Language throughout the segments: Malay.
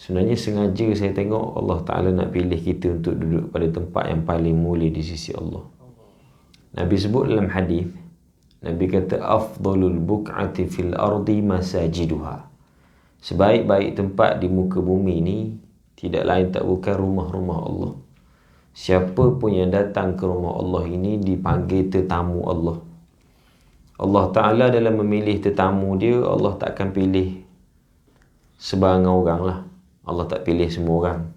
Sebenarnya sengaja saya tengok Allah Ta'ala nak pilih kita untuk duduk pada tempat yang paling mulia di sisi Allah. Nabi sebut dalam hadis, Nabi kata afdalul buq'ati fil ardi masajiduha. Sebaik-baik tempat di muka bumi ni tidak lain tak bukan rumah-rumah Allah. Siapa pun yang datang ke rumah Allah ini dipanggil tetamu Allah. Allah Ta'ala dalam memilih tetamu dia, Allah tak akan pilih sebarangan orang lah. Allah tak pilih semua orang.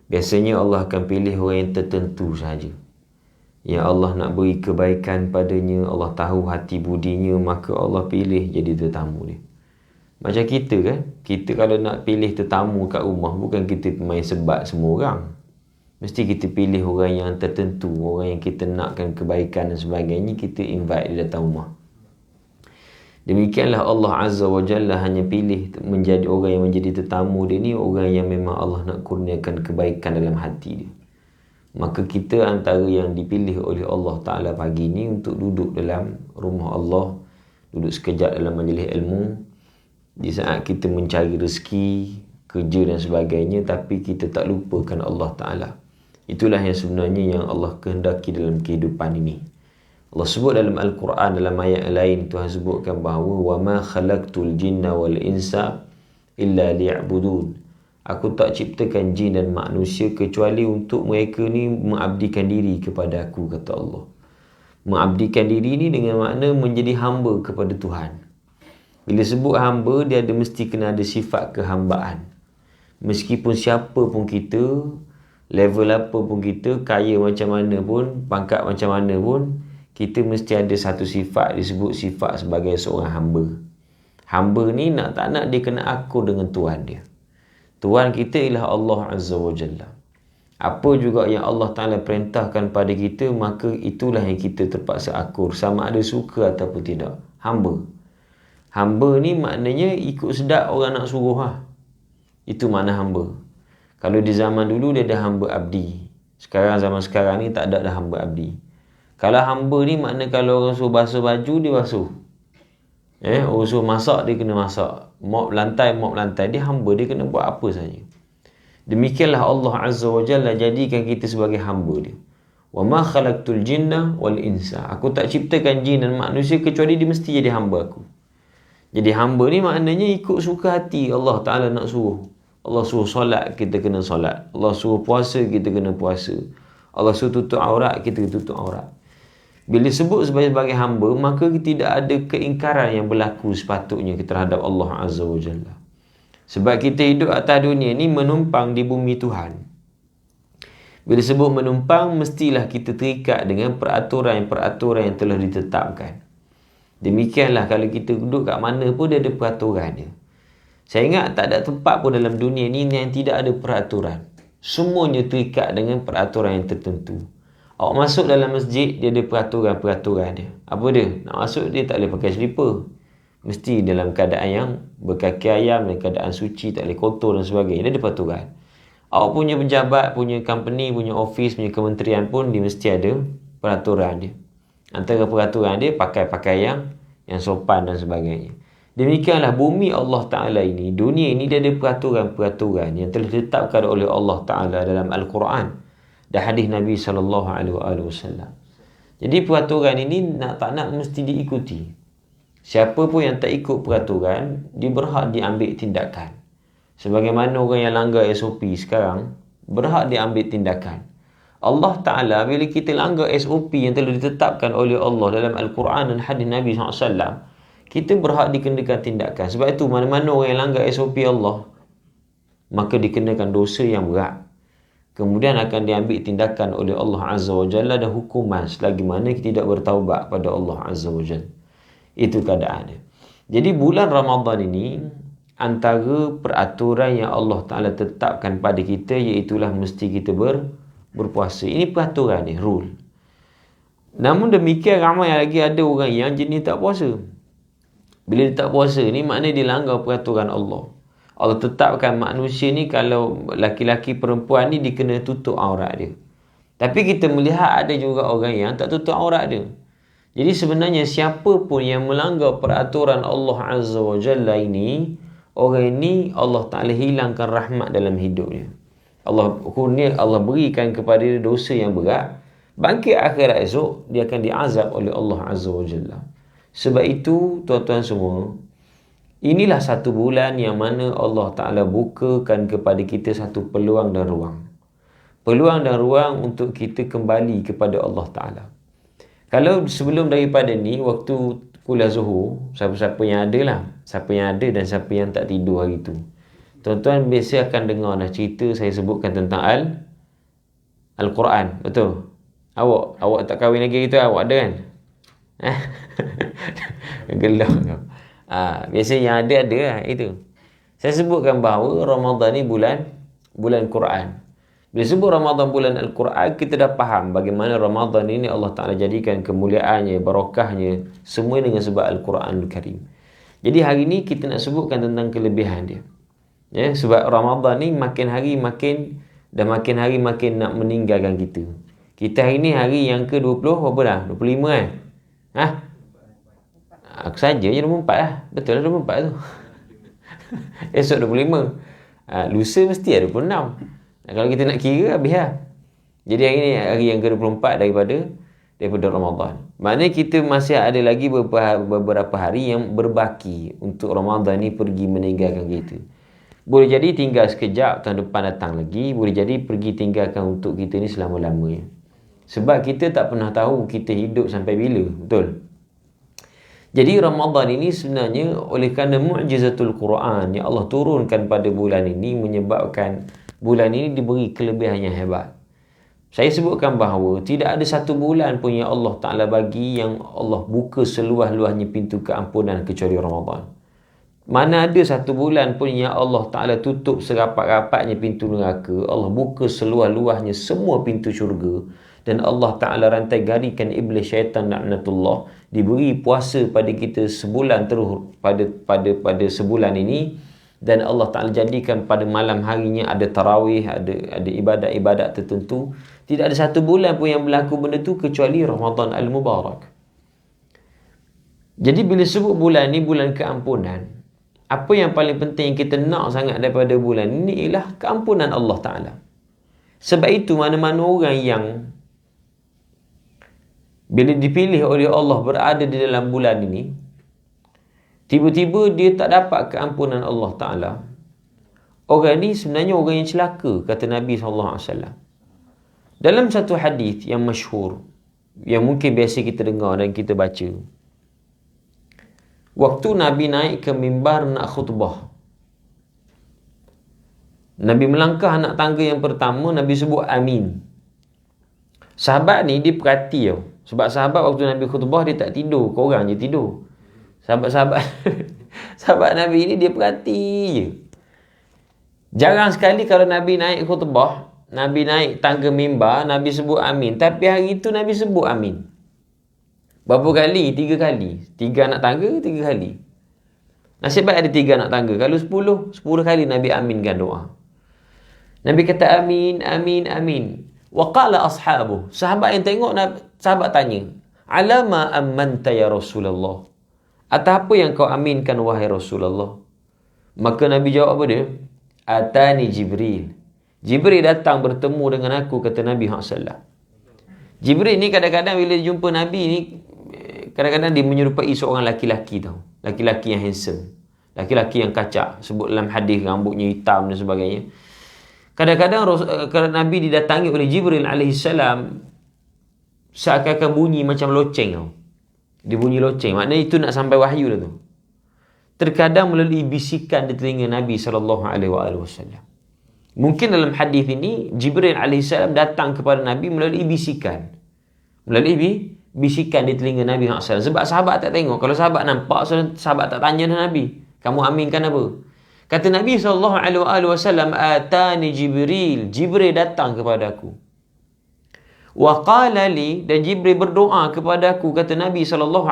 Biasanya Allah akan pilih orang yang tertentu saja. Yang Allah nak beri kebaikan padanya, Allah tahu hati budinya, maka Allah pilih jadi tetamu dia. Macam kita kan, kita kalau nak pilih tetamu kat rumah, bukan kita main sebat semua orang. Mesti kita pilih orang yang tertentu, orang yang kita nakkan kebaikan dan sebagainya, kita invite dia datang rumah. Demikianlah Allah Azza wa Jalla hanya pilih menjadi orang yang menjadi tetamu dia ni, orang yang memang Allah nak kurniakan kebaikan dalam hati dia. Maka kita antara yang dipilih oleh Allah Ta'ala pagi ni untuk duduk dalam rumah Allah, duduk sekejap dalam majlis ilmu, di saat kita mencari rezeki, kerja dan sebagainya, tapi kita tak lupakan Allah Ta'ala. Itulah yang sebenarnya yang Allah kehendaki dalam kehidupan ini. Allah sebut dalam Al-Quran, dalam ayat lain, Tuhan sebutkan bahawa وَمَا خَلَقْتُ الْجِنَّ وَالْإِنسَ إِلَّا لِيَعْبُدُونَ. Aku tak ciptakan jin dan manusia kecuali untuk mereka ni mengabdikan diri kepada aku, kata Allah. Mengabdikan diri ni dengan makna menjadi hamba kepada Tuhan. Bila sebut hamba, dia ada mesti kena ada sifat kehambaan. Meskipun siapa pun kita, level apa pun kita, kaya macam mana pun, pangkat macam mana pun, kita mesti ada satu sifat, disebut sifat sebagai seorang hamba. Hamba ni nak tak nak dia kena akur dengan Tuhan dia. Tuhan kita ialah Allah Azza wa Jalla. Apa juga yang Allah Ta'ala perintahkan pada kita, maka itulah yang kita terpaksa akur, sama ada suka ataupun tidak. Hamba. Hamba ni maknanya ikut sedap orang nak suruh lah. Itu makna hamba. Kalau di zaman dulu dia ada hamba abdi. Zaman sekarang ni tak ada dah hamba abdi. Kalau hamba ni makna kalau orang suruh basuh baju, dia basuh. Orang suruh masak, dia kena masak. Mop lantai, dia hamba, dia kena buat apa saja. Demikianlah Allah Azza wa Jalla jadikan kita sebagai hamba dia. وَمَا خَلَقْتُ الْجِنَّ وَالْإِنسَ. Aku tak ciptakan jin dan manusia kecuali dia mesti jadi hamba aku. Jadi hamba ni maknanya ikut suka hati Allah Ta'ala nak suruh. Allah suruh solat, kita kena solat. Allah suruh puasa, kita kena puasa. Allah suruh tutup aurat, kita kena tutup aurat. Bila sebut sebagai hamba, maka tidak ada keingkaran yang berlaku sepatutnya terhadap Allah Azza wa Jalla. Sebab kita hidup atas dunia ni menumpang di bumi Tuhan. Bila sebut menumpang, mestilah kita terikat dengan peraturan-peraturan yang telah ditetapkan. Demikianlah kalau kita duduk kat mana pun dia ada peraturan dia. Saya ingat tak ada tempat pun dalam dunia ni yang tidak ada peraturan. Semuanya terikat dengan peraturan yang tertentu. Awak masuk dalam masjid, dia ada peraturan-peraturan dia. Apa dia? Nak masuk dia tak boleh pakai selipar. Mesti dalam keadaan yang berkaki ayam, dalam keadaan suci, tak boleh kotor dan sebagainya. Dia ada peraturan. Awak punya pejabat, punya company, punya office, punya kementerian pun dia mesti ada peraturan dia. Antara peraturan dia, pakai pakaian yang sopan dan sebagainya. Demikianlah bumi Allah Ta'ala ini, dunia ini dia ada peraturan-peraturan yang telah ditetapkan oleh Allah Ta'ala dalam Al-Quran dan hadis Nabi SAW. Jadi peraturan ini nak tak nak mesti diikuti. Siapa pun yang tak ikut peraturan, dia berhak diambil tindakan. Sebagaimana orang yang langgar SOP sekarang, berhak diambil tindakan. Allah Ta'ala bila kita langgar SOP yang telah ditetapkan oleh Allah dalam Al-Quran dan hadis Nabi SAW, kita berhak dikenakan tindakan. Sebab itu mana-mana orang yang langgar SOP Allah, maka dikenakan dosa yang berat. Kemudian akan diambil tindakan oleh Allah Azza wa Jalla dan hukuman selagi mana kita tidak bertaubat pada Allah Azza wa Jalla. Itu keadaannya. Jadi bulan Ramadan ini, antara peraturan yang Allah Ta'ala tetapkan pada kita, iaitulah mesti kita berpuasa. Ini peraturan ni, rule. Namun demikian ramai lagi ada orang yang jenis tak puasa. Bila dia tak puasa ni, maknanya dia langgar peraturan Allah. Allah tetapkan manusia ni kalau laki-laki perempuan ni dia kena tutup aurat dia. Tapi kita melihat ada juga orang yang tak tutup aurat dia. Jadi sebenarnya siapa pun yang melanggar peraturan Allah Azza wa Jalla ini, orang ini Allah Ta'ala hilangkan rahmat dalam hidupnya. Allah berikan kepada dia dosa yang berat. Bangkit akhirat esok, dia akan diazab oleh Allah Azza wa Jalla. Sebab itu, tuan-tuan semua, inilah satu bulan yang mana Allah Ta'ala bukakan kepada kita satu peluang dan ruang. Peluang dan ruang untuk kita kembali kepada Allah Ta'ala. Kalau sebelum daripada ni, waktu kuliah Zuhur, siapa-siapa yang ada lah, siapa yang ada dan siapa yang tak tidur hari tu, tuan-tuan biasa akan dengar dah cerita saya sebutkan tentang Al-Quran. Betul? Awak tak kahwin lagi gitu, awak ada kan? Gelap kau. Biasa yang ada lah itu. Saya sebutkan bahawa Ramadan ni bulan Quran. Bila sebut Ramadan bulan Al-Quran, kita dah faham bagaimana Ramadan ini Allah Ta'ala jadikan kemuliaannya, barakahnya, semua dengan sebab Al-Quranul Karim. Jadi hari ni kita nak sebutkan tentang kelebihan dia. Ya, sebab Ramadan ni makin hari makin nak meninggalkan kita. Kita hari ni hari yang ke-20 berapa dah? 25 kan? Aku saja je 24 lah. Betul lah 24 tu. Esok 25. Lusa mesti ada 26. Kalau kita nak kira, habis lah. Jadi hari ni hari yang ke-24 daripada Ramadan. Maknanya kita masih ada lagi beberapa hari yang berbaki untuk Ramadan ni pergi meninggalkan kita. Boleh jadi tinggal sekejap, tahun depan datang lagi. Boleh jadi pergi tinggalkan untuk kita ni selama-lamanya. Sebab kita tak pernah tahu kita hidup sampai bila. Betul? Jadi Ramadan ini sebenarnya oleh kerana mu'jizatul Quran yang Allah turunkan pada bulan ini menyebabkan bulan ini diberi kelebihan yang hebat. Saya sebutkan bahawa tidak ada satu bulan pun yang Allah Ta'ala bagi yang Allah buka seluas-luasnya pintu keampunan kecuali Ramadan. Mana ada satu bulan pun yang Allah Ta'ala tutup serapat-rapatnya pintu neraka, Allah buka seluas-luasnya semua pintu syurga, dan Allah Ta'ala rantai garikan iblis syaitan laknatullah, diberi puasa pada kita sebulan terus pada sebulan ini. Dan Allah Ta'ala jadikan pada malam harinya ada tarawih, ada ibadat-ibadat tertentu. Tidak ada satu bulan pun yang berlaku benda tu kecuali Ramadan Al-Mubarak. Jadi bila sebut bulan ni bulan keampunan, apa yang paling penting yang kita nak sangat daripada bulan ini ialah keampunan Allah Ta'ala. Sebab itu mana-mana orang yang bila dipilih oleh Allah berada di dalam bulan ini, tiba-tiba dia tak dapat keampunan Allah Ta'ala, orang ni sebenarnya orang yang celaka, kata Nabi SAW. Dalam satu hadis yang masyhur, yang mungkin biasa kita dengar dan kita baca, waktu Nabi naik ke mimbar nak khutbah, Nabi melangkah anak tangga yang pertama, Nabi sebut amin. Sahabat ni dia perhati tau. Sebab sahabat waktu Nabi khutbah dia tak tidur, korang je tidur. Sahabat Nabi ni dia perhati je. Jarang sekali kalau Nabi naik khutbah, Nabi naik tangga mimbar, Nabi sebut amin. Tapi hari itu Nabi sebut amin. Berapa kali? 3 kali. 3 anak tangga, 3 kali. Nasib baik ada 3 anak tangga. Kalau 10 kali Nabi aminkan doa. Nabi kata amin, amin, amin. Wa qala ashabuh. Sahabat yang tengok, sahabat tanya, alama ammanta ya Rasulullah? Atas apa yang kau aminkan wahai Rasulullah? Maka Nabi jawab apa dia? Atani Jibril. Jibril datang bertemu dengan aku, kata Nabi SAW. Jibril ni kadang-kadang bila jumpa Nabi ni, kadang-kadang dia menyerupai seorang laki-laki tau. Laki-laki yang handsome. Laki-laki yang kacak. Sebut dalam hadis rambutnya hitam dan sebagainya. Kadang-kadang Nabi didatangi oleh Jibril AS, seakan-akan bunyi macam loceng tau. Dia bunyi loceng. Maknanya itu nak sampai wahyu dah tu. Terkadang melalui bisikan di telinga Nabi SAW. Mungkin dalam hadis ini Jibril AS datang kepada Nabi melalui bisikan. Melalui bisikan di telinga Nabi SAW. Sebab sahabat tak tengok. Kalau sahabat nampak, sahabat tak tanya Nabi, kamu aminkan apa? Kata Nabi SAW, atani Jibril. Jibril datang kepada aku. Wa qala li, dan Jibril berdoa kepada aku, kata Nabi SAW.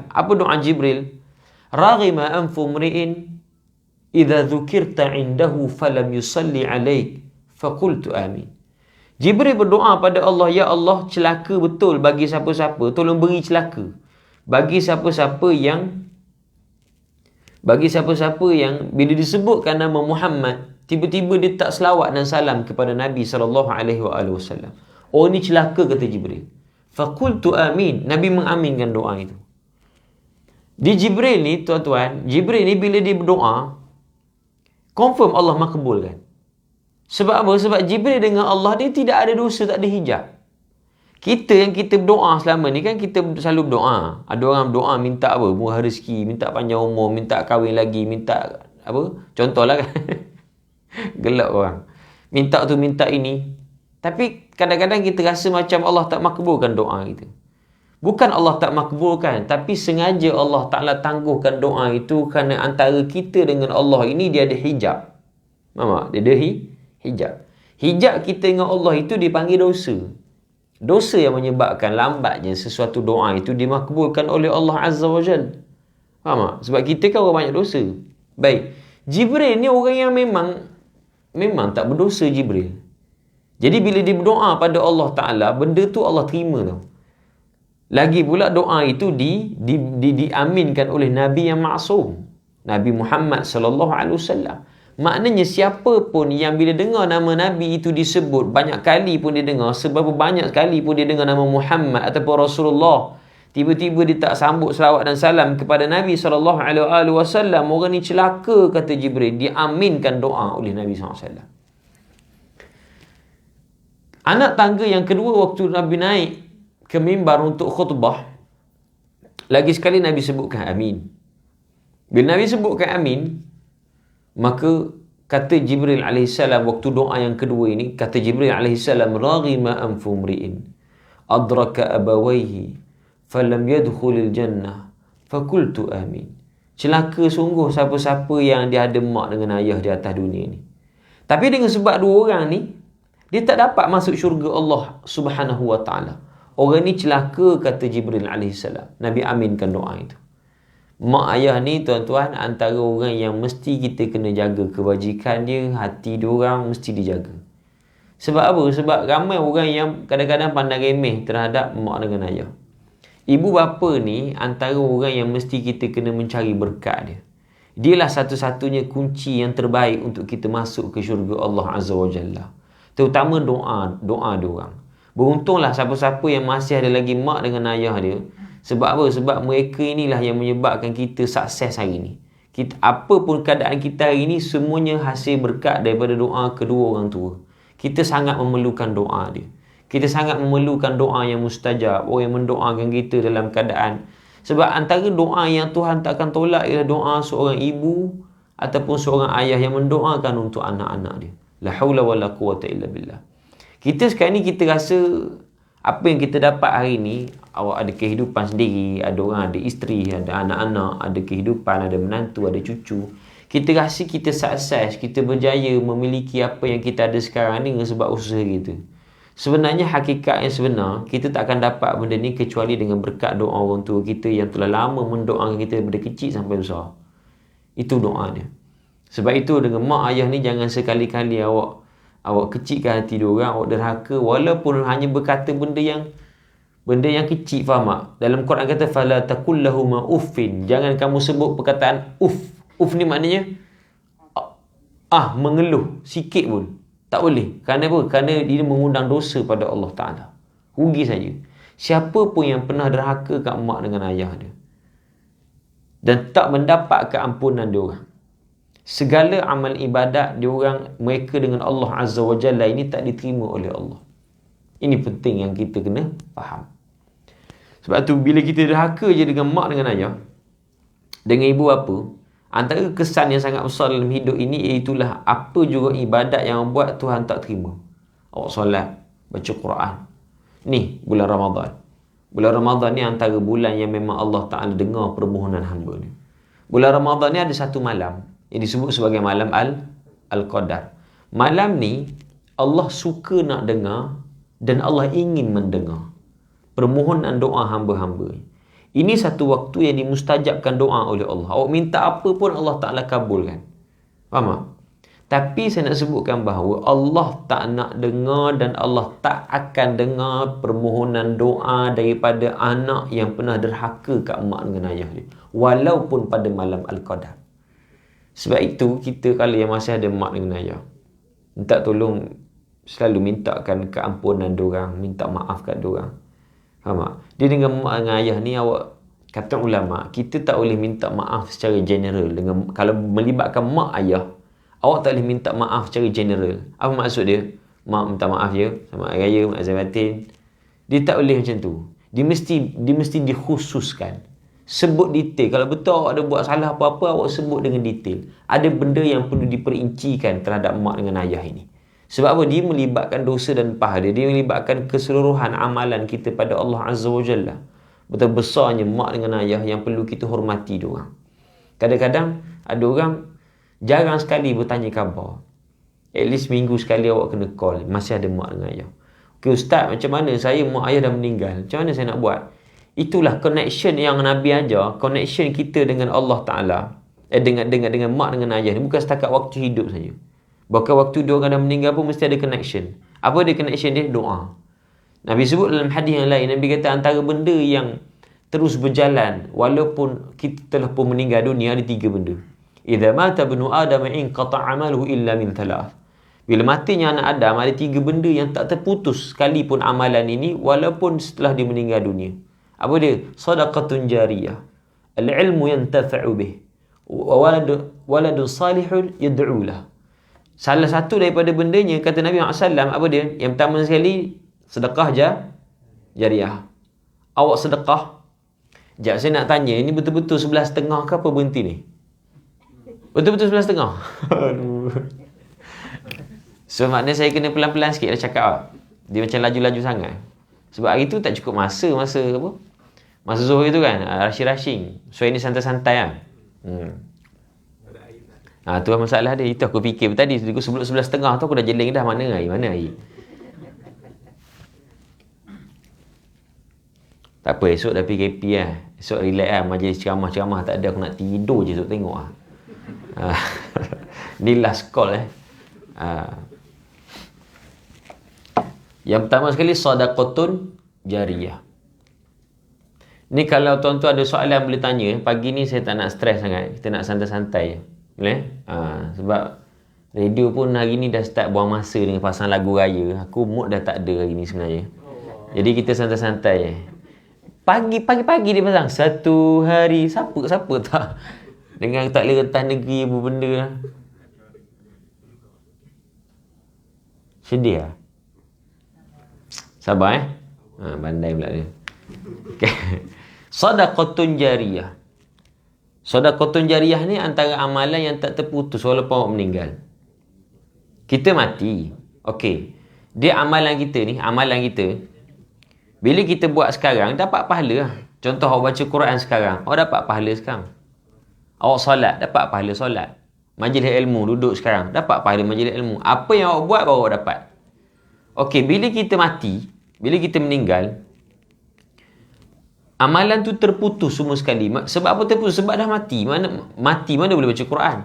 Apa doa Jibril? Raghima anfu mri'in idza dzukirta indahu falam yusalli alaik faqultu amin. Jibril berdoa pada Allah, ya Allah, celaka betul bagi siapa-siapa, tolong beri celaka bagi siapa-siapa yang Bagi siapa-siapa yang bila disebutkan nama Muhammad, tiba-tiba dia tak selawat dan salam kepada Nabi SAW. Oh, ni celaka, kata Jibril. Faqultu amin. Nabi mengaminkan doa itu. Di Jibril ni, tuan-tuan, Jibril ni bila dia berdoa, confirm Allah makbulkan. Sebab apa? Sebab Jibril dengan Allah, dia tidak ada dosa, tak ada hijab. Kita yang kita berdoa selama ni kan, kita selalu berdoa. Ada orang berdoa minta apa? Murah rezeki, minta panjang umur, minta kahwin lagi, minta apa? Contohlah kan. Gelak orang. Minta tu, minta ini. Tapi kadang-kadang kita rasa macam Allah tak makbulkan doa kita. Bukan Allah tak makbulkan, tapi sengaja Allah Ta'ala tangguhkan doa itu kerana antara kita dengan Allah ini dia ada hijab. Faham tak? Dia ada hijab. Hijab kita dengan Allah itu dipanggil dosa. Dosa yang menyebabkan lambatnya sesuatu doa itu dimakbulkan oleh Allah Azza wa Jal. Faham tak? Sebab kita kan orang banyak dosa. Baik. Jibril ni orang yang memang tak berdosa, Jibril. Jadi bila dia berdoa pada Allah Ta'ala, benda tu Allah terima tau. Lagi pula doa itu diaminkan oleh Nabi yang maksum, Nabi Muhammad sallallahu alaihi wasallam. Maknanya siapa pun yang bila dengar nama Nabi itu disebut, banyak kali pun dia dengar, seberapa banyak kali pun dia dengar nama Muhammad ataupun Rasulullah, tiba-tiba dia tak sambut selawat dan salam kepada Nabi sallallahu alaihi wasallam, orang ni celaka, kata Jibril. Diaminkan doa oleh Nabi sallallahu alaihi wasallam. Anak tangga yang kedua, waktu Nabi naik ke mimbar untuk khutbah, lagi sekali Nabi sebutkan amin. Bila Nabi sebutkan amin, maka kata Jibril AS waktu doa yang kedua ini, kata Jibril AS, raghima anfu mri'in adraka abawaihi falam yadkhulil jannah fakultu amin. Celaka sungguh siapa-siapa yang dia ada mak dengan ayah di atas dunia ni, tapi dengan sebab dua orang ni dia tak dapat masuk syurga Allah Subhanahu wa ta'ala. Orang ni celaka, kata Jibril AS. Nabi aminkan doa itu. Mak ayah ni, tuan-tuan, antara orang yang mesti kita kena jaga kebajikan dia, hati dia orang mesti dijaga. Sebab apa? Sebab ramai orang yang kadang-kadang pandang remeh terhadap mak dengan ayah. Ibu bapa ni antara orang yang mesti kita kena mencari berkat dia. Dialah satu-satunya kunci yang terbaik untuk kita masuk ke syurga Allah Azza wa Jalla. Terutama doa dia orang. Beruntunglah siapa-siapa yang masih ada lagi mak dengan ayah dia. Sebab apa? Sebab mereka inilah yang menyebabkan kita sukses hari ni. Apa pun keadaan kita hari ni, semuanya hasil berkat daripada doa kedua orang tua. Kita sangat memerlukan doa dia. Kita sangat memerlukan doa yang mustajab. Orang yang mendoakan kita dalam keadaan. Sebab antara doa yang Tuhan takkan tolak ialah doa seorang ibu ataupun seorang ayah yang mendoakan untuk anak-anak dia. La haula wa la quwata illa billah. Kita sekarang ni kita rasa apa yang kita dapat hari ni, awak ada kehidupan sendiri, ada orang ada isteri, ada anak-anak, ada kehidupan, ada menantu, ada cucu. Kita rasa kita sukses, kita berjaya memiliki apa yang kita ada sekarang ni dengan sebab usaha kita. Sebenarnya hakikat yang sebenar, kita tak akan dapat benda ni kecuali dengan berkat doa orang tua kita yang telah lama mendoakan kita daripada kecil sampai besar. Itu doa dia. Sebab itu dengan mak ayah ni jangan sekali-kali awak kecilkan hati diorang, awak derhaka walaupun hanya berkata benda yang kecil, faham tak? Dalam Quran kata fala taqul lahuma uffin. Jangan kamu sebut perkataan uff. Uff ni maknanya mengeluh sikit pun. Tak boleh. Kerana apa? Kerana dia mengundang dosa pada Allah Ta'ala. Rugi saja. Siapa pun yang pernah derhaka kat mak dengan ayah dia dan tak mendapat keampunan diorang, segala amal ibadat mereka dengan Allah Azza wa Jalla ini tak diterima oleh Allah. Ini penting yang kita kena faham. Sebab tu bila kita derhaka je dengan mak dengan ayah, dengan ibu bapa, antara kesan yang sangat besar dalam hidup ini iaitulah apa juga ibadat yang buat Tuhan tak terima. Awak solat, baca Quran. Ni bulan Ramadan. Bulan Ramadan ni antara bulan yang memang Allah Ta'ala dengar permohonan hamba ni. Bulan Ramadan ni ada satu malam yang disebut sebagai malam Al-Qadar. Malam ni Allah suka nak dengar dan Allah ingin mendengar permohonan doa hamba-hamba. Ini satu waktu yang dimustajabkan doa oleh Allah. Awak minta apa pun Allah Ta'ala kabulkan. Faham tak? Tapi saya nak sebutkan bahawa Allah tak nak dengar dan Allah tak akan dengar permohonan doa daripada anak yang pernah derhaka kat mak dengan ayah dia. Walaupun pada malam Al-Qadar. Sebab itu kita kalau yang masih ada mak dengan ayah, minta tolong, selalu mintakan keampunan diorang, minta maaf kat diorang. Faham tak? Dia dengan mak dengan ayah ni, awak kata ulama, kita tak boleh minta maaf secara general. Dengan kalau melibatkan mak ayah, awak tak boleh minta maaf secara general. Apa maksud dia? Mak minta maaf je, sama hari raya, mak azan batin. Dia tak boleh macam tu. Dia mesti dikhususkan. Sebut detail. Kalau betul awak ada buat salah apa-apa, awak sebut dengan detail. Ada benda yang perlu diperincikan terhadap mak dengan ayah ini. Sebab apa? Dia melibatkan dosa dan pahala. Dia melibatkan keseluruhan amalan kita pada Allah Azza wa Jalla. Betapa besarnya mak dengan ayah yang perlu kita hormati diorang. Kadang-kadang ada orang jarang sekali bertanya khabar. At least minggu sekali awak kena call. Masih ada mak dengan ayah. Okay, Ustaz, macam mana? Saya mak ayah dah meninggal. Macam mana saya nak buat? Itulah connection yang Nabi ajar. Connection kita dengan Allah Ta'ala. Dengan mak dengan ayah ni. Bukan setakat waktu hidup saja. Bahkan waktu dia orang dah meninggal pun mesti ada connection. Apa dia connection dia? Doa. Nabi sebut dalam hadis yang lain. Nabi kata antara benda yang terus berjalan walaupun kita telah pun meninggal dunia, ada 3 benda. Idza mata ibnu Adam inqata 'amaluhu illa min 3. Bila matinya anak Adam, ada 3 benda yang tak terputus sekalipun amalan ini walaupun setelah dia meninggal dunia. Apa dia? Sadaqatun jariyah. Al-ilmu yantafa'u bih. Waladun salihun yad'u lah. Salah satu daripada bendanya, kata Nabi SAW, apa dia? Yang pertama sekali, sedekah jariyah. Awak sedekah. Sekejap, saya nak tanya, ini betul-betul 11.5 ke apa berhenti ni? Betul-betul 11.5? Aduh. So maknanya saya kena pelan-pelan sikit lah cakap lah. Dia macam laju-laju sangat. Sebab hari tu tak cukup masa apa? Masa Zuhur tu kan, rushing. So ini santai-santai lah. Tu lah masalah dia. Itu aku fikir tadi. Sebelum 11.30 tu aku dah jeling dah. Mana air? Tak apa, esok dah PKP lah. Esok relax lah. Majlis ceramah tak ada. Aku nak tidur je esok tengok lah. Ni last call Yang pertama sekali, sadaqatun jariyah. Ni kalau tuan-tuan ada soalan boleh tanya. Pagi ni saya tak nak stres sangat. Kita nak santai-santai. Boleh? Sebab radio pun hari ni dah start buang masa dengan pasang lagu raya. Aku mood dah tak ada hari ni sebenarnya. Jadi kita santai-santai. Pagi-pagi dia pasang. Satu hari. Siapa tak? Dengan tak boleh rentas negeri apa benda lah. Sedih lah. Sabar bandai pula dia. Okay. Sadaqatun jariyah. Sadaqatun jariyah ni antara amalan yang tak terputus walaupun awak meninggal. Kita mati. Okey. Dia amalan kita. Bila kita buat sekarang, dapat pahala lah. Contoh awak baca Quran sekarang, awak dapat pahala sekarang. Awak solat, dapat pahala solat. Majlis ilmu, duduk sekarang, dapat pahala majlis ilmu. Apa yang awak buat, baru awak dapat. Okey, bila kita mati, bila kita meninggal, amalan tu terputus semua sekali. Sebab apa terputus? Sebab dah mati. Mana boleh baca Quran?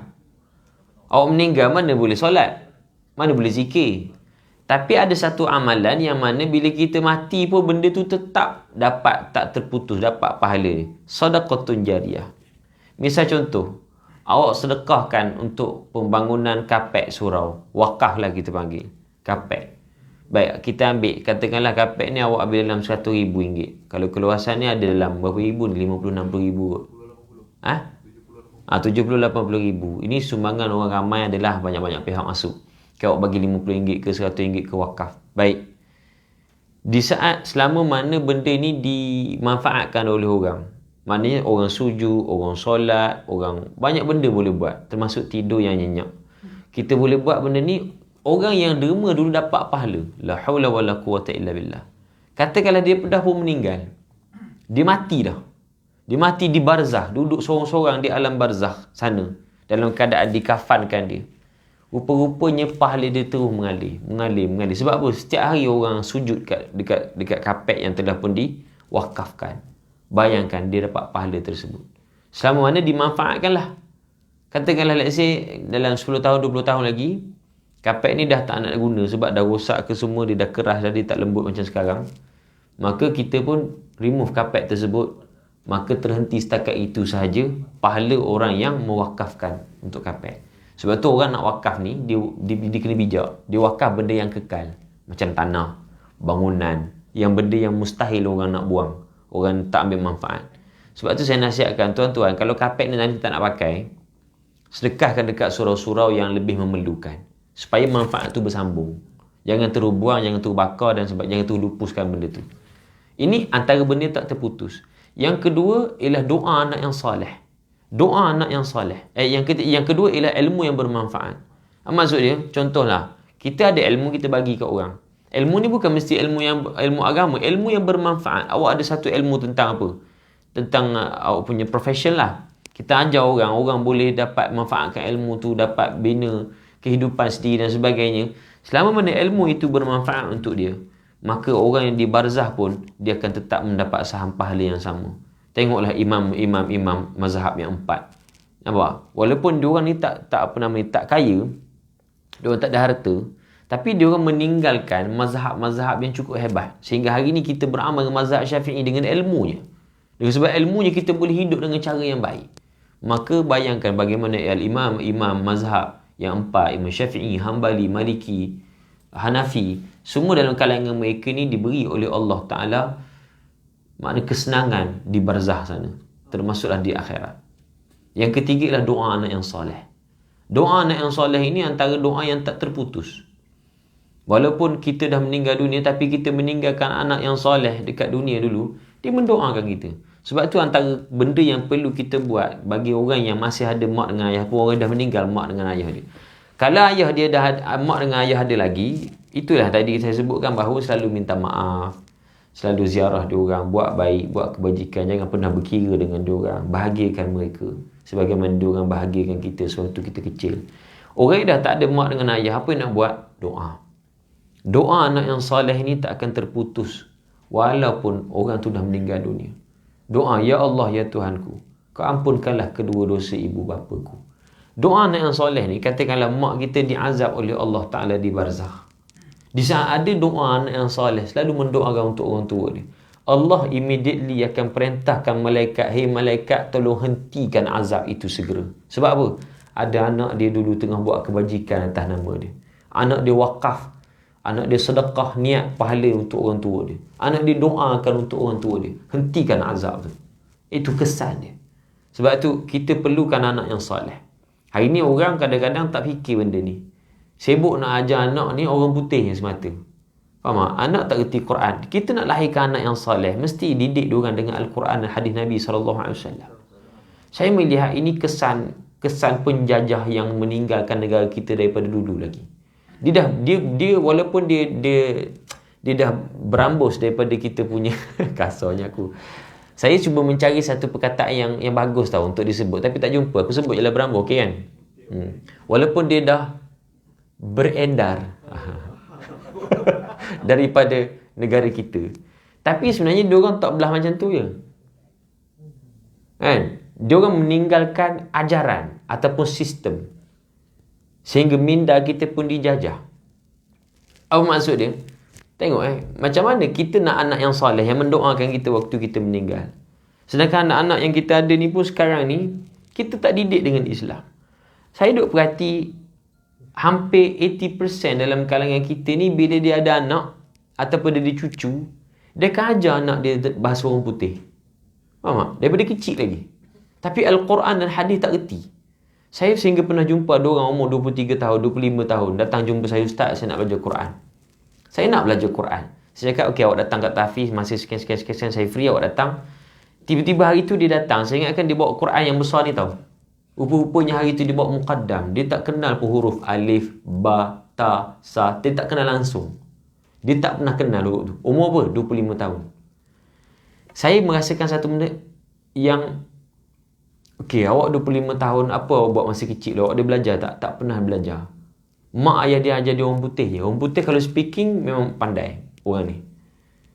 Awak meninggal, mana boleh solat? Mana boleh zikir? Tapi ada satu amalan yang mana bila kita mati pun benda tu tetap dapat, tak terputus, dapat pahala. Sadaqatun jariyah. Misal contoh, awak sedekahkan untuk pembangunan kapek surau. Wakaf lah kita panggil. Kapek. Baik, kita ambil, katakanlah kapek ni awak ambil dalam RM100,000. Kalau keluasan ni ada dalam berapa ribu ni? 50-60 ribu kot. 70-80 ribu. Ini sumbangan orang ramai adalah banyak-banyak pihak masuk. Awak bagi RM50 ke RM100 ke wakaf. Baik. Di saat selama mana benda ni dimanfaatkan oleh orang. Maknanya orang sujud, orang solat, orang banyak benda boleh buat. Termasuk tidur yang nyenyak. Kita boleh buat benda ni. Orang yang derma dulu dapat pahala. La haula wa la quwata illa billah. Katakanlah dia dah pun meninggal. Dia mati dah. Dia mati di barzah. Duduk sorang-sorang di alam barzah sana. Dalam keadaan dikafankan dia. Rupa-rupanya pahala dia terus mengalir. Sebab apa? Setiap hari orang sujud dekat kapek yang telah pun diwakafkan. Bayangkan dia dapat pahala tersebut. Selama mana dimanfaatkan lah. Katakanlah let's say dalam 10 tahun, 20 tahun lagi, kapek ni dah tak nak guna sebab dah rosak ke semua, dia dah keras dah, dia tak lembut macam sekarang. Maka kita pun remove kapek tersebut, maka terhenti setakat itu sahaja pahala orang yang mewakafkan untuk kapek. Sebab tu orang nak wakaf ni, dia kena bijak. Dia wakaf benda yang kekal, macam tanah, bangunan, yang benda yang mustahil orang nak buang, orang tak ambil manfaat. Sebab tu saya nasihatkan tuan-tuan, kalau kapek ni nanti tak nak pakai, sedekahkan dekat surau-surau yang lebih memerlukan, supaya manfaat tu bersambung. Jangan terus buang, jangan terus bakar dan jangan terus lupuskan benda tu. Ini antara benda tak terputus. Yang kedua ialah doa anak yang soleh. Doa anak yang soleh. Yang kedua ialah ilmu yang bermanfaat. Maksud dia, contohlah, kita ada ilmu kita bagi kat orang. Ilmu ni bukan mesti ilmu agama, ilmu yang bermanfaat. Awak ada satu ilmu tentang apa? Tentang awak punya profession lah. Kita ajar orang boleh dapat manfaatkan ilmu tu, dapat bina kehidupan sendiri dan sebagainya. Selama mana ilmu itu bermanfaat untuk dia, maka orang yang di barzah pun dia akan tetap mendapat saham pahala yang sama. Tengoklah imam mazhab yang 4. Nampak? Walaupun diorang ni tak kaya, diorang tak ada harta, tapi diorang meninggalkan mazhab-mazhab yang cukup hebat. Sehingga hari ni kita beramal dengan mazhab Syafi'i dengan ilmunya. Dengan sebab ilmunya kita boleh hidup dengan cara yang baik. Maka bayangkan bagaimana imam mazhab yang 4, Imam Syafi'i, Hambali, Maliki, Hanafi, semua dalam kalangan mereka ni diberi oleh Allah Ta'ala makna kesenangan di barzah sana, termasuklah di akhirat. Yang ketiga ialah doa anak yang soleh. Doa anak yang soleh ini antara doa yang tak terputus. Walaupun kita dah meninggal dunia, tapi kita meninggalkan anak yang soleh dekat dunia dulu, dia mendoakan kita. Sebab tu antara benda yang perlu kita buat bagi orang yang masih ada mak dengan ayah pun, orang dah meninggal mak dengan ayah dia. Kalau ayah dia dah mak dengan ayah ada lagi, itulah tadi saya sebutkan bahawa selalu minta maaf, selalu ziarah diorang, buat baik, buat kebajikan, jangan pernah berkira dengan diorang, bahagiakan mereka sebagaimana diorang bahagiakan kita sewaktu kita kecil. Orang yang dah tak ada mak dengan ayah, apa yang nak buat? Doa. Doa anak yang soleh ni tak akan terputus walaupun orang tu dah meninggal dunia. Doa, ya Allah, ya Tuhanku, kau ampunkanlah kedua dosa ibu bapaku. Doa anak yang soleh ni, katakanlah mak kita diazab oleh Allah Ta'ala di barzakh. Di saat ada doa anak yang soleh, selalu mendoakan untuk orang tua dia, Allah immediately akan perintahkan malaikat, hey malaikat, tolong hentikan azab itu segera. Sebab apa? Ada anak dia dulu tengah buat kebajikan atas nama dia. Anak dia wakaf, anak dia sedekah, niat pahala untuk orang tua dia. Anak dia doakan untuk orang tua dia, hentikan azab tu. Itu kesan dia. Sebab tu kita perlukan anak yang soleh. Hari ni orang kadang-kadang tak fikir benda ni. Sibuk nak ajar anak ni orang putih yang semata. Faham tak? Anak tak reti Quran. Kita nak lahirkan anak yang soleh, mesti didik diorang dengan Al-Quran dan hadis Nabi SAW. Saya melihat ini kesan penjajah yang meninggalkan negara kita daripada dulu lagi. Dia walaupun dia dah berambus daripada kita punya kasarnya aku. Saya cuba mencari satu perkataan yang bagus tau untuk disebut, tapi tak jumpa. Aku sebut je lah berambus, okey kan? Walaupun dia dah berendar daripada negara kita, tapi sebenarnya diorang tak belah macam tu je. Kan? Diorang meninggalkan ajaran ataupun sistem sehingga minda kita pun dijajah. Apa maksud dia? Tengok macam mana kita nak anak yang soleh yang mendoakan kita waktu kita meninggal. Sedangkan anak-anak yang kita ada ni pun sekarang ni kita tak didik dengan Islam. Saya duk perhati hampir 80% dalam kalangan kita ni, bila dia ada anak ataupun dia ada cucu, dia akan ajar anak dia bahasa orang putih. Faham tak? Daripada kecil lagi. Tapi Al-Quran dan hadis tak reti. Saya sehingga pernah jumpa dua orang umur 23 tahun, 25 tahun datang jumpa saya, Ustaz, saya nak belajar Quran. Saya nak belajar Quran. Saya cakap, okey, awak datang kat Tafiz, masih sekian, saya free, awak datang. Tiba-tiba hari tu dia datang, saya ingatkan dia bawa Quran yang besar ni tau. Rupa-rupanya hari tu dia bawa muqaddam. Dia tak kenal pun huruf alif, ba, ta, sa. Dia tak kenal langsung. Dia tak pernah kenal huruf tu. Umur apa? 25 tahun. Saya merasakan satu benda yang, okey, awak 25 tahun, apa awak buat masa kecil? Awak ada belajar tak? Tak pernah belajar. Mak ayah dia ajar dia orang putih je. Orang putih kalau speaking memang pandai orang ni.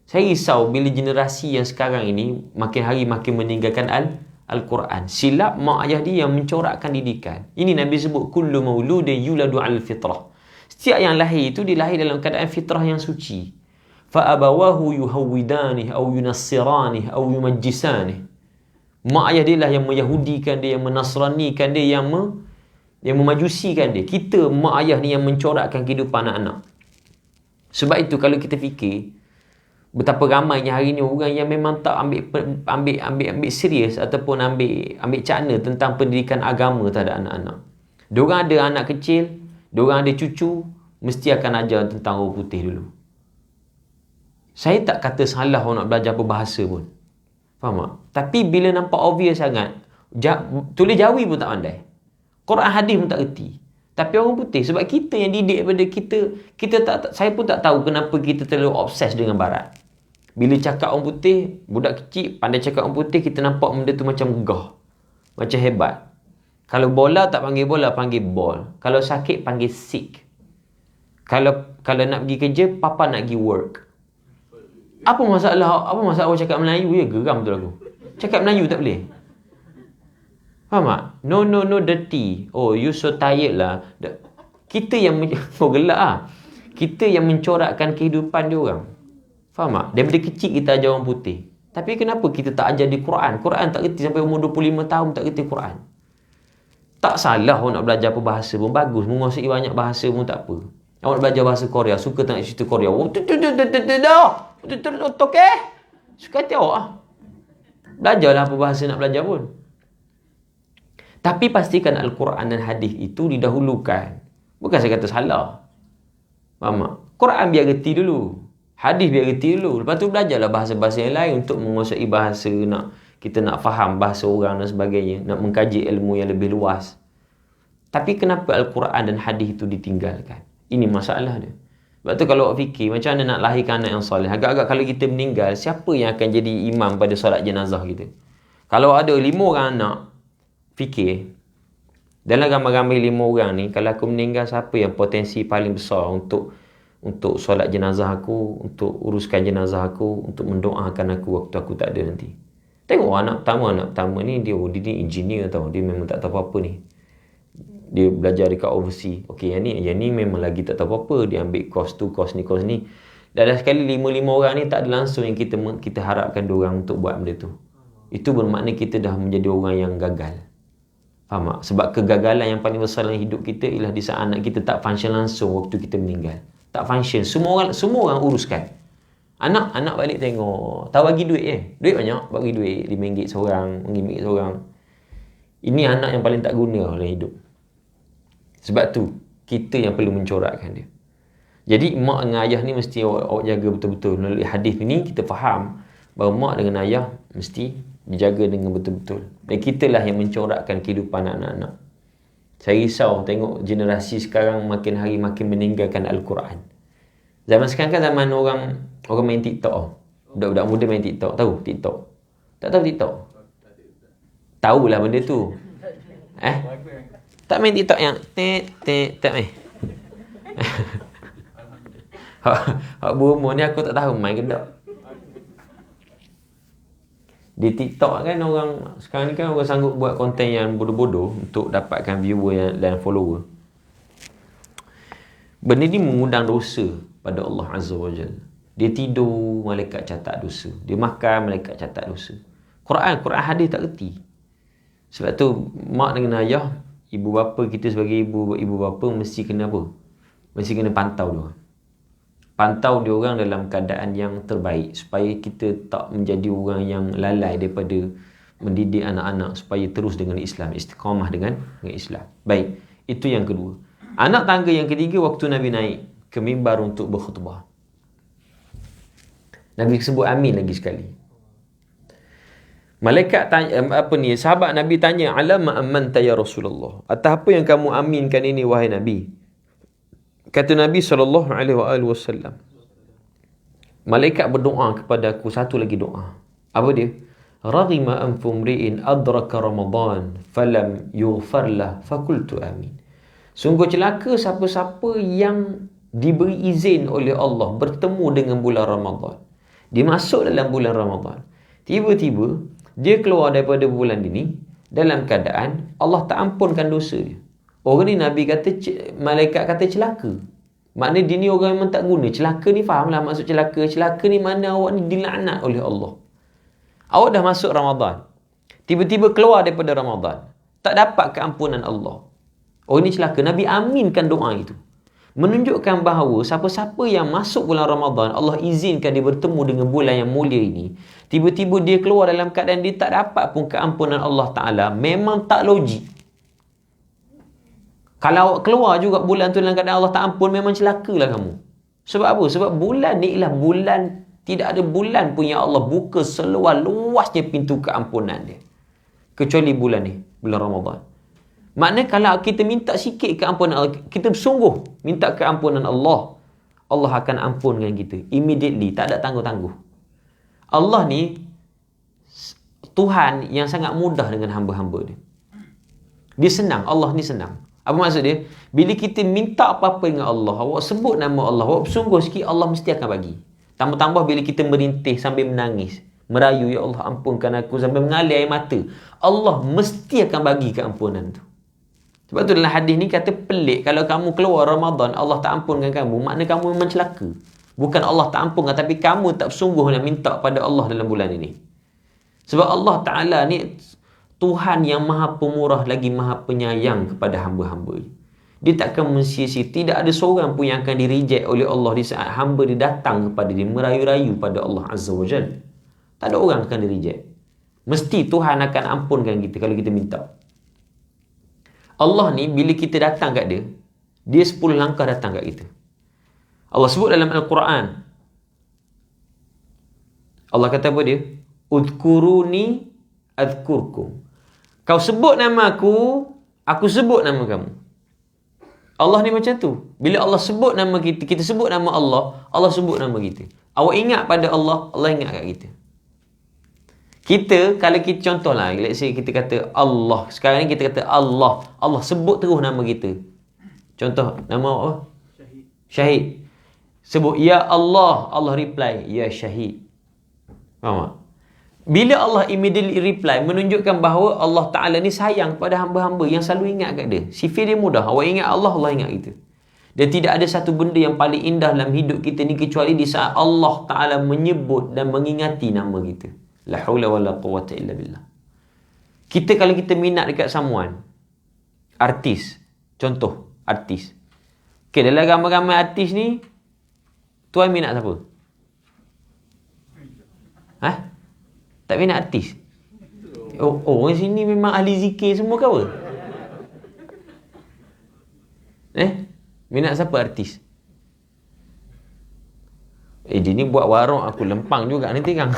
Saya risau bila generasi yang sekarang ini makin hari makin meninggalkan Al-Quran. Silap mak ayah dia yang mencorakkan didikan. Ini Nabi sebut, kullu mauludin yuladu al-fitrah. Setiap yang lahir itu dilahir dalam keadaan fitrah yang suci. Fa abawahu yuhawwidanih aw yunassiranih aw yumajjisanih. Mak ayah dia lah yang meyahudikan dia, yang menasranikan dia, yang memajusikan dia. Kita, mak ayah ni yang mencorakkan kehidupan anak-anak. Sebab itu kalau kita fikir, betapa ramainya hari ni orang yang memang tak ambil serius ataupun ambil cakna tentang pendidikan agama terhadap anak-anak. Diorang ada anak kecil, diorang ada cucu, mesti akan ajar tentang orang putih dulu. Saya tak kata salah orang nak belajar berbahasa pun. Faham tak? Tapi bila nampak obvious sangat, tulis Jawi pun tak pandai. Quran hadis pun tak reti. Tapi orang putih, sebab kita yang didik daripada kita tak, saya pun tak tahu kenapa kita terlalu obses dengan barat. Bila cakap orang putih, budak kecil pandai cakap orang putih, kita nampak benda tu macam gegah, macam hebat. Kalau bola tak panggil bola, panggil ball. Kalau sakit panggil sick. Kalau nak pergi kerja, papa nak pergi work. Apa masalah awak cakap Melayu? Ya, geram betul aku. Cakap Melayu tak boleh. Faham tak? No, dirty. Oh, you so tired lah. Kita yang gelak lah. Kita yang mencorakkan kehidupan dia orang. Faham tak? Daripada kecil kita ajar orang putih. Tapi kenapa kita tak ajar di Quran? Quran tak reti sampai umur 25 tahun tak reti Quran. Tak salah orang nak belajar apa bahasa pun bagus. Menguasai banyak bahasa pun tak apa. Awak nak belajar bahasa Korea, suka tengok cerita Korea. Suka hati awak lah. Belajarlah apa bahasa nak belajar pun. Tapi pastikan Al-Quran dan hadis itu didahulukan. Bukan saya kata salah. Faham tak? Quran biar reti dulu. Hadis biar reti dulu. Lepas tu belajarlah bahasa-bahasa yang lain untuk menguasai bahasa. Kita nak faham bahasa orang dan sebagainya. Nak mengkaji ilmu yang lebih luas. Tapi kenapa Al-Quran dan hadis itu ditinggalkan? Ini masalah dia. Sebab tu kalau awak fikir, macam mana nak lahirkan anak yang soleh? Agak-agak kalau kita meninggal, siapa yang akan jadi imam pada solat jenazah kita? Kalau ada 5 orang anak, fikir, dalam ramai-ramai 5 orang ni, kalau aku meninggal, siapa yang potensi paling besar untuk solat jenazah aku, untuk uruskan jenazah aku, untuk mendoakan aku waktu aku tak ada nanti? Tengok anak pertama ni, dia ni engineer tau. Dia memang tak tahu apa-apa ni. Dia belajar dekat overseas. Okey, yang ni memang lagi tak tahu apa-apa. Dia ambil course tu, course ni. Dan sekali 5 orang ni tak ada langsung yang kita harapkan diorang untuk buat benda tu. Itu bermakna kita dah menjadi orang yang gagal. Faham tak? Sebab kegagalan yang paling besar dalam hidup kita ialah di saat anak kita tak function langsung waktu kita meninggal. Tak function. Semua orang uruskan. Anak balik tengok. Tahu bagi duit Duit banyak. Bagi duit RM5 seorang, RM5 seorang. Ini anak yang paling tak guna dalam hidup. Sebab tu, kita yang perlu mencorakkan dia. Jadi, mak dengan ayah ni mesti awak jaga betul-betul. Melalui hadis ni, kita faham bahawa mak dengan ayah mesti dijaga dengan betul-betul. Dan kitalah yang mencorakkan kehidupan anak-anak. Saya risau tengok generasi sekarang makin hari makin meninggalkan Al-Quran. Zaman sekarang kan zaman orang main TikTok. Budak-budak muda main TikTok. Tahu TikTok? Tak tahu TikTok? Tahulah benda tu. Tak main TikTok yang tak main. Hak berumur ni aku tak tahu main ke tak. Di TikTok kan orang sekarang ni kan orang sanggup buat konten yang bodoh-bodoh untuk dapatkan viewer dan follower. Benda ni mengundang dosa pada Allah Azza wa Jalla. Dia tidur, malaikat catat dosa. Dia makan, malaikat catat dosa. Quran hadis tak reti. Sebab tu mak dengan ayah, ibu bapa kita sebagai ibu bapa mesti kena apa? Mesti kena pantau dia. Pantau dia orang dalam keadaan yang terbaik supaya kita tak menjadi orang yang lalai daripada mendidik anak-anak supaya terus dengan Islam, istiqamah dengan Islam. Baik, itu yang kedua. Anak tangga yang ketiga, waktu Nabi naik ke mimbar untuk berkhutbah. Nabi sebut amin lagi sekali. Malaikat tanya, sahabat Nabi tanya, alama amanta ya Rasulullah, atas apa yang kamu aminkan ini wahai Nabi? Kata Nabi SAW, malaikat berdoa kepada aku satu lagi doa. Apa dia? Raghima anfu mri'in adraka Ramadan falam yughfar lah fakultu amin. Sungguh celaka siapa-siapa yang diberi izin oleh Allah bertemu dengan bulan Ramadan. Dia masuk dalam bulan Ramadan. Tiba-tiba dia keluar daripada bulan ini dalam keadaan Allah tak ampunkan dosa dia. Orang ni Nabi kata, malaikat kata celaka. Maknanya dia ni orang memang tak guna. Celaka ni fahamlah maksud celaka. Celaka ni mana awak ni dilaknat oleh Allah. Awak dah masuk Ramadan. tiba-tiba keluar daripada Ramadan, tak dapat keampunan Allah. Oh, ini celaka. Nabi aminkan doa itu. Menunjukkan bahawa siapa-siapa yang masuk bulan Ramadan, Allah izinkan dia bertemu dengan bulan yang mulia ini, tiba-tiba dia keluar dalam keadaan dia tak dapat pun keampunan Allah Ta'ala, memang tak logik. Kalau keluar juga bulan tu dalam keadaan Allah tak ampun, memang celakalah kamu. Sebab apa? Sebab bulan ni ialah bulan, tidak ada bulan pun yang Allah buka seluas-luasnya pintu keampunan dia, kecuali bulan ni, bulan Ramadan. Maknanya kalau kita minta sikit keampunan Allah, kita sungguh minta keampunan Allah, Allah akan ampunkan kita immediately, tak ada tangguh-tangguh. Allah ni Tuhan yang sangat mudah dengan hamba-hamba dia. Dia senang, Allah ni senang. Apa maksud dia? Bila kita minta apa-apa dengan Allah, awak sebut nama Allah, awak sungguh sikit, Allah mesti akan bagi. Tambah-tambah bila kita merintih sambil menangis, merayu, ya Allah ampunkan aku, sampai mengalir air mata, Allah mesti akan bagi keampunan tu. Sebab tu dalam hadis ni kata pelik, kalau kamu keluar Ramadan Allah tak ampunkan kamu, makna kamu memang celaka. Bukan Allah tak ampunkan, tapi kamu tak sungguh nak minta pada Allah dalam bulan ini. Sebab Allah Ta'ala ni Tuhan yang maha pemurah lagi maha penyayang kepada hamba-hamba. Dia takkan mensia-sia. Tidak ada seorang pun yang akan di-reject oleh Allah di saat hamba dia datang kepada dia, merayu-rayu pada Allah Azza wa Jal. Tak ada orang akan di-reject. Mesti Tuhan akan ampunkan kita kalau kita minta. Allah ni bila kita datang kat dia, dia 10 langkah datang kat kita. Allah sebut dalam Al-Quran, Allah kata apa dia? Udhkuruni adhkurkum. Kau sebut nama aku sebut nama kamu. Allah ni macam tu. Bila Allah sebut nama kita, kita sebut nama Allah, Allah sebut nama kita. Awak ingat pada Allah, Allah ingat kat kita. Kita, kalau kita contohlah, let's say kita kata Allah. Sekarang ni kita kata Allah. Allah sebut terus nama kita. Contoh, nama apa? Syahid. Sebut, Ya Allah. Allah reply, Ya Syahid. Faham tak? Bila Allah immediately reply, menunjukkan bahawa Allah Ta'ala ni sayang pada hamba-hamba yang selalu ingat kat dia. Sifat dia mudah. Awak ingat Allah, Allah ingat kita. Dan tidak ada satu benda yang paling indah dalam hidup kita ni kecuali di saat Allah Ta'ala menyebut dan mengingati nama kita. La hawla wa la quwwata illa billah. Kita kalau kita minat dekat someone, artis, contoh artis. Okay, dalam ramai-ramai artis ni, tuan minat siapa? Tak minat artis? Orang sini memang ahli zikir semua ke apa? Minat siapa artis? Dia ni buat warung aku lempang juga nanti kan.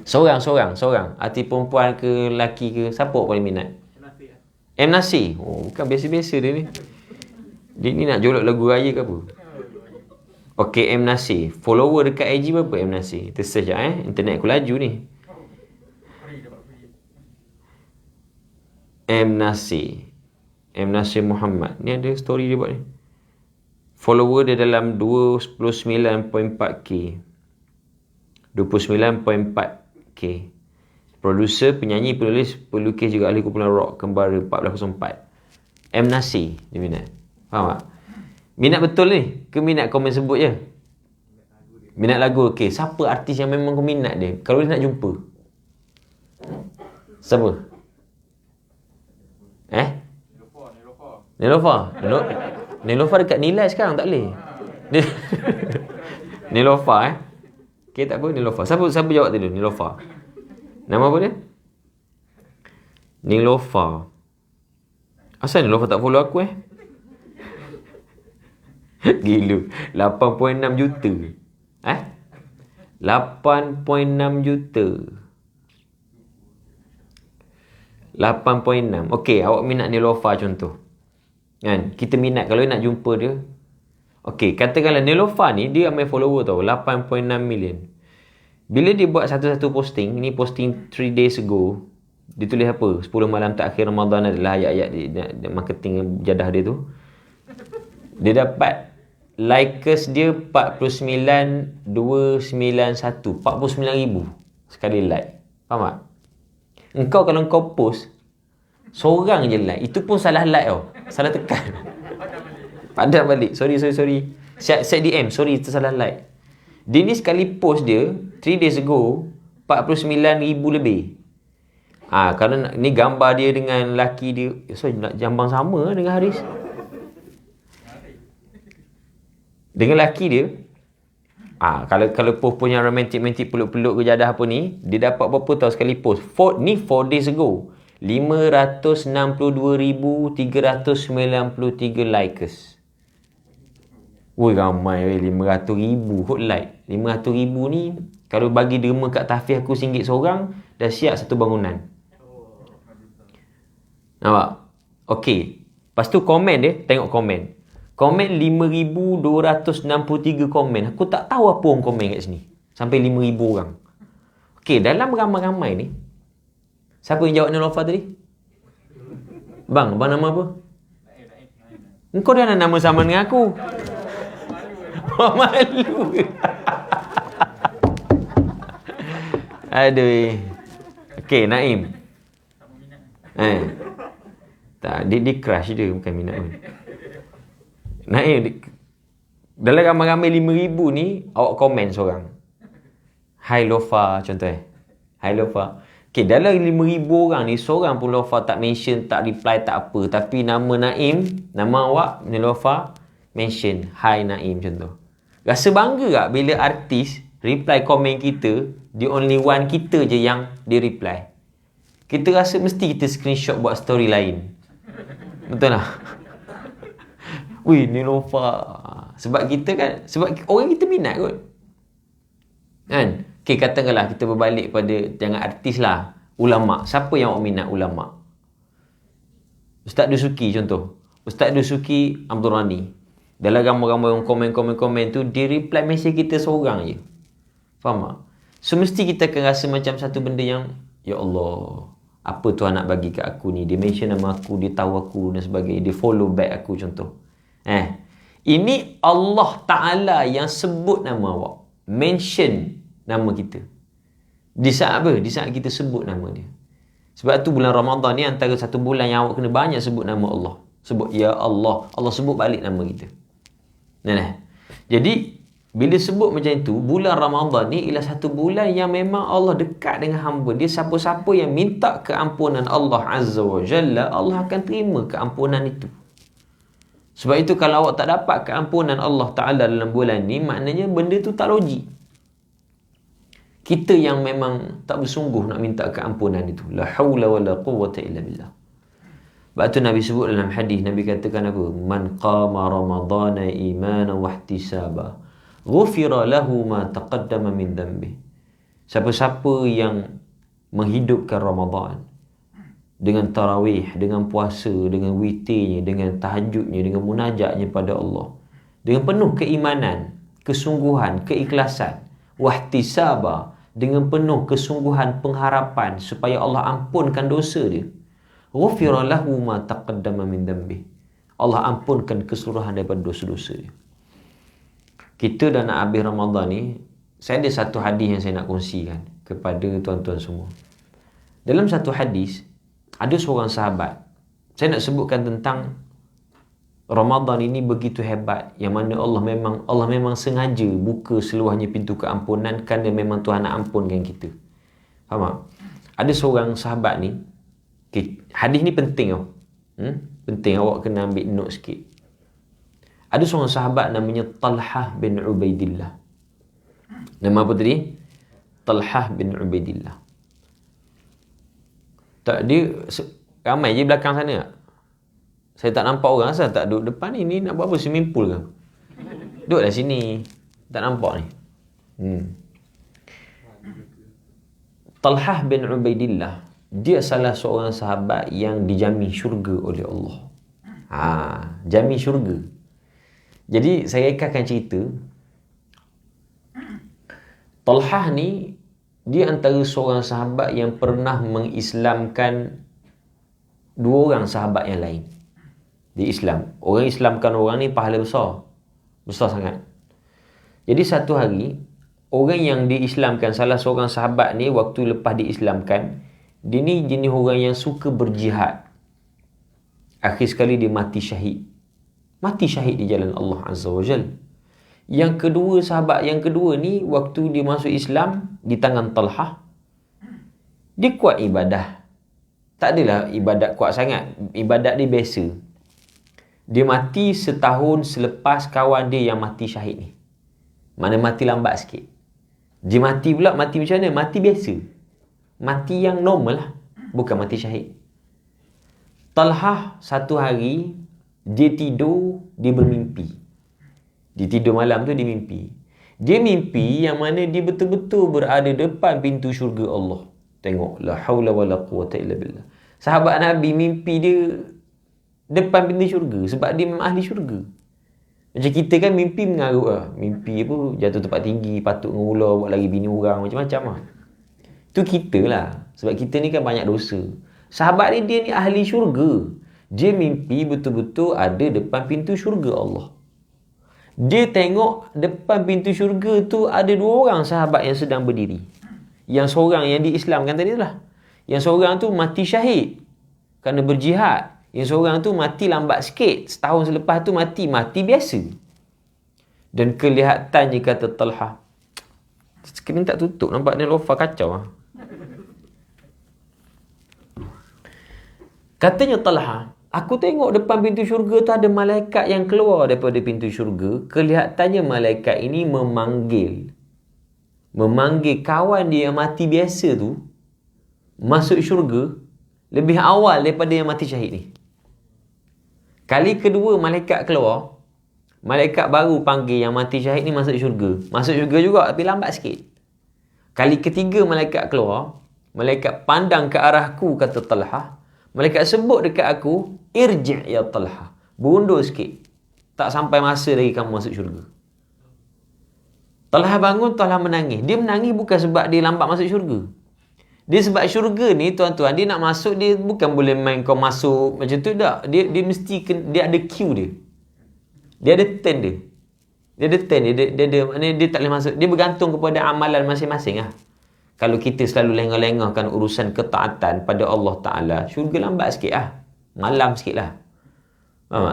Seorang. Artis perempuan ke lelaki ke, siapa paling minat? M. Nasir. Oh, bukan biasa-biasa dia ni. Dia ni nak jolok lagu raya ke apa? Okey, M. Nasir. Follower dekat IG berapa M. Nasir? Kita search internet aku laju ni. M. Nasir Muhammad. Ni ada story dia buat ni. Follower dia dalam 29.4k. 29.4k. Producer, penyanyi, penulis, pelukis juga ahli kumpulan rock Kembara 1404. M. Nasir dia minat. Faham tak? Minat betul ni? Ke minat komen sebut je? Minat lagu. Okey, siapa artis yang memang kau minat dia? Kalau dia nak jumpa, siapa? Nelofa dekat Nilai sekarang tak boleh. Nelofa Okey, tak apa, Nelofa. Siapa jawab tadi? Nelofa. Nama apa dia? Nelofa. Asal Nelofa tak follow aku Gila. 8.6 juta. 8.6 juta. 8.6. Okey, awak minat Nelofa contoh. Kan? Kita minat kalau nak jumpa dia. Okey, katakanlah Nelofa ni dia ramai follower tau, 8.6 million. Bila dia buat satu-satu posting, ni posting 3 days ago, dia tulis apa? 10 malam terakhir Ramadan adalah ayat-ayat marketing jadah dia tu. Dia dapat likers dia 49,291. 49,000 sekali like. Faham tak? Engkau kalau kau post, seorang je like. Itu pun salah like tau. Salah tekan. Padam balik. Sorry. Set DM. Sorry, tersalah like. Dia ni sekali post dia 3 days ago 49,000 lebih. Kalau ni gambar dia dengan laki dia. So nak jambang sama dengan Haris. Dengan laki dia. Kalau post punya romantik peluk-peluk ke jadah apa ni, dia dapat berapa tahu sekali post. 4 days ago. 562,393 likes. Woi, ramai 500,000 hot like. 500,000 ni kalau bagi derma kat tahfiz aku RM1 seorang, dah siap satu bangunan. Nampak? Okey. Lepas tu komen dia, tengok komen. Komen 5,263 komen. Aku tak tahu apa orang komen kat sini. Sampai 5,000 orang. Okey, dalam ramai-ramai ni, siapa yang jawab Nilofa tadi? Bang nama apa? Engkau dah ada nama sama dengan aku. Malu. Aduh. Okey, Naim. Tak, dia crush dia, bukan minat pun. Naim, dalam ramai-ramai 5,000 ni, awak komen seorang. Hai Lofa, contoh Hai Lofa. Okay, dalam 5,000 orang ni, seorang pun Lofa tak mention, tak reply, tak apa. Tapi nama Naim, nama awak, Lofa, mention. Hai Naim, contoh. Rasa bangga tak bila artis reply komen kita, the only one kita je yang dia reply? Kita rasa mesti kita screenshot buat story lain. Betul tak? Wih, Nilofa. Sebab kita kan, sebab orang kita minat kot. Kan? Okay, katakanlah kita berbalik pada, jangan artis lah, ulama'. Siapa yang awak minat ulama'? Ustaz Dusuki contoh. Ustaz Dusuki Abdul Rani. Dalam ramai-ramai yang komen tu, dia reply mesej kita seorang je. Faham tak? So, mesti kita akan rasa macam satu benda yang, ya Allah, apa Tuhan nak bagi kat aku ni? Dia mention nama aku, dia tahu aku dan sebagainya. Dia follow back aku contoh. Ini Allah Ta'ala yang sebut nama awak. Mention nama kita. Di saat apa? Di saat kita sebut nama dia. Sebab tu bulan Ramadan ni antara satu bulan yang awak kena banyak sebut nama Allah. Sebut Ya Allah. Allah sebut balik nama kita. Nah. Jadi, bila sebut macam itu, bulan Ramadan ni ialah satu bulan yang memang Allah dekat dengan hamba dia. Siapa-siapa yang minta keampunan Allah Azza wa Jalla, Allah akan terima keampunan itu. Sebab itu kalau awak tak dapat keampunan Allah Ta'ala dalam bulan ni, maknanya benda tu tak logik. Kita yang memang tak bersungguh nak minta keampunan itu. La hawla wa la quwwata illa billah. Sebab tu Nabi sebut dalam hadis, Nabi katakan apa? Man qama ramadana imanan wa ihtisaba, ghufira lahu ma taqaddama min dhanbi. Siapa-siapa yang menghidupkan Ramadan dengan tarawih, dengan puasa, dengan witirnya, dengan tahajudnya, dengan munajatnya pada Allah, dengan penuh keimanan, kesungguhan, keikhlasan, wahtisaba, dengan penuh kesungguhan pengharapan supaya Allah ampunkan dosa dia, ghufira lahu ma taqaddama min dhanbi, Allah ampunkan keseluruhan daripada dosa-dosa dia. Kita dah nak habis Ramadan ni, saya ada satu hadis yang saya nak kongsikan kepada tuan-tuan semua. Dalam satu hadis, ada seorang sahabat. Saya nak sebutkan tentang Ramadan ini begitu hebat, yang mana Allah memang sengaja buka seluahnya pintu keampunan kerana memang Tuhan nak ampunkan kita. Faham tak? Ada seorang sahabat ni, hadis ni penting tau. Penting, awak kena ambil note sikit. Ada seorang sahabat namanya Talhah bin Ubaidillah. Nama apa tadi? Talhah bin Ubaidillah. Tak, dia ramai je belakang sana tak? Saya tak nampak orang. Asal tak duduk depan ni? Ni nak buat apa? Swimming pool ke? Duduklah sini. Tak nampak ni. Talhah bin Ubaidillah, dia salah seorang sahabat yang dijamin syurga oleh Allah. Jamin syurga. Jadi saya akan cerita. Talhah ni, dia antara seorang sahabat yang pernah mengislamkan dua orang sahabat yang lain. Di Islam. Orang Islamkan orang ni pahala besar. Besar sangat. Jadi satu hari, orang yang diislamkan, salah seorang sahabat ni, waktu lepas diislamkan, dia ni jenis orang yang suka berjihad. Akhir sekali dia mati syahid. Mati syahid di jalan Allah Azza wa Jal. Yang kedua, sahabat yang kedua ni, waktu dia masuk Islam, di tangan Talhah, Dia kuat ibadah. Tak adalah ibadat kuat sangat. Ibadat dia biasa. Dia mati setahun selepas kawan dia yang mati syahid ni. Mana mati lambat sikit. Dia mati pula, mati macam mana? Mati biasa. Mati yang normal lah. Bukan mati syahid. Talhah satu hari, dia tidur, dia bermimpi. Dia tidur malam tu, dia mimpi. Dia mimpi yang mana dia betul-betul berada depan pintu syurga Allah. Tengok. La hawla wa la quwata illa billah. Sahabat Nabi mimpi dia depan pintu syurga. Sebab dia memang ahli syurga. Macam kita kan mimpi mengarut lah. Mimpi apa, jatuh tempat tinggi, patut dengan ular, buat lagi bini orang, macam-macam lah. Itu kita lah. Sebab kita ni kan banyak dosa. Sahabat dia ni ahli syurga. Dia mimpi betul-betul ada depan pintu syurga Allah. Dia tengok depan pintu syurga tu ada 2 orang sahabat yang sedang berdiri. Yang seorang yang diislamkan tadi lah. Yang seorang tu mati syahid kerana berjihad. Yang seorang tu mati lambat sikit. Setahun selepas tu mati biasa. Dan kelihatannya, kata Talhah, skrin tak tutup, nampak ni lofa kacau lah. Katanya Talhah, aku tengok depan pintu syurga tu ada malaikat yang keluar daripada pintu syurga. Kelihatannya malaikat ini memanggil kawan dia yang mati biasa tu masuk syurga lebih awal daripada yang mati syahid ni. Kali kedua malaikat keluar, malaikat baru panggil yang mati syahid ni masuk syurga. Masuk syurga juga tapi lambat sikit. Kali ketiga malaikat keluar, malaikat pandang ke arahku, kata Talhah. Malaikat sebut dekat aku, irji' ya Talhah. Berundur sikit. Tak sampai masa lagi kamu masuk syurga. Talhah bangun, Talhah menangis. Dia menangis bukan sebab dia lambat masuk syurga. Dia sebab syurga ni, tuan-tuan, dia nak masuk, dia bukan boleh main kau masuk macam tu tak. Dia mesti, dia ada queue dia. Dia ada turn dia. Dia ada turn dia. Maknanya dia tak boleh masuk. Dia bergantung kepada amalan masing-masing lah. Kalau kita selalu lengah-lengahkan urusan ketaatan pada Allah Ta'ala, syurga lambat sikit lah. Malam sikit lah.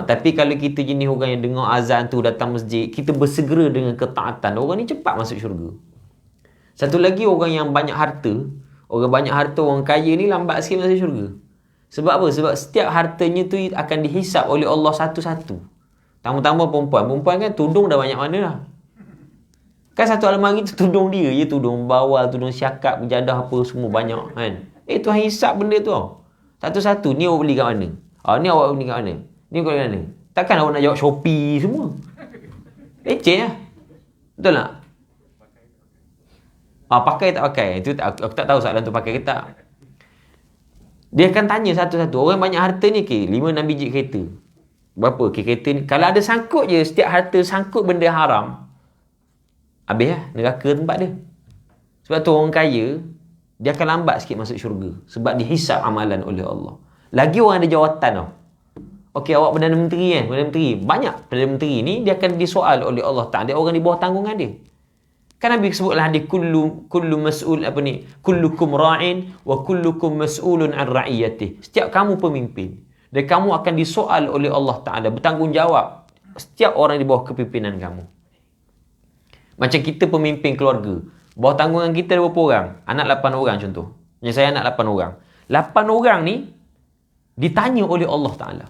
Tapi kalau kita jenis orang yang dengar azan tu, datang masjid, kita bersegera dengan ketaatan, orang ni cepat masuk syurga. Satu lagi, orang yang banyak harta, orang kaya ni lambat sikit masuk syurga. Sebab apa? Sebab setiap hartanya tu akan dihisap oleh Allah satu-satu. Tambah-tambah perempuan. Perempuan kan tudung dah banyak mana lah. Kan satu almari tu tudung dia. Ya, tudung bawal, tudung syakap, jadah apa semua banyak kan. Tuhan hisap benda tu tau. Satu-satu. Ni awak beli kat mana? Ni awak beli kat mana? Ni kat mana? Takkan awak nak jawab Shopee semua. Leceh lah. Betul tak? Pakai tak pakai? Itu aku tak tahu soalan tu pakai ke tak. Dia akan tanya satu-satu. Orang banyak harta ni, 5-6 biji kereta. Berapa kereta ni? Kalau ada sangkut je, setiap harta sangkut benda haram, habis lah neraka tempat dia. Sebab tu orang kaya, dia akan lambat sikit masuk syurga. Sebab dihisap amalan oleh Allah. Lagi orang ada jawatan tau. Okey, awak Perdana Menteri kan? Perdana Menteri. Banyak Perdana Menteri ni, dia akan disoal oleh Allah Ta'ala. Dia orang di bawah tanggungan dia. Kan Nabi sebutlah hadis kullu mas'ul kullukum ra'in wa kullukum mas'ulun an ra'iyatih. Setiap kamu pemimpin dan kamu akan disoal oleh Allah Ta'ala, bertanggungjawab setiap orang di bawah kepimpinan kamu. Macam kita pemimpin keluarga, bawah tanggungan kita ada berapa orang? Anak 8 orang contoh. Yang saya anak 8 orang. 8 orang ni ditanya oleh Allah Ta'ala.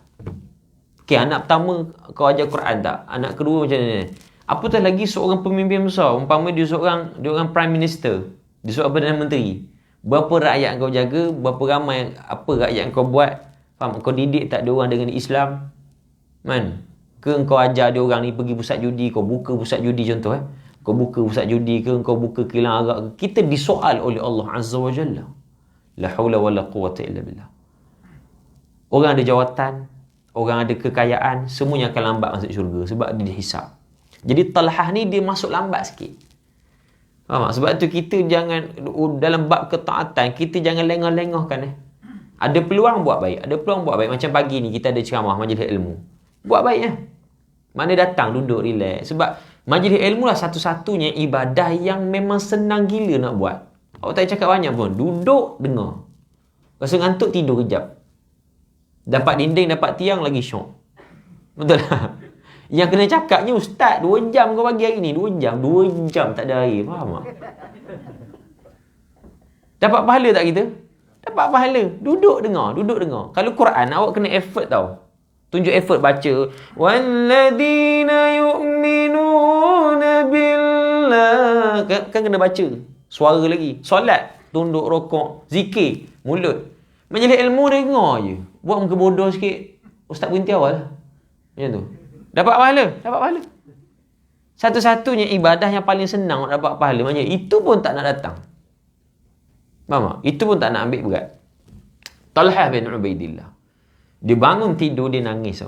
Okey, anak pertama kau ajar Quran tak? Anak kedua macam mana? Apatah lagi seorang pemimpin besar, umpama dia seorang Prime Minister, dia seorang Perdana Menteri. Berapa rakyat kau jaga, berapa ramai, apa rakyat kau buat? Faham? Kau didik tak dia orang dengan Islam? Man? Ke kau ajar dia orang ni pergi pusat judi, kau buka pusat judi contoh Kau buka pusat judi ke, kau buka kilang arak ke? Kita disoal oleh Allah Azza wa Jalla. La hawla wa la quwata illa billah. Orang ada jawatan, orang ada kekayaan, semuanya akan lambat masuk syurga sebab dia dihisap. Jadi Talhah ni dia masuk lambat sikit. Faham tak? Sebab tu kita jangan, dalam bab ketaatan, kita jangan lengah-lengahkan. Ada peluang buat baik. Macam pagi ni kita ada ceramah majlis ilmu. Buat baik lah. Mana datang, duduk, relax. Sebab majlis ilmu lah satu-satunya ibadah yang memang senang gila nak buat. Awak tak cakap banyak pun. Duduk, dengar. Rasa ngantuk, tidur kejap. Dapat dinding, dapat tiang, lagi syok. Betul tak? Yang kena cakapnya, Ustaz, 2 jam kau bagi hari ni. 2 jam tak ada air. Faham tak? Dapat pahala tak kita? Dapat pahala. Duduk dengar. Kalau Quran, awak kena effort tau. Tunjuk effort baca. Walladzina yu'minuna billah. Kan kena baca. Suara lagi. Solat. Tunduk rokok. Zikir. Mulut. Majlis ilmu dengar je. Buat muka bodoh sikit. Ustaz berhenti awal lah. Macam tu. Dapat pahala. Satu-satunya ibadah yang paling senang dapat pahala. Maksudnya itu pun tak nak datang. Faham tak? Itu pun tak nak ambil berat. Talhah bin Ubaidillah. Dia bangun tidur, dia nangis.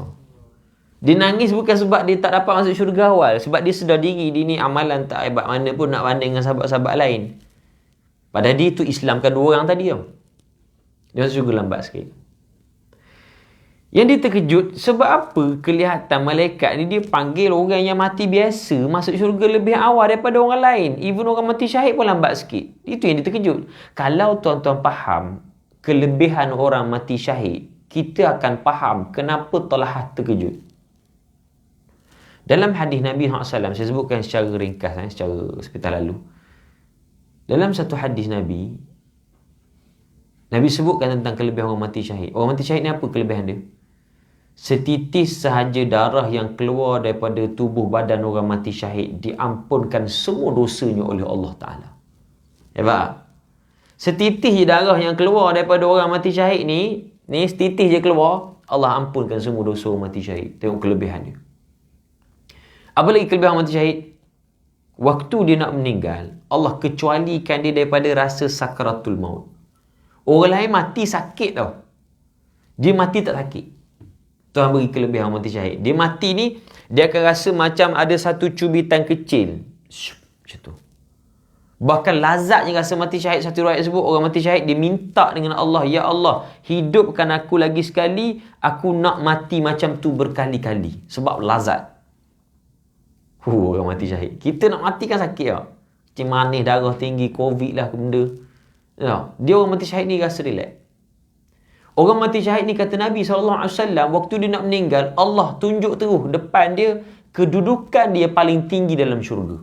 Dia nangis bukan sebab dia tak dapat masuk syurga awal. Sebab dia sedar diri, dia ni amalan tak hebat mana pun nak banding dengan sahabat-sahabat lain. Padahal dia tu Islamkan 2 orang tadi tau. Dia masuk syurga lambat sikit. Yang dia terkejut, sebab apa kelihatan malaikat ni dia panggil orang yang mati biasa masuk syurga lebih awal daripada orang lain. Even orang mati syahid pun lambat sikit. Itu yang dia terkejut. Kalau tuan-tuan faham kelebihan orang mati syahid, kita akan faham kenapa Talhah terkejut. Dalam hadis Nabi SAW, saya sebutkan secara ringkas, secara sebentar lalu. Dalam satu hadis Nabi sebutkan tentang kelebihan orang mati syahid. Orang mati syahid ni apa kelebihan dia? Setitis sahaja darah yang keluar daripada tubuh badan orang mati syahid diampunkan semua dosanya oleh Allah Ta'ala. Hebat. Setitis je darah yang keluar daripada orang mati syahid ni setitis je keluar, Allah ampunkan semua dosa orang mati syahid. Tengok kelebihan dia. Apa lagi kelebihan mati syahid? Waktu dia nak meninggal, Allah kecualikan dia daripada rasa sakaratul maut. Orang lain mati sakit tau. Dia mati tak sakit. Tuhan beri kelebihan mati syahid. Dia mati ni, dia akan rasa macam ada satu cubitan kecil. Macam tu. Bahkan lazatnya rasa mati syahid. Satu riwayat sebut, orang mati syahid, dia minta dengan Allah, Ya Allah, hidupkan aku lagi sekali. Aku nak mati macam tu berkali-kali. Sebab lazat. Orang mati syahid. Kita nak mati kan sakit tau. Macam manis, darah tinggi, covid lah, benda. Dia orang mati syahid ni rasa relax. Orang mati syahid ni kata Nabi SAW, waktu dia nak meninggal, Allah tunjuk terus depan dia kedudukan dia paling tinggi dalam syurga.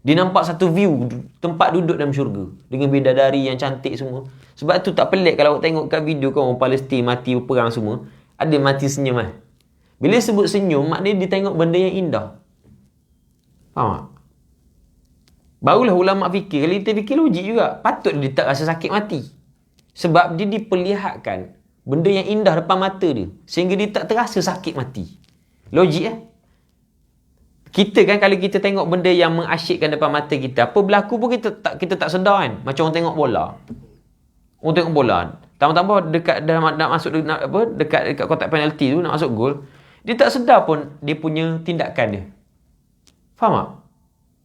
Dia nampak satu view tempat duduk dalam syurga dengan bidadari yang cantik semua. Sebab tu tak pelik kalau awak tengok kat video kan orang Palestin mati berperang semua, ada mati senyum kan. Bila sebut senyum, maknanya dia tengok benda yang indah. Faham tak? Barulah ulama fikir. Kalau kita fikir logik juga. Patut dia tak rasa sakit mati. Sebab dia diperlihatkan benda yang indah depan mata dia. Sehingga dia tak terasa sakit mati. Logik Kita kan kalau kita tengok benda yang mengasyikkan depan mata kita, apa berlaku pun kita tak sedar kan. Macam orang tengok bola. Orang tengok bola. Tambah-tambah dekat nak masuk dekat kotak penalti tu nak masuk gol, dia tak sedar pun dia punya tindakan dia. Faham tak?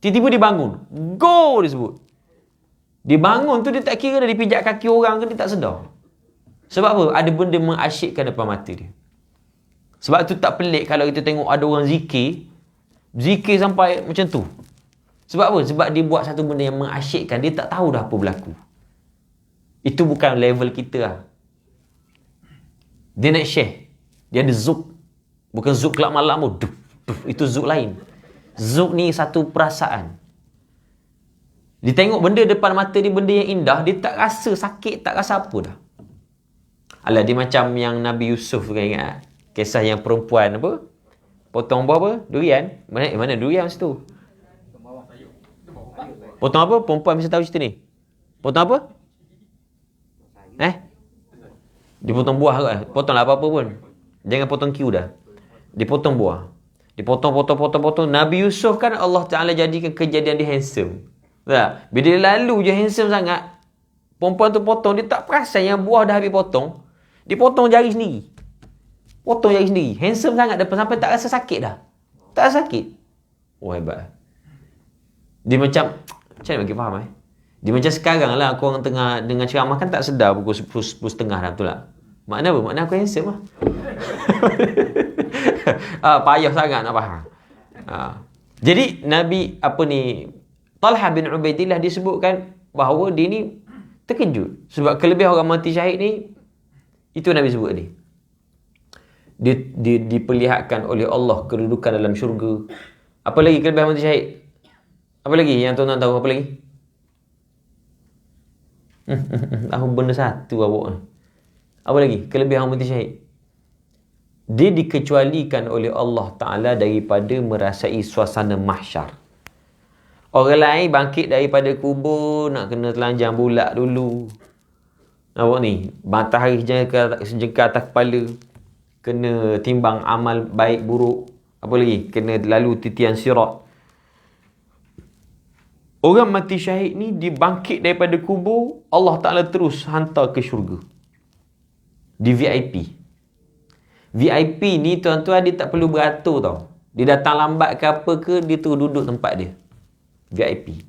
Tiba-tiba dia bangun. Go dia sebut. Dia bangun tu dia tak kira dah dipijak kaki orang ke, dia tak sedar. Sebab apa? Ada benda mengasyikkan depan mata dia. Sebab tu tak pelik kalau kita tengok ada orang zikir sampai macam tu. Sebab apa? Sebab dia buat satu benda yang mengasyikkan. Dia tak tahu dah apa berlaku. Itu bukan level kita lah. Dia nak share. Dia ada zuk. Bukan zuk kelab malam tu. Itu zuk lain. Zuk ni satu perasaan. Dia tengok benda depan mata dia, benda yang indah, dia tak rasa sakit, tak rasa apa dah. Alah, dia macam yang Nabi Yusuf kan, ingat? Kisah yang perempuan apa? Potong buah apa? Durian. Mana durian situ? Potong apa? Perempuan mesti tahu cerita ni. Potong apa? Dia potong buah kot. Potonglah apa-apa pun. Jangan potong Q dah. Dia potong buah. Dia potong. Nabi Yusuf kan Allah Ta'ala jadikan kejadian dia handsome. Tak? Bila dia lalu je handsome sangat, perempuan tu potong, dia tak perasan yang buah dah habis potong. Dia potong jari sendiri. Handsome sangat depan sampai tak rasa sakit dah. Tak rasa sakit. Oh, hebat. Dia macam mana bagi faham Dia macam sekarang lah korang tengah dengan ceramah kan tak sedar pukul 10.30 dah, betul tak? Makna apa? Makna aku handsome lah. Payah sangat nak faham. Jadi Nabi Talhah bin Ubaidillah disebutkan bahawa dia ni terkejut. Sebab kelebihan orang mati syahid ni, itu Nabi sebut tadi. Dia diperlihatkan oleh Allah kedudukan dalam syurga. Apa lagi kelebihan mati syahid? Apa lagi yang tuan-tuan tahu? Apa lagi? Tahu benda satu awak ni. Apa lagi? Kelebihan mati syahid. Dia dikecualikan oleh Allah Ta'ala daripada merasai suasana mahsyar. Orang lain bangkit daripada kubur nak kena telanjang bulat dulu. Nampak ni? Matahari sejengkal atas kepala. Kena timbang amal baik buruk. Apa lagi? Kena lalu titian sirat. Orang mati syahid ni dibangkit daripada kubur, Allah Ta'ala terus hantar ke syurga. Di VIP. VIP ni tuan-tuan dia tak perlu beratur tau. Dia datang lambat ke apa ke, dia terus duduk tempat dia. VIP.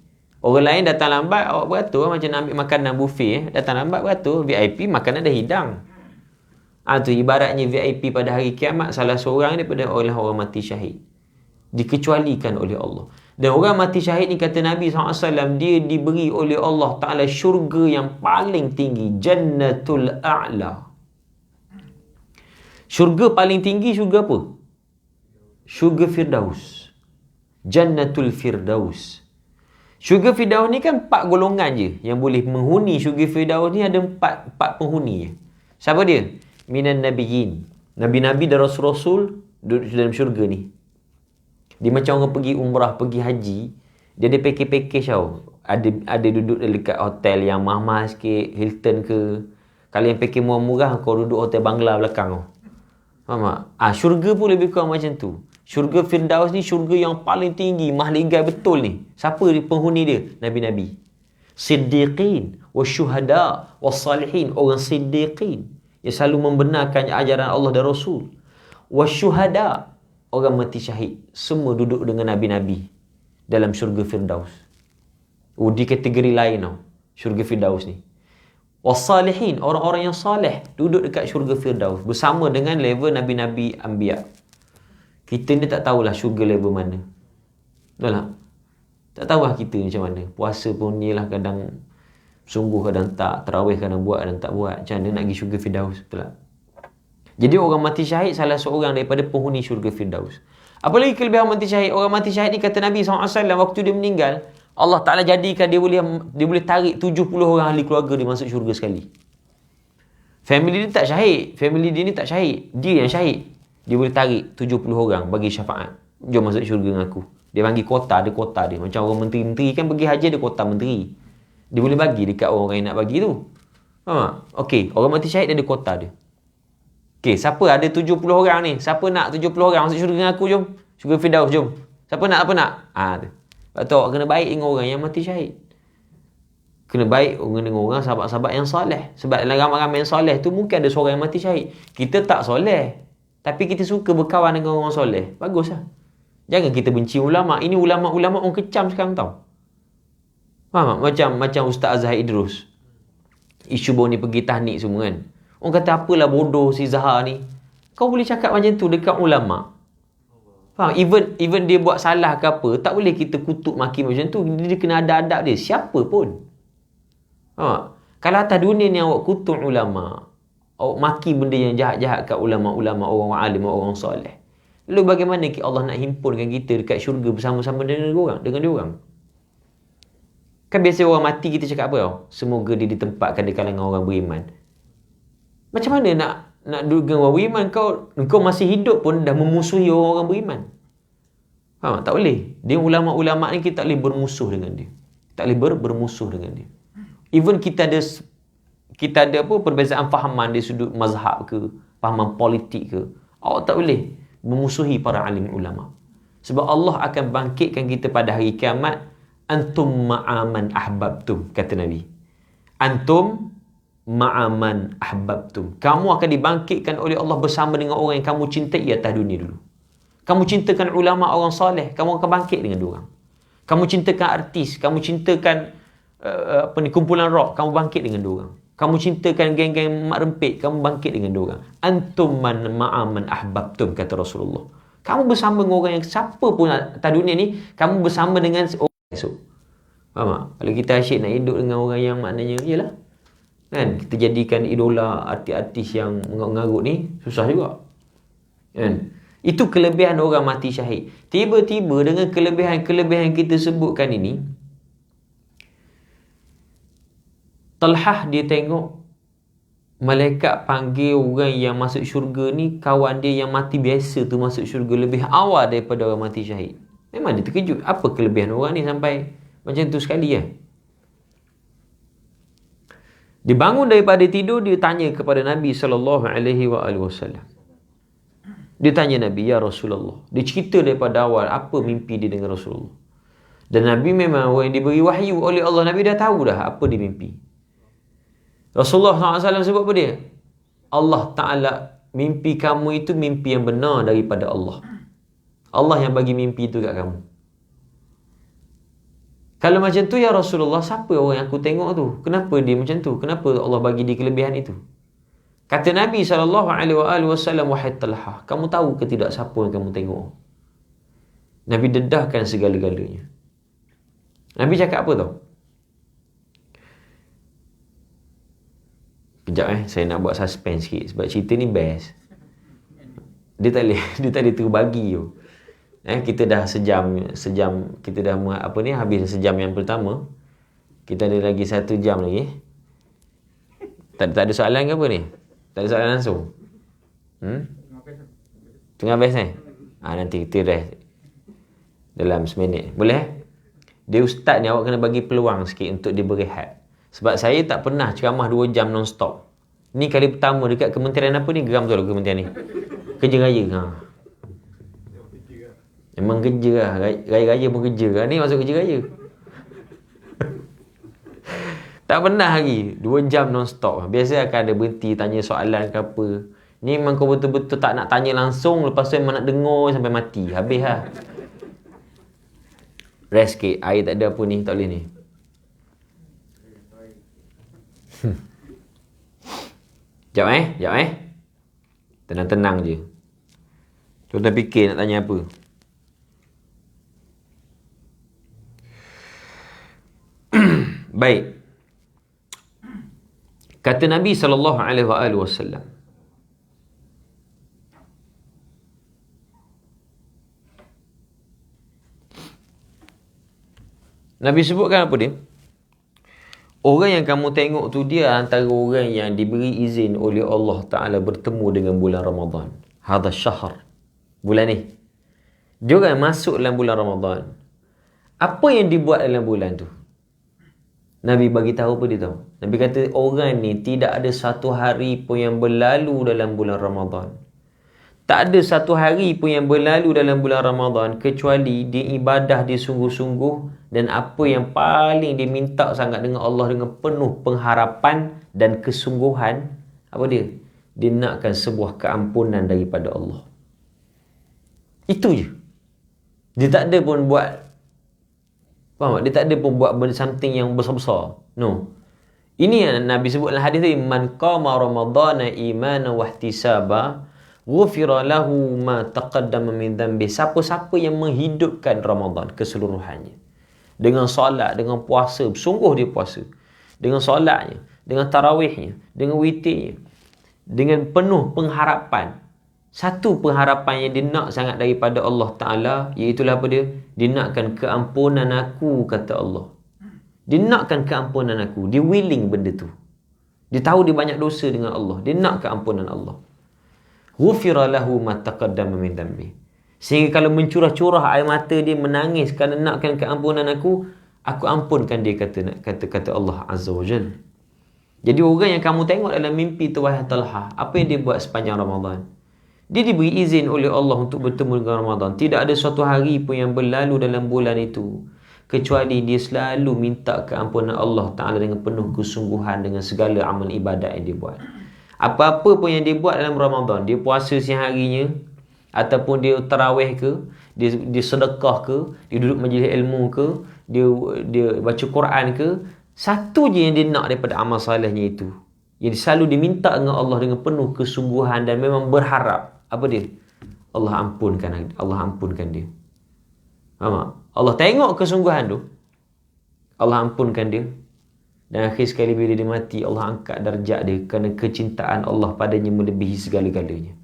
Orang lain datang lambat, awak beratur macam nak ambil makanan buffet. Datang lambat beratur, VIP makanan dah hidang. Tu ibaratnya VIP pada hari kiamat, salah seorang daripada orang mati syahid. Dikecualikan oleh Allah. Dan orang mati syahid ni kata Nabi SAW, dia diberi oleh Allah Ta'ala syurga yang paling tinggi. Jannatul A'la. Syurga paling tinggi syurga apa? Syurga Firdaus. Jannatul Firdaus. Syurga Firdaus ni kan 4 golongan je yang boleh menghuni syurga Firdaus ni, ada 4 penghuni je. Siapa dia? Minan Nabiyyin. Nabi-Nabi dan Rasul-Rasul duduk dalam syurga ni. Dia macam orang pergi umrah, pergi haji, dia ada package tau. Ada duduk dekat hotel yang mahal sikit, Hilton ke. Kalau yang package murah-murah, kau duduk hotel Bangla belakang kau. Faham tak? Syurga pun lebih kurang macam tu. Syurga Firdaus ni syurga yang paling tinggi, mahligai betul ni. Siapa penghuni dia? Nabi-Nabi. Siddiqin, wasyuhada, wassalihin. Orang siddiqin yang selalu membenarkan ajaran Allah dan Rasul. Wasyuhada, orang mati syahid. Semua duduk dengan Nabi-Nabi dalam syurga Firdaus. Di kategori lain tau, syurga Firdaus ni. Wassalihin, orang-orang yang saleh duduk dekat syurga Firdaus bersama dengan level Nabi-Nabi Anbiya. Kita ni tak tahulah syurga level mana. Betul tak? Tak tahulah kita ni macam mana. Puasa pun ni lah kadang sungguh, kadang tak. Tarawih kadang buat, kadang tak buat. Macam mana nak pergi syurga Firdaus? Betul tak? Jadi orang mati syahid salah seorang daripada penghuni syurga Firdaus. Apa lagi kelebihan mati syahid? Orang mati syahid ni kata Nabi SAW, waktu dia meninggal, Allah Ta'ala jadikan dia boleh tarik 70 orang ahli keluarga dia masuk syurga sekali. Family dia tak syahid. Family dia ni tak syahid. Dia yang syahid. Dia boleh tarik 70 orang bagi syafaat. Jom masuk syurga dengan aku. Dia bagi kuota, ada kuota dia. Macam orang menteri-menteri kan pergi haji ada kuota menteri. Dia boleh bagi dekat orang yang nak bagi tu. Faham tak? Okey, orang mati syahid dia ada kuota dia. Okey, siapa ada 70 orang ni? Siapa nak 70 orang masuk syurga dengan aku, jom. Syurga Firdaus, jom. Siapa nak, apa nak? Tu. Sebab tu awak kena baik dengan orang yang mati syahid. Kena baik dengan orang sahabat-sahabat yang soleh. Sebab dalam ramai-ramai yang soleh tu mungkin ada seorang yang mati syahid. Kita tak soleh, tapi kita suka berkawan dengan orang soleh. Baguslah. Jangan kita benci ulama'. Ini ulama' orang kecam sekarang tau. Faham tak? Macam Ustaz Azhar Idrus. Isu baru ni pergi tahnik semua kan. Orang kata apalah bodoh si Zahar ni. Kau boleh cakap macam tu dekat ulama'. Faham? Even dia buat salah ke apa, tak boleh kita kutuk maki macam tu. Dia kena ada adab dia. Siapa pun. Faham? Kalau atas dunia ni awak kutuk ulama', awak maki benda yang jahat-jahat kat ulama', orang alim, orang soleh. Lalu bagaimana Allah nak himpunkan kita dekat syurga bersama-sama dengan dia orang? Kan biasa orang mati kita cakap apa tau? Semoga dia ditempatkan di kalangan orang beriman. Macam mana nak duduk dengan orang beriman? Kau masih hidup pun dah memusuhi orang-orang beriman. Faham tak? Tak boleh. Dia ulama'-ulama' ni kita tak boleh bermusuh dengan dia. Tak boleh bermusuh dengan dia. Even kita ada perbezaan fahaman dari sudut mazhab ke, fahaman politik ke, awak tak boleh memusuhi para alim ulama'. Sebab Allah akan bangkitkan kita pada hari kiamat. Antum ma'aman ahbabtum, kata Nabi. Antum ma'aman ahbabtum. Kamu akan dibangkitkan oleh Allah bersama dengan orang yang kamu cintai atas dunia dulu. Kamu cintakan ulama' orang soleh, kamu akan bangkit dengan diorang. Kamu cintakan artis, kamu cintakan kumpulan rock, kamu bangkit dengan diorang. Kamu cintakan geng-geng mak rempit, kamu bangkit dengan diorang. Antum ma'aman ahbabtum, kata Rasulullah. Kamu bersama dengan orang yang siapa pun atas dunia ni, kamu bersama dengan orang esok. Faham tak? Kalau kita asyik nak hidup dengan orang yang maknanya, iyalah. Kan? Kita jadikan idola artis-artis yang mengarut-ngarut ni, susah juga. Kan? Itu kelebihan orang mati syahid. Tiba-tiba dengan kelebihan-kelebihan kita sebutkan ini, Talhah dia tengok malaikat panggil orang yang masuk syurga ni, kawan dia yang mati biasa tu masuk syurga lebih awal daripada orang mati syahid. Memang dia terkejut. Apa kelebihan orang ni sampai macam tu sekali kan? Dia bangun daripada tidur, dia tanya kepada Nabi SAW. Dia tanya Nabi, ya Rasulullah. Dia cerita daripada awal apa mimpi dia dengan Rasulullah. Dan Nabi memang orang yang diberi wahyu oleh Allah. Nabi dah tahu dah apa dia mimpi. Rasulullah SAW sebut apa dia? Allah Ta'ala, mimpi kamu itu mimpi yang benar daripada Allah. Allah yang bagi mimpi itu kat kamu. Kalau macam tu, ya Rasulullah, siapa orang yang aku tengok tu? Kenapa dia macam tu? Kenapa Allah bagi dia kelebihan itu? Kata Nabi SAW, wahai Talhah, kamu tahu ke tidak siapa yang kamu tengok? Nabi dedahkan segala-galanya. Nabi cakap apa tau? Kejap saya nak buat suspense sikit sebab cerita ni best. Dia tak boleh terbagi tu. Kita dah sejam kita dah habis sejam yang pertama. Kita ada lagi 1 jam lagi. Tak ada soalan ke apa ni? Tak ada soalan langsung. Tengah best nanti kita dah dalam seminit. Boleh? Dia ustaz ni, awak kena bagi peluang sikit untuk dia berehat. Sebab saya tak pernah ceramah 2 jam non-stop. Ni kali pertama dekat kementerian apa ni? Geram betul kementerian ni. Kerja raya. Memang kerja lah. Raya-raya pun kerja lah. Ni masuk kerja raya. Tak pernah lagi 2 jam non-stop. Biasa akan ada berhenti tanya soalan ke apa. Ni memang kau betul-betul tak nak tanya langsung. Lepas tu memang nak dengar sampai mati. Habis lah. Rest sikit. Air tak ada apa ni. Tak boleh ni. Sekejap Tenang-tenang je. Tuan-tuan fikir nak tanya apa. Baik. Kata Nabi SAW, Nabi sebutkan apa dia? Orang yang kamu tengok tu dia antara orang yang diberi izin oleh Allah Ta'ala bertemu dengan bulan Ramadan. Hadha syahr. Bulan ni. Dia orang masuk dalam bulan Ramadan. Apa yang dibuat dalam bulan tu? Nabi bagi tahu apa dia tahu? Nabi kata orang ni tidak ada satu hari pun yang berlalu dalam bulan Ramadan. Tak ada satu hari pun yang berlalu dalam bulan Ramadan kecuali dia ibadah dia sungguh-sungguh dan apa yang paling dia minta sangat dengan Allah dengan penuh pengharapan dan kesungguhan, apa dia? Dia nakkan sebuah keampunan daripada Allah. Itu je. Dia tak ada pun buat, faham tak? Dia tak ada pun buat something yang besar-besar. No. Ini yang Nabi sebut dalam hadis tadi, man qama ramadhana imanan wa ihtisaba ghufira lahu ma taqaddama min dhanbi. Siapa-siapa yang menghidupkan Ramadan keseluruhannya dengan solat, dengan puasa, sungguh dia puasa, dengan solatnya, dengan tarawihnya, dengan witirnya, dengan penuh pengharapan. Satu pengharapan yang dia nak sangat daripada Allah Ta'ala, iaitulah apa dia? Dia nakkan keampunan aku, kata Allah. Dia nakkan keampunan aku. Dia willing benda tu. Dia tahu dia banyak dosa dengan Allah. Dia nak keampunan Allah. Ghufira lahu ma taqaddama min dhanbi. Sehingga kalau mencurah-curah air mata dia menangis kerana nakkan keampunan aku ampunkan dia, kata Allah Azza wa Jalla. Jadi orang yang kamu tengok dalam mimpi tu, wahai Talhah, apa yang dia buat sepanjang Ramadan? Dia diberi izin oleh Allah untuk bertemu dengan Ramadan. Tidak ada suatu hari pun yang berlalu dalam bulan itu kecuali dia selalu minta keampunan Allah Ta'ala dengan penuh kesungguhan dengan segala amal ibadat yang dia buat. Apa-apa pun yang dia buat dalam Ramadan, dia puasa siang harinya, ataupun dia tarawih ke, dia sedekah ke, dia duduk majlis ilmu ke, dia baca Quran ke, satu je yang dia nak daripada amal salihnya itu, yang selalu diminta dengan Allah dengan penuh kesungguhan dan memang berharap, apa dia? Allah ampunkan dia. Faham tak? Allah tengok kesungguhan tu, Allah ampunkan dia. Dan akhir sekali bila dia mati, Allah angkat darjat dia kerana kecintaan Allah padanya melebihi segala-galanya.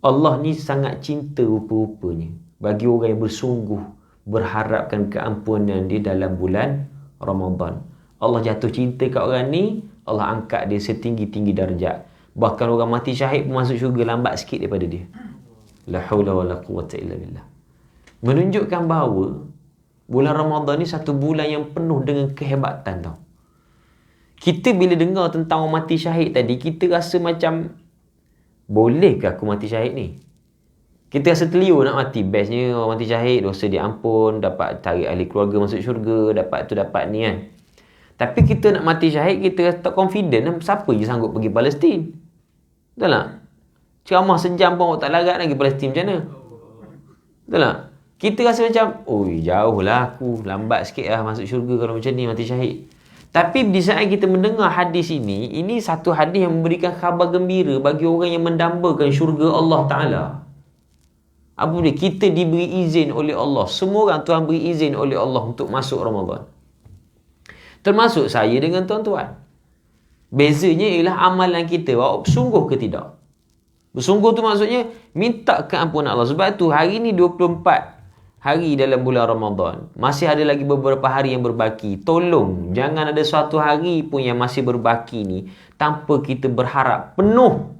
Allah ni sangat cinta rupa-rupanya bagi orang yang bersungguh berharapkan keampunan dia dalam bulan Ramadan. Allah jatuh cinta kat orang ni, Allah angkat dia setinggi-tinggi darjat. Bahkan orang mati syahid pun masuk syurga lambat sikit daripada dia. La haula wala quwwata illa billah. Menunjukkan bahawa bulan Ramadan ni satu bulan yang penuh dengan kehebatan tau. Kita bila dengar tentang orang mati syahid tadi, kita rasa macam, bolehkah aku mati syahid ni? Kita rasa terliur nak mati. Bestnya orang mati syahid, dosa dia ampun, dapat tarik ahli keluarga masuk syurga, dapat tu dapat ni kan. Tapi kita nak mati syahid, kita rasa tak confident. Siapa je sanggup pergi Palestin? Betul tak? Ceramah sejam pun tak larat lagi Palestin macam mana? Betul tak? Kita rasa macam, oi jauh lah aku, lambat sikit lah masuk syurga kalau macam ni mati syahid. Tapi di saat kita mendengar hadis ini satu hadis yang memberikan khabar gembira bagi orang yang mendambakan syurga Allah Ta'ala. Apa dia? Kita diberi izin oleh Allah. Semua orang Tuhan beri izin oleh Allah untuk masuk Ramadan. Termasuk saya dengan tuan-tuan. Bezanya ialah amalan kita, bersungguh ke tidak. Bersungguh tu maksudnya minta keampunan Allah. Sebab tu hari ni 24 hari dalam bulan Ramadan. Masih ada lagi beberapa hari yang berbaki. Tolong, jangan ada suatu hari pun yang masih berbaki ni tanpa kita berharap penuh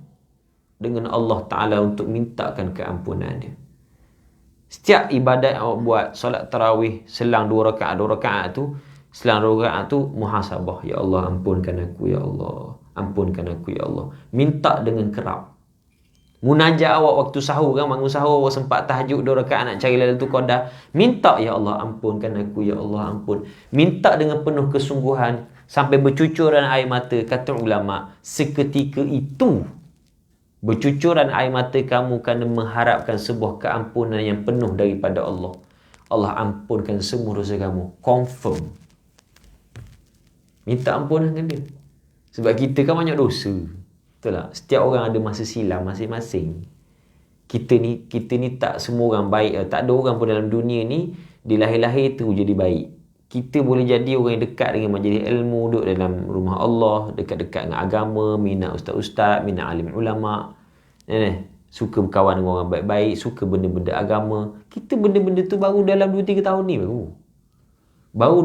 dengan Allah Ta'ala untuk mintakan keampunan dia. Setiap ibadat awak buat, solat tarawih, selang 2 rakaat tu, selang 2 rakaat tu, muhasabah. Ya Allah, ampunkan aku, Ya Allah. Ampunkan aku, Ya Allah. Minta dengan kerap. Munajat awak waktu sahur kan, bangun sahur awak sempat tahajud 2 rakaat nak cari Lailatul Qadar, minta Ya Allah ampunkan aku, Ya Allah ampun. Minta dengan penuh kesungguhan sampai bercucuran air mata. Kata ulama, seketika itu bercucuran air mata kamu kerana mengharapkan sebuah keampunan yang penuh daripada Allah. Allah ampunkan semua dosa kamu. Confirm. Minta ampunan dengan dia. Sebab kita kan banyak dosa. Betul tak? Setiap orang ada masa silam masing-masing. Kita ni tak semua orang baik. Tak ada orang pun dalam dunia ni dilahir-lahir tu jadi baik. Kita boleh jadi orang yang dekat dengan majlis ilmu, duduk dalam rumah Allah, dekat-dekat dengan agama, minat ustaz-ustaz, minat alim ulama, suka berkawan dengan orang baik-baik, suka benda-benda agama. Kita benda-benda tu baru dalam 2-3 tahun ni baru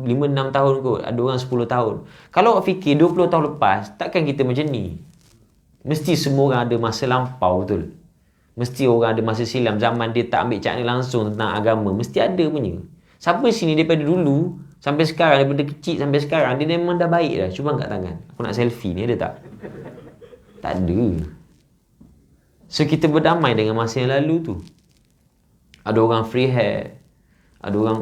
5-6 tahun kot. Ada orang 10 tahun. Kalau awak fikir 20 tahun lepas, takkan kita macam ni. Mesti semua orang ada masa lampau, betul? Mesti orang ada masa silam, zaman dia tak ambil cakap langsung tentang agama. Mesti ada punya. Siapa sini daripada dulu sampai sekarang, daripada kecil sampai sekarang, dia memang dah baik dah. Cuba angkat tangan. Aku nak selfie ni, ada tak? Tak ada. So kita berdamai dengan masa yang lalu tu. Ada orang free hair. Ada orang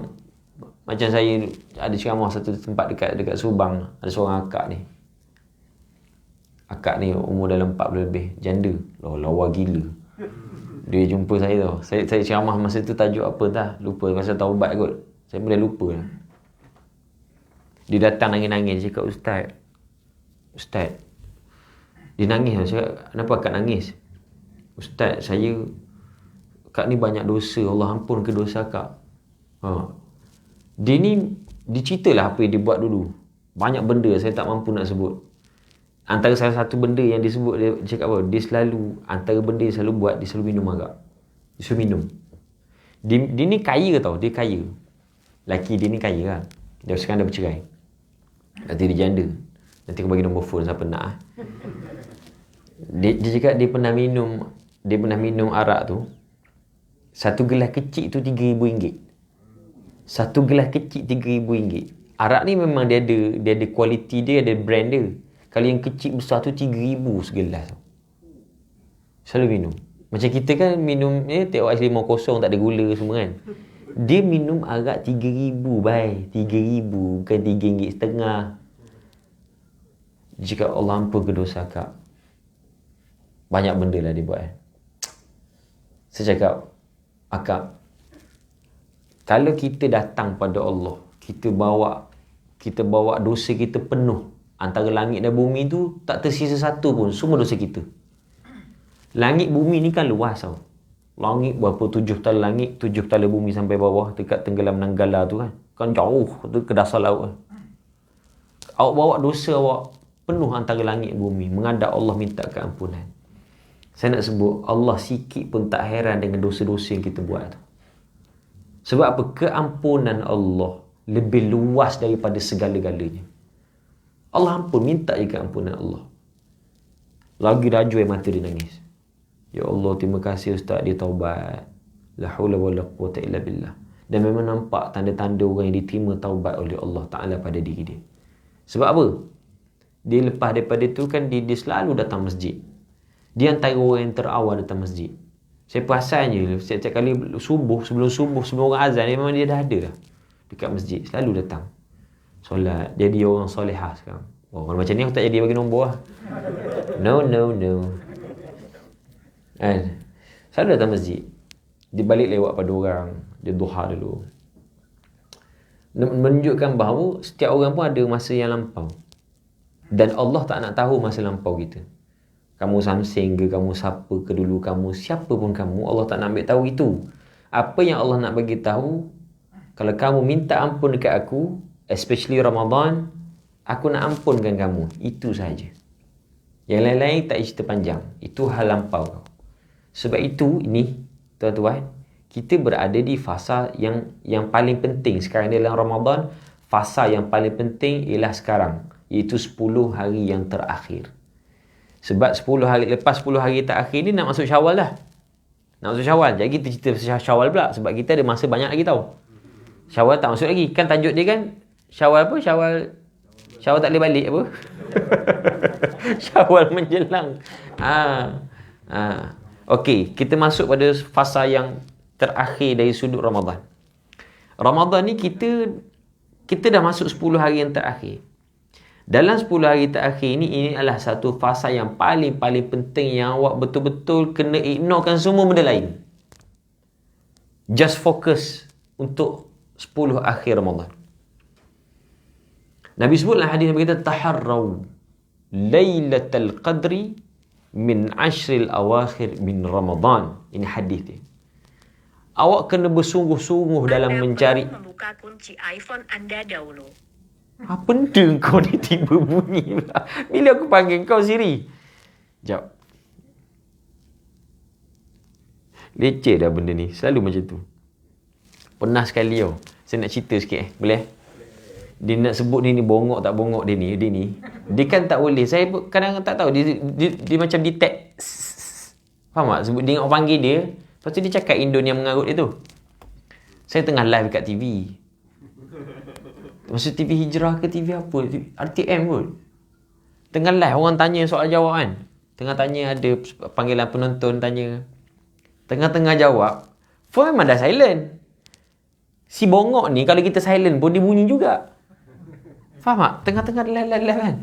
macam saya ada ceramah satu tempat dekat Subang. Ada seorang akak ni. Akak ni umur dalam 40 lebih, janda. Lawa gila. Dia jumpa saya tau. Saya ceramah masa tu tajuk apa dah, lupa. Pasal taubat kot. Saya boleh lupa lah. Dia datang nangis-nangis. Dia cakap, Ustaz. Dia nangis lah. Saya cakap, kenapa akak nangis? Ustaz, akak ni banyak dosa. Allah ampun ke dosa akak. Dia ceritalah apa yang dia buat dulu. Banyak benda saya tak mampu nak sebut. Antara salah satu benda yang dia sebut, dia cakap apa? Antara benda dia selalu buat, dia selalu minum arak. Dia selalu minum. Dia ni kaya tau, dia kaya. Laki dia ni kaya lah. Dia sekarang dah bercerai. Nanti dia janda. Nanti aku bagi nombor phone siapa nak. Dia cakap dia pernah minum arak tu. Satu gelas kecil tu RM3,000. Satu gelas kecil RM3,000. Arak ni memang dia ada kualiti dia, ada brand dia. Kalau yang kecil besar tu RM3,000 segelas. Selalu minum. Macam kita kan minum teh ais 50 tak ada gula semua kan. Dia minum arak RM3,000 RM3,000 bukan RM3,5. Dia cakap Allah ampun ke dosa akak. Banyak benda lah dia buat. Saya cakap, akak, kalau kita datang pada Allah, kita bawa dosa kita penuh. Antara langit dan bumi tu tak tersisa satu pun. Semua dosa kita. Langit bumi ni kan luas tau. Langit berapa 7 tala langit, 7 tala bumi sampai bawah dekat tenggelam Nanggala tu kan. Kan jauh tu ke dasar laut. Awak bawa dosa awak penuh antara langit bumi. Menghadap Allah minta keampunan. Saya nak sebut, Allah sikit pun tak heran dengan dosa-dosa yang kita buat tu. Sebab apa? Keampunan Allah lebih luas daripada segala-galanya. Allah ampun, minta je keampunan Allah. Lagi rajul yang mata dia nangis. Ya Allah, terima kasih Ustaz, dia taubat. La haula wala quwwata illa billah. Dan memang nampak tanda-tanda orang yang diterima taubat oleh Allah Ta'ala pada diri dia. Sebab apa? Dia lepas daripada itu kan dia selalu datang masjid. Dia antara orang yang terawal datang masjid. Saya perasan je, setiap kali subuh, sebelum orang azan, memang dia dah ada dah dekat masjid. Selalu datang solat. Jadi orang solehah sekarang. Oh, kalau macam ni aku tak jadi bagi nombor lah. No. Kan? Selalu datang masjid. Dia balik lewat pada orang. Dia duha dulu. Menunjukkan bahawa setiap orang pun ada masa yang lampau. Dan Allah tak nak tahu masa lampau kita. Kamu samsing ke, kamu siapa ke dulu, kamu siapa pun kamu, Allah tak nak ambil tahu itu. Apa yang Allah nak bagi tahu, kalau kamu minta ampun dekat aku, especially Ramadan, aku nak ampunkan kamu. Itu saja. Yang lain-lain tak cerita panjang. Itu hal lampau kau. Sebab itu, ini, tuan-tuan, kita berada di fasa yang paling penting sekarang dalam Ramadan. Fasa yang paling penting ialah sekarang, iaitu 10 hari yang terakhir. Sebab 10 hari lepas 10 hari terakhir ni nak masuk Syawal dah. Nak masuk Syawal. Jadi kita cerita pasal Syawal pula sebab kita ada masa banyak lagi tau. Syawal tak masuk lagi. Kan tajuk dia kan Syawal apa? Syawal tak boleh balik apa? Syawal menjelang. Okey, kita masuk pada fasa yang terakhir dari sudut Ramadan. Ramadan ni kita dah masuk 10 hari yang terakhir. Dalam 10 hari terakhir ini adalah satu fasa yang paling penting yang awak betul-betul kena ignorekan semua benda lain. Just focus untuk 10 akhir Ramadan. Nabi sebutlah hadis Nabi kata taharraw lailatul qadri min ashril awakhir min Ramadan. Ini hadis dia. Awak kena bersungguh-sungguh dalam mencari. Membuka kunci iPhone anda dahulu. Apa benda kau ni tiba bunyi pula? Bila aku panggil kau Siri? Sekejap. Leceh dah benda ni. Selalu macam tu. Pernah sekali tau. Saya nak cerita sikit Boleh? Dia nak sebut dia ni bongok tak bongok dia ni. Dia kan tak boleh. Saya kadang tak tahu. Dia macam detect. Faham tak? Sebut dia nak panggil dia. Lepas tu dia cakap Indon yang mengarut dia tu. Saya tengah live kat TV. Maksud TV Hijrah ke TV apa? RTM kot. Tengah live orang tanya soal jawab kan. Tengah tanya ada panggilan penonton tanya. Tengah-tengah jawab. Phone memang dah silent. Si bongok ni kalau kita silent pun dia bunyi juga. Faham tak? Tengah-tengah live kan.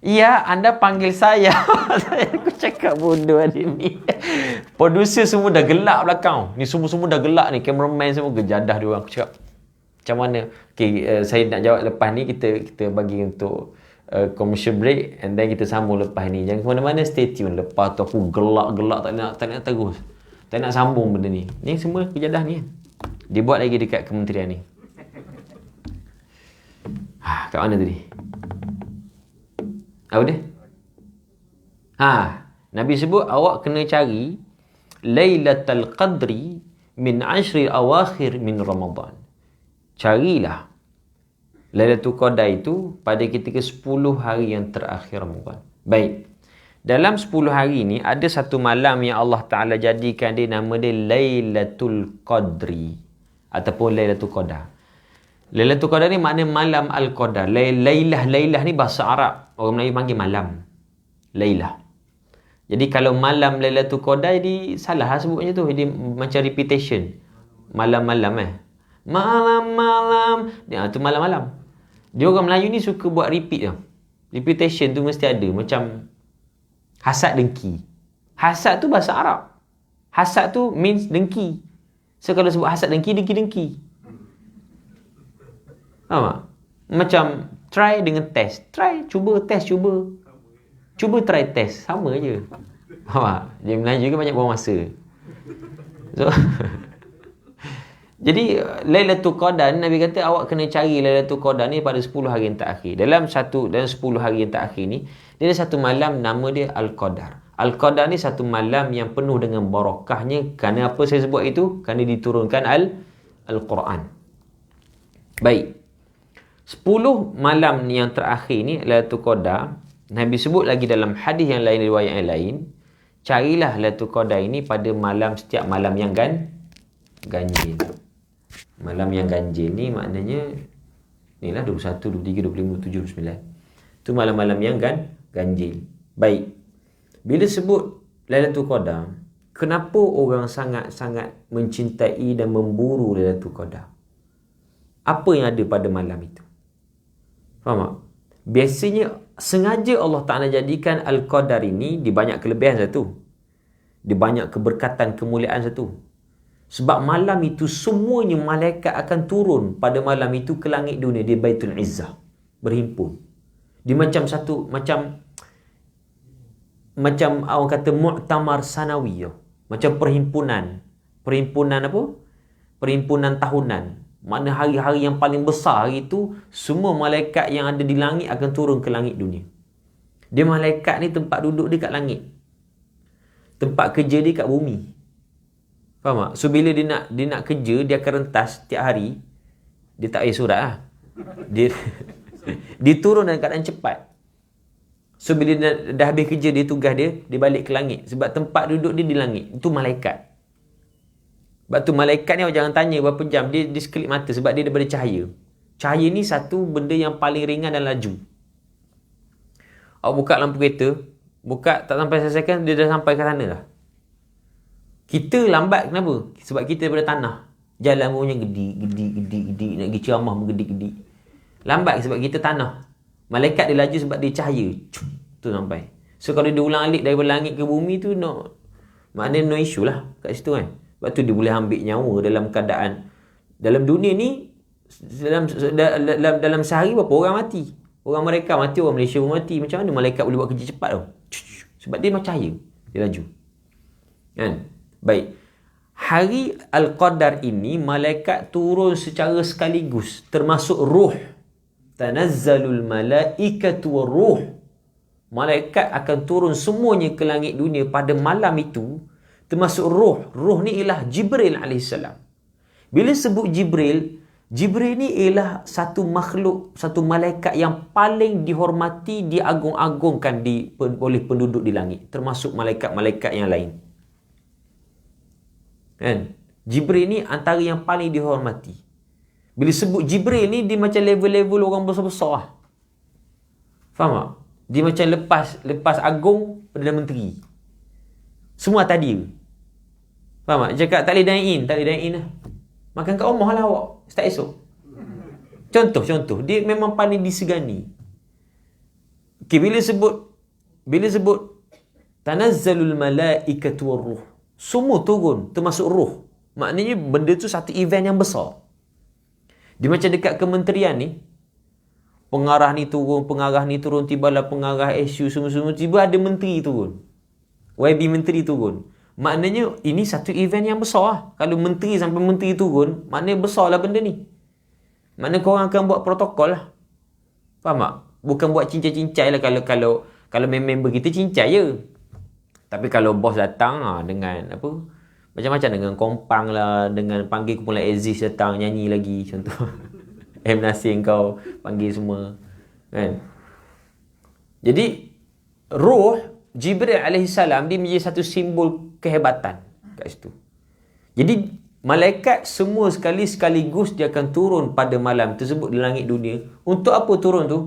Ya, anda panggil saya. Aku cakap bodoh hari ni. Producer semua dah gelak belakang. Ni semua dah gelak ni. Cameraman semua gejadah dia orang. Aku cakap macam mana? Okay, saya nak jawab lepas ni. Kita bagi untuk commercial break. And then kita sambung lepas ni. Jangan ke mana-mana, stay tune. Lepas tu aku gelak-gelak tak nak terus. Tak nak sambung benda ni. Ni semua kejadah ni. Dia buat lagi dekat kementerian ni. Kat mana tadi? Apa dia? Nabi sebut awak kena cari Lailatul Qadri min ashri awakhir min Ramadan. Carilah Lailatul Qadar itu pada ketika 10 hari yang terakhir Ramadan. Baik. Dalam 10 hari ni ada satu malam yang Allah Ta'ala jadikan dia nama dia Lailatul Qadri ataupun Lailatul Qadar. Lailatul Qadar ni makna malam Al-Qadar. Lailah ni bahasa Arab. Orang Melayu panggil malam. Lailah. Jadi kalau malam Lailatul Qadar jadi salah lah sebut macam tu. Jadi macam repetition. Malam-malam Malam-malam. Tu malam-malam. Dia orang Melayu ni suka buat repeat tau. Repetition tu mesti ada. Macam hasad dengki. Hasad tu bahasa Arab. Hasad tu means dengki. So kalau sebut hasad dengki, dengki-dengki. Faham tak? Macam try dengan test. Try, cuba, test, cuba. Cuba try test. Sama je. Faham tak? Dia Melayu kan banyak buang masa. So jadi Lailatul Qadar, Nabi kata awak kena cari Lailatul Qadar ni pada 10 hari yang terakhir. Dalam 10 hari yang terakhir ni, dia ada satu malam nama dia Al-Qadar. Al-Qadar ni satu malam yang penuh dengan barakahnya. Kerana apa saya sebut itu? Kerana diturunkan Al-Quran. Baik. 10 malam yang terakhir ni Lailatul Qadar, Nabi sebut lagi dalam hadis yang lain, riwayat yang lain, carilah Lailatul Qadar ini pada setiap malam yang ganjil. Malam yang ganjil ni maknanya inilah 21, 23, 25, 27, 29. Itu malam-malam yang ganjil. Baik. Bila sebut Lailatul Qadar, kenapa orang sangat-sangat mencintai dan memburu Lailatul Qadar? Apa yang ada pada malam itu? Faham tak? Biasanya sengaja Allah Ta'ala jadikan Al-Qadar ini di banyak kelebihan satu. Di banyak keberkatan, kemuliaan satu. Sebab malam itu semuanya malaikat akan turun pada malam itu ke langit dunia di Baitul Izzah. Berhimpun. Dia macam orang kata Mu'tamar Sanawi. Macam perhimpunan. Perhimpunan apa? Perhimpunan tahunan. Mana hari-hari yang paling besar hari itu, semua malaikat yang ada di langit akan turun ke langit dunia. Dia malaikat ni tempat duduk dia kat langit. Tempat kerja dia kat bumi. Faham tak? So bila dia nak kerja, dia akan rentas setiap hari. Dia tak payah surat lah. Dia turun dalam keadaan cepat. So bila dah habis kerja dia, tugas dia balik ke langit. Sebab tempat duduk dia di langit. Itu malaikat. Sebab tu malaikat ni jangan tanya berapa jam. Dia sekelip mata sebab dia daripada cahaya. Cahaya ni satu benda yang paling ringan dan laju. Awak buka lampu kereta, buka tak sampai 1 second, dia dah sampai ke sana dah. Kita lambat kenapa? Sebab kita daripada tanah. Jalan punya gedi. Nak pergi ceramah pun gedi. Lambat sebab kita tanah. Malaikat dia laju sebab dia cahaya. Tu sampai. So kalau dia ulang alik daripada langit ke bumi tu, maknanya no issue lah kat situ kan. Sebab tu dia boleh ambil nyawa dalam keadaan. Dalam dunia ni, dalam sehari berapa orang mati? Orang mereka mati, orang Malaysia pun mati. Macam mana malaikat boleh buat kerja cepat tau? Sebab dia macam cahaya. Dia laju. Kan? Baik. Hari Al-Qadar ini, malaikat turun secara sekaligus. Termasuk ruh. Tanazzalul malaikatu wa ruh. Malaikat akan turun semuanya ke langit dunia pada malam itu. Termasuk ruh. Ruh ni ialah Jibril AS. Bila sebut Jibril ni ialah satu makhluk, satu malaikat yang paling dihormati, diagung-agungkan oleh penduduk di langit. Termasuk malaikat-malaikat yang lain. Kan? Jibril ni antara yang paling dihormati. Bila sebut Jibril ni, dia macam level-level orang besar-besar lah. Faham tak? Dia macam lepas agung, Perdana Menteri. Semua atas dia. Faham tak? Cakap tak boleh dine in lah. Makan kat rumah lah awak. Start esok. Contoh. Dia memang paling disegani. Okay, bila sebut tanazzalul malaikatu war ruh. Semua turun, termasuk ruh. Maknanya benda tu satu event yang besar. Dia macam dekat kementerian ni. Pengarah ni turun, tibalah pengarah SU semua-semua. Tiba ada menteri turun. YB menteri turun. Maknanya ini satu event yang besar lah. Kalau menteri sampai menteri turun, maknanya besar lah benda ni. Maknanya korang akan buat protokol lah. Faham tak? Bukan buat cincai-cincai lah. Kalau member kita cincai je. Tapi kalau bos datang dengan apa, macam-macam, dengan kompang lah, dengan panggil kumpulan Aziz datang nyanyi lagi contoh. M. Nasir kau panggil semua kan. Jadi roh Jibril AS dia menjadi satu simbol kehebatan kat situ. Jadi malaikat semua sekaligus dia akan turun pada malam tersebut di langit dunia. Untuk apa turun tu?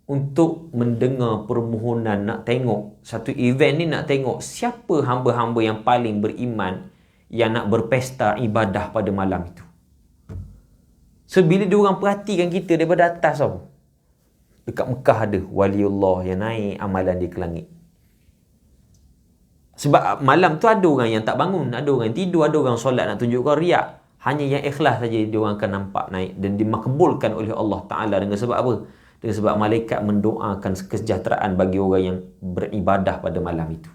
Untuk mendengar permohonan, nak tengok satu event ni, nak tengok siapa hamba-hamba yang paling beriman yang nak berpesta ibadah pada malam itu. So bila diorang perhatikan kita daripada atas tau, dekat Mekah ada waliullah yang naik amalan dia ke langit. Sebab malam tu ada orang yang tak bangun, ada orang yang tidur, ada orang solat nak tunjukkan riak. Hanya yang ikhlas saja diorang akan nampak naik dan dimakbulkan oleh Allah Ta'ala. Dengan sebab apa? Dengan sebab malaikat mendoakan kesejahteraan bagi orang yang beribadah pada malam itu.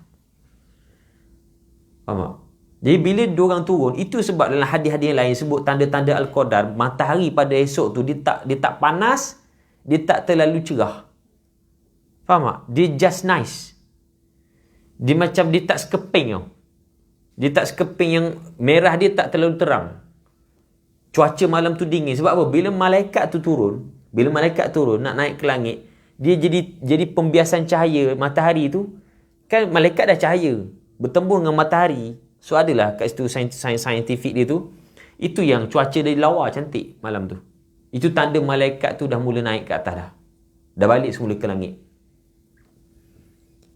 Faham tak? Jadi bila diorang turun, itu sebab dalam hadis-hadis lain sebut tanda-tanda Al-Qadar, matahari pada esok tu dia tak panas, dia tak terlalu cerah. Faham tak? Dia just nice. Dia macam dia tak sekeping tau. Dia tak sekeping yang merah, dia tak terlalu terang. Cuaca malam tu dingin. Sebab apa? Bila malaikat tu turun, Bila malaikat turun nak naik ke langit, dia jadi pembiasan cahaya matahari tu. Kan malaikat dah cahaya bertembung dengan matahari. So adalah kat situ saintifik dia tu. Itu yang cuaca dari lawa cantik malam tu. Itu tanda malaikat tu dah mula naik ke atas dah. Dah balik semula ke langit.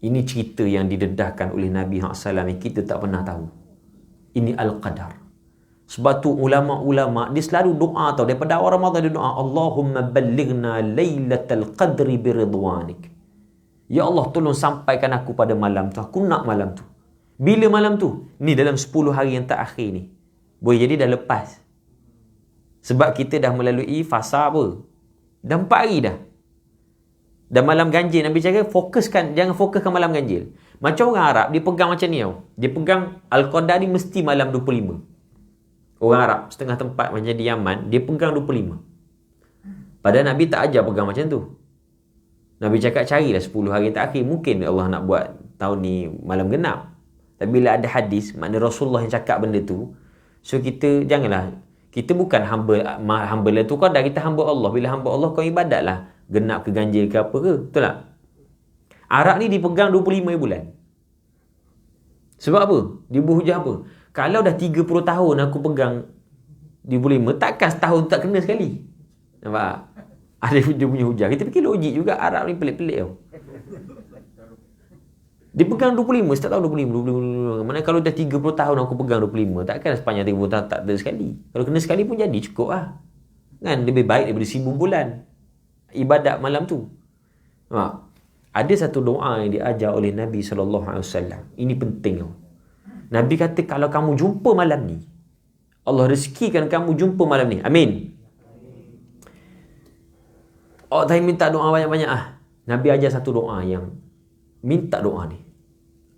Ini cerita yang didedahkan oleh Nabi SAW yang kita tak pernah tahu. Ini Al-Qadar. Sebab tu ulama-ulama dia selalu doa tau. Daripada awal Ramadan dia doa, Allahumma ballighna laylatal qadri biridwanik. Ya Allah, tolong sampaikan aku pada malam tu. Aku nak malam tu. Bila malam tu? Ni dalam 10 hari yang terakhir ni. Boleh jadi dah lepas. Sebab kita dah melalui fasa apa? Dah 4 hari dah. Dan malam ganjil, Nabi cakap jangan fokuskan malam ganjil. Macam orang Arab, dia pegang macam ni tau. Dia pegang Al-Qadar ni mesti malam 25. Orang Arab, setengah tempat macam di Yaman, dia pegang 25. Padahal Nabi tak ajar pegang macam tu. Nabi cakap carilah 10 hari terakhir. Mungkin Allah nak buat tahun ni malam genap. Tapi bila ada hadis, makna Rasulullah yang cakap benda tu. So kita janganlah, kita bukan hamba lah tu Qadar, kita hamba Allah. Bila hamba Allah kau ibadat lah. Genap ke ganjil ke apa ke, betul tak? Arak ni dipegang 25 bulan. Sebab apa? Dia berhujah apa? Kalau dah 30 tahun aku pegang 25, takkan setahun tak kena sekali. Nampak? Ada dia punya hujah. Kita fikir logik juga, Arab ni pelik-pelik tau. Dia pegang 25, setiap tahun 25. Mana kalau dah 30 tahun aku pegang 25, takkan sepanjang 30 tahun tak ada sekali. Kalau kena sekali pun jadi cukup lah. Kan? Lebih baik daripada 1000 bulan ibadat malam tu. Ada satu doa yang diajar oleh Nabi SAW. Ini penting tau. Nabi kata kalau kamu jumpa malam ni, Allah rezekikan kamu jumpa malam ni. Amin. Tadi minta doa banyak-banyak ah. Nabi ajar satu doa yang minta doa ni.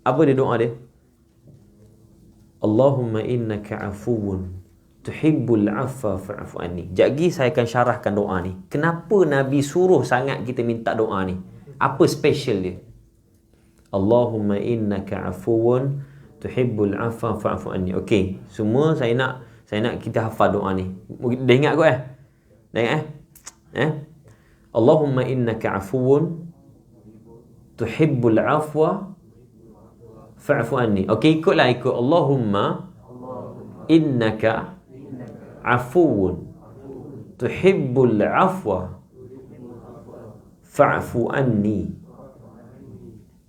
Apa dia doa dia? Allahumma innaka afuwun tuhibbul afwa fa'fu anni. Jagi saya akan syarahkan doa ni. Kenapa Nabi suruh sangat kita minta doa ni? Apa special dia? Allahumma innaka afuwun tuhibbul afwa fa'fu anni. Okey, semua saya nak kita hafal doa ni. Dah ingat kot Dah ingat Allahumma innaka afuwun tuhibbul afwa fa'fu anni. Okey, ikut Allahumma innaka afuwun tuhibbul afwa fa'fu anni.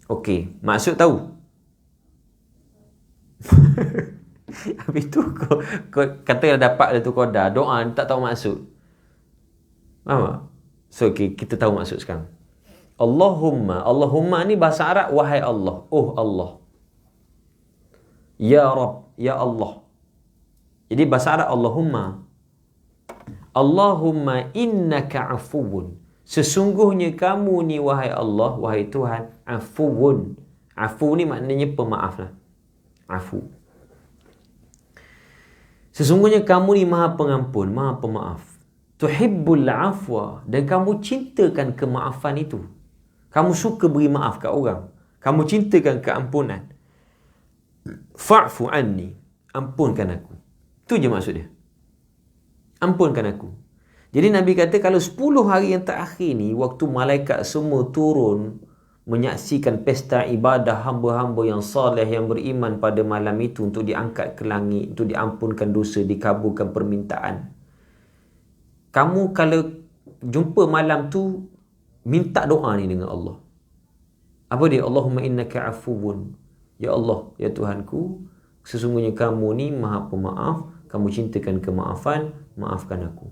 Okey, maksud tahu? Habis tu kau kata dapat tu Qadar, doa tak tahu maksud. Faham tak? So okay, kita tahu maksud sekarang. Allahumma ni bahasa Arab wahai Allah. Oh Allah. Ya Rabb, ya Allah. Jadi bahasa Arab Allahumma innaka afuwun. Sesungguhnya kamu ni wahai Allah, wahai Tuhan, afuwun. Afu ni maknanya pemaaf lah. Afu. Sesungguhnya kamu ni maha pengampun, maha pemaaf. Tuhibbul afwa. Dan kamu cintakan kemaafan itu. Kamu suka beri maaf kat orang. Kamu cintakan keampunan. Fa'fu anni. Ampunkan aku. Itu je maksud dia. Ampunkan aku. Jadi Nabi kata kalau 10 hari yang terakhir ni, waktu malaikat semua turun menyaksikan pesta ibadah hamba-hamba yang saleh, yang beriman pada malam itu untuk diangkat ke langit, untuk diampunkan dosa, dikabulkan permintaan. Kamu kalau jumpa malam tu, minta doa ni dengan Allah. Apa dia? Allahumma innaka afuwun. Ya Allah, ya Tuhanku, sesungguhnya kamu ni maha pemaaf. Kamu cintakan kemaafan, maafkan aku.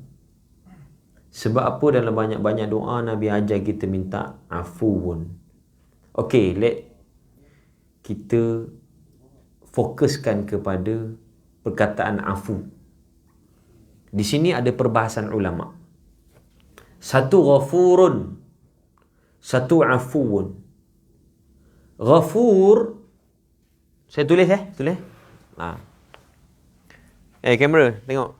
Sebab apa dalam banyak-banyak doa Nabi ajar kita minta afuwun. Okey, let kita fokuskan kepada perkataan afu. Di sini ada perbahasan ulama. Satu ghafurun, satu afuwun. Ghafur, saya tulis tulis. Kamera, tengok.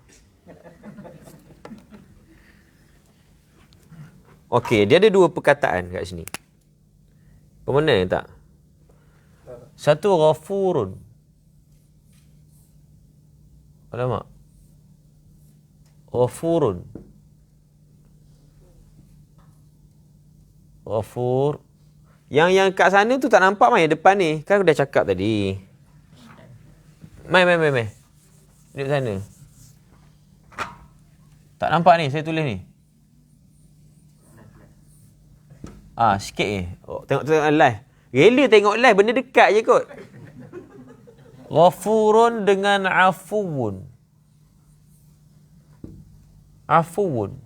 Okey, dia ada dua perkataan kat sini. Pemenang tak? Satu ghafurun. Alamak. Ghafurun. Ghafur. Yang kat sana tu tak nampak mai depan ni. Kan aku dah cakap tadi. Mai. Duduk sana. Tak nampak ni, saya tulis ni. Sikit ni. Tengok live. Rela tengok live, benda dekat je kot. Ghafurun dengan afuun. Afuun.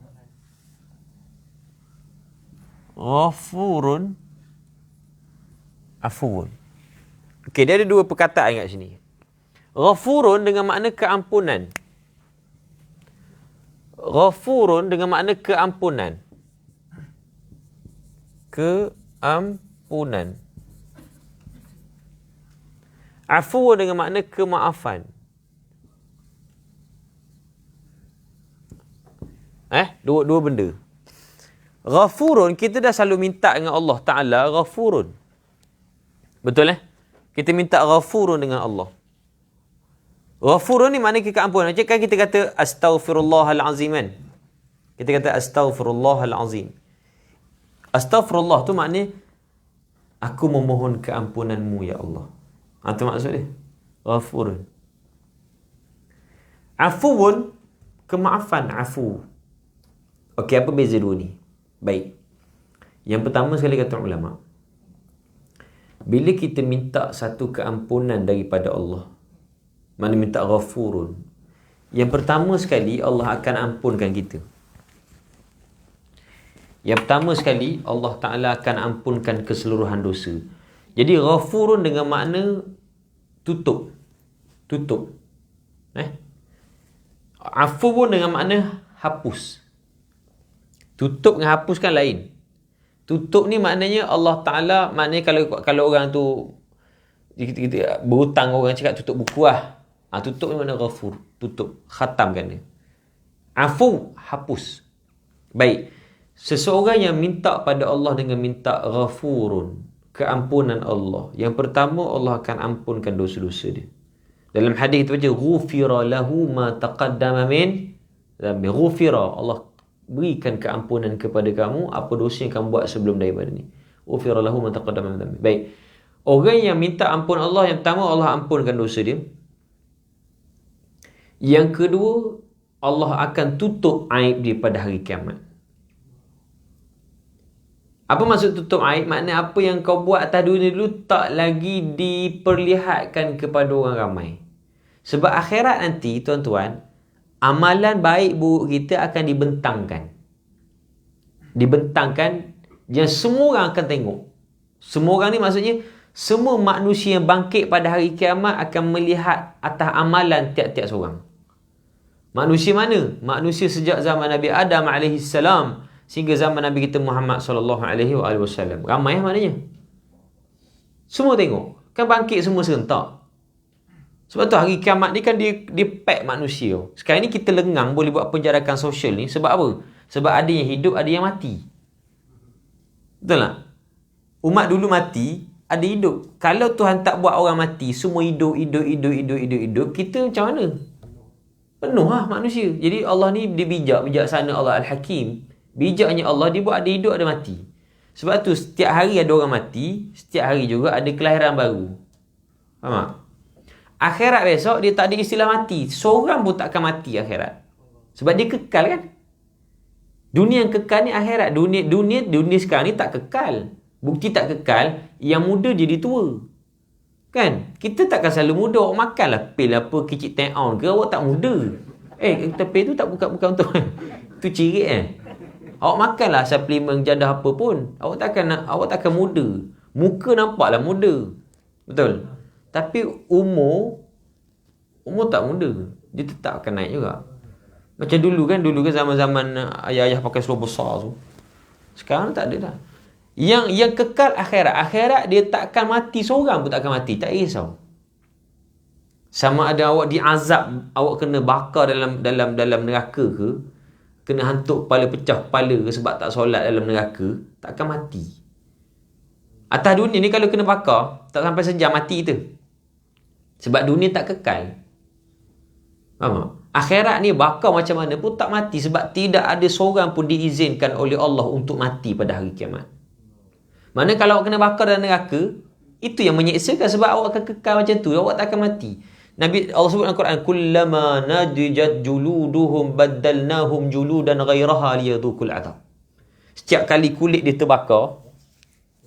Ghafurun. Afuun. Okey, dia ada dua perkataan kat sini. Ghafurun dengan makna keampunan. Ghafurun dengan makna keampunan. Keampunan. Afuun dengan makna kemaafan. Dua benda. Ghafurun, kita dah selalu minta dengan Allah Ta'ala Ghafurun. Betul Kita minta Ghafurun dengan Allah. Ghafurun ni makna keampunan. Macam kan kita kata Astaghfirullahalazim kan? Kita kata Astaghfirullahalazim. Astaghfirullah tu makna aku memohon keampunanmu ya Allah. Itu maksud dia. Ghafurun. Afuun, kemaafan, afu. Okey, apa beza dua ni? Baik. Yang pertama sekali kata ulama, bila kita minta satu keampunan daripada Allah, mana minta ghafurun, yang pertama sekali Allah akan ampunkan kita. Yang pertama sekali Allah Ta'ala akan ampunkan keseluruhan dosa. Jadi ghafurun dengan makna tutup. Afuun dengan makna hapus. Tutup dengan hapus kan lain. Tutup ni maknanya Allah Ta'ala, maknanya kalau orang tu kita berhutang, orang cakap tutup buku lah. Tutup ni makna ghafur. Tutup, khatamkan dia. Afu, hapus. Baik. Seseorang yang minta pada Allah dengan minta ghafurun, keampunan Allah, yang pertama Allah akan ampunkan dosa-dosa dia. Dalam hadis kita baca ghufira lahu ma taqaddama min dhanbi. Ghufira, Allah berikan keampunan kepada kamu apa dosa yang kamu buat sebelum daripada ni. Ghufira lahu ma taqaddama min dhanbi. Baik. Orang yang minta ampun Allah, yang pertama Allah ampunkan dosa dia. Yang kedua, Allah akan tutup aib dia pada hari kiamat. Apa maksud tutup aib? Maknanya apa yang kau buat atas dunia dulu tak lagi diperlihatkan kepada orang ramai. Sebab akhirat nanti, tuan-tuan, amalan baik buruk kita akan dibentangkan. Dibentangkan yang semua orang akan tengok. Semua orang ni maksudnya semua manusia yang bangkit pada hari kiamat akan melihat atas amalan tiap-tiap seorang. Manusia mana? Manusia sejak zaman Nabi Adam AS sehingga zaman Nabi kita Muhammad SAW. Ramai maknanya. Semua tengok. Kan bangkit semua serentak. Sebab tu hari kiamat ni kan dia pack manusia. Sekarang ni kita lengang boleh buat penjarakan sosial ni. Sebab apa? Sebab ada yang hidup, ada yang mati. Betul tak? Umat dulu mati, ada hidup. Kalau Tuhan tak buat orang mati, semua hidup, kita macam mana? Penuh lah manusia. Jadi Allah ni dia bijak, bijaksana Allah Al-Hakim. Bijaknya Allah, dia buat ada hidup, ada mati. Sebab tu setiap hari ada orang mati, setiap hari juga ada kelahiran baru. Faham tak? Akhirat besok dia tak ada istilah mati. Seorang pun tak akan mati akhirat. Sebab dia kekal kan? Dunia yang kekal ni akhirat. Dunia sekarang ni tak kekal. Bukti tak kekal, yang muda jadi tua. Kan? Kita takkan selalu muda. Awak makanlah pil apa kecil ten-ounce ke, awak tak muda. Tapi tu tak bukan untuk tu ciri Awak makanlah suplemen jadah apa pun, awak takkan muda. Muka nampaklah muda. Betul? Tapi umur tak muda. Dia tetap akan naik juga. Macam dulu kan zaman-zaman ayah-ayah pakai seluar besar tu. Sekarang tak ada dah. Yang kekal akhirat dia takkan mati, seorang pun takkan mati, tak risau. Sama ada awak diazab, awak kena bakar dalam neraka ke, kena hantuk kepala, pecah kepala ke sebab tak solat dalam neraka, takkan mati. Atas dunia ni kalau kena bakar, tak sampai sejam mati kita. Sebab dunia tak kekal. Faham tak? Akhirat ni bakar macam mana pun tak mati, sebab tidak ada seorang pun diizinkan oleh Allah untuk mati pada hari kiamat. Mana kalau awak kena bakar dalam neraka, itu yang menyeksakan sebab awak akan kekal macam tu. Awak tak akan mati. Nabi Allah sebut dalam Quran, kullama nadijat juluduhum baddalnahum juludan ghairaha liyadhuqul adab. Setiap kali kulit dia terbakar,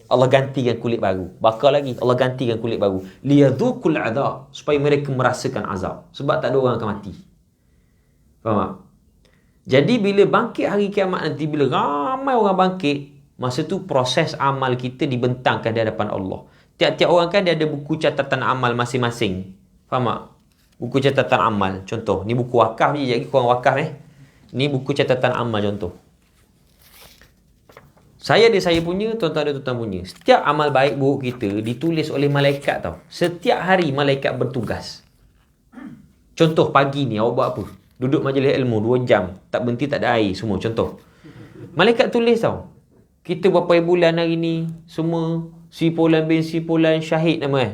Allah gantikan kulit baru. Bakar lagi, Allah gantikan kulit baru. Liyadhuqul adab, supaya mereka merasakan azab. Sebab tak ada orang akan mati. Faham tak? Jadi bila bangkit hari kiamat nanti, bila ramai orang bangkit, masa tu proses amal kita dibentangkan di hadapan Allah. Tiap-tiap orang kan dia ada buku catatan amal masing-masing. Faham tak? Buku catatan amal. Contoh, ni buku wakaf je. Jadi korang wakaf Ni buku catatan amal contoh. Saya punya, tuan-tuan ada tuan-tuan punya. Setiap amal baik buruk kita ditulis oleh malaikat tau. Setiap hari malaikat bertugas. Contoh pagi ni awak buat apa? Duduk majlis ilmu 2 jam. Tak berhenti, tak ada air semua. Contoh. Malaikat tulis tau. Kita berapa bulan hari ni. Semua. Si Fulan bin Si Fulan syahid nama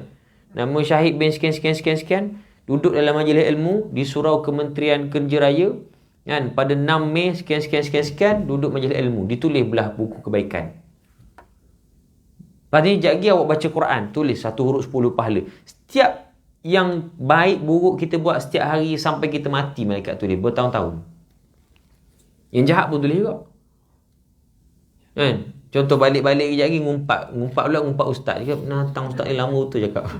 Nama syahid bin sekian. Duduk dalam majlis ilmu di surau Kementerian Kerja Raya. Kan? Pada 6 Mei sekian. Duduk majlis ilmu. Ditulis belah buku kebaikan. Lepas ni sekejap lagi awak baca Quran. Tulis 1 huruf 10 pahala. Setiap yang baik buruk kita buat setiap hari sampai kita mati, malaikat tulis bertahun-tahun. Yang jahat pun tulis juga. Kan? Contoh balik-balik sekejap lagi ngumpat ustaz. Cakap, natang ustaz ni lama tu cakap.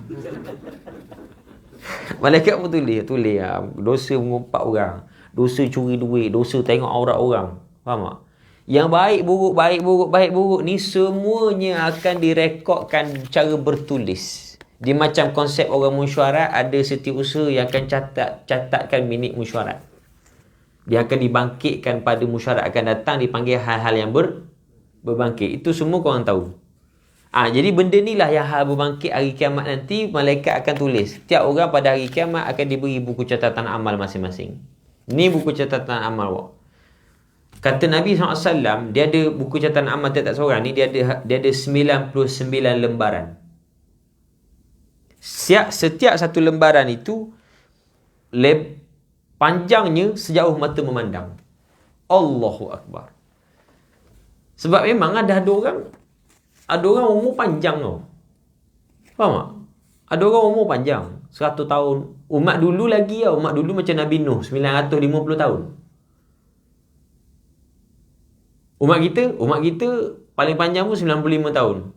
Malaikat pun tulis lah. Dosa mengumpat orang. Dosa curi duit. Dosa tengok aurat orang. Faham tak? Yang baik buruk ni semuanya akan direkodkan cara bertulis. Dia macam konsep orang mesyuarat, ada setiausaha yang akan catatkan minit mesyuarat. Dia akan dibangkitkan pada mesyuarat akan datang, dipanggil hal-hal yang berbangkit. Itu semua korang tahu. Jadi benda ni lah yang hal berbangkit hari kiamat nanti, malaikat akan tulis. Setiap orang pada hari kiamat akan diberi buku catatan amal masing-masing. Ni buku catatan amal awak. Kata Nabi SAW, dia ada buku catatan amal tiap-tiap seorang ni, dia ada 99 lembaran. Setiap satu lembaran itu panjangnya sejauh mata memandang. Allahu Akbar. Sebab memang ada orang umur panjang tau. Faham tak? Ada orang umur panjang 100 tahun. Umat dulu lagi tau. Umat dulu macam Nabi Nuh 950 tahun. Umat kita paling panjang pun 95 tahun.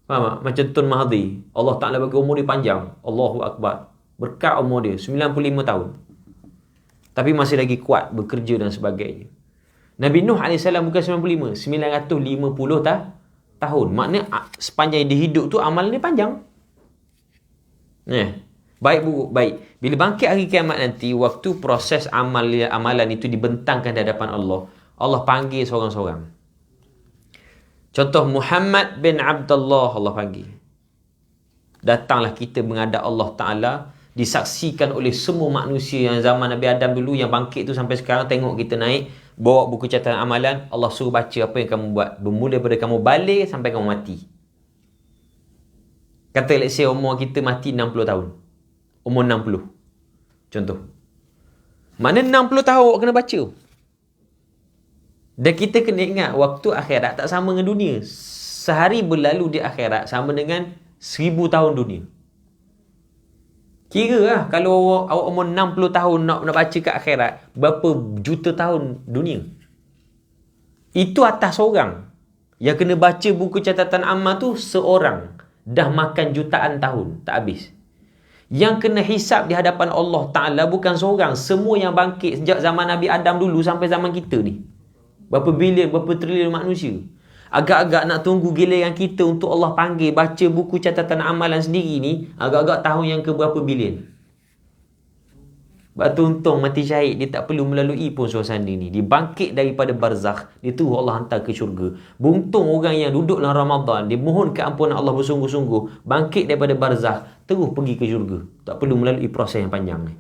Faham tak? Macam Tun Mahathir. Allah Ta'ala bagi umur dia panjang. Allahu Akbar. Berkat umur dia 95 tahun. Tapi masih lagi kuat bekerja dan sebagainya. Nabi Nuh AS bukan 95, 950 tahun. Maknanya sepanjang dia hidup tu amal dia panjang. Baik buruk baik. Bila bangkit hari kiamat nanti, waktu proses amalan itu dibentangkan di hadapan Allah, Allah panggil seorang-seorang. Contoh Muhammad bin Abdullah, Allah panggil. Datanglah kita menghadap Allah Ta'ala, disaksikan oleh semua manusia yang zaman Nabi Adam dulu yang bangkit tu sampai sekarang. Tengok kita naik, bawa buku catatan amalan. Allah suruh baca apa yang kamu buat, bermula daripada kamu balik sampai kamu mati. Kata let's say umur kita mati 60 tahun. Umur 60. Contoh. Mana 60 tahun awak kena baca. Dan kita kena ingat waktu akhirat tak sama dengan dunia. Sehari berlalu di akhirat sama dengan 1000 tahun dunia. Kira lah kalau awak umur 60 tahun nak baca kat akhirat, berapa juta tahun dunia. Itu atas orang. Yang kena baca buku catatan amal tu seorang. Dah makan jutaan tahun, tak habis. Yang kena hisap di hadapan Allah Ta'ala bukan seorang. Semua yang bangkit sejak zaman Nabi Adam dulu sampai zaman kita ni. Berapa bilion, berapa triliun manusia. Agak-agak nak tunggu giliran kita untuk Allah panggil baca buku catatan amalan sendiri ni, agak-agak tahun yang ke berapa bilion. Batu untung mati syahid, dia tak perlu melalui pun suasana ni. Dia bangkit daripada barzakh, dia terus Allah hantar ke syurga. Buntung orang yang duduk dalam Ramadan, dia mohon keampunan Allah bersungguh-sungguh, bangkit daripada barzakh, terus pergi ke syurga. Tak perlu melalui proses yang panjang ni.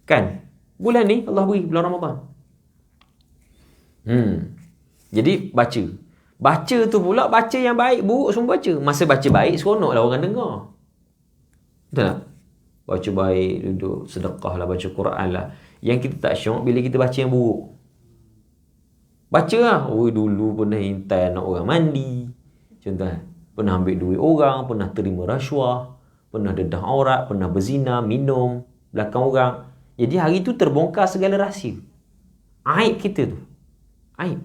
Kan? Bulan ni Allah beri, bulan Ramadan. Jadi baca tu pula, baca yang baik buruk semua baca. Masa baca baik seronoklah orang dengar. Betul tak? Baca baik, duduk sedekah lah, baca Quran lah. Yang kita tak syok bila kita baca yang buruk. Baca lah. Dulu pernah hintai anak orang mandi. Contoh, pernah ambil duit orang, pernah terima rasuah, pernah dedah aurat, pernah berzina, minum belakang orang. Jadi hari tu terbongkar segala rahsia. Aib kita tu. Aib.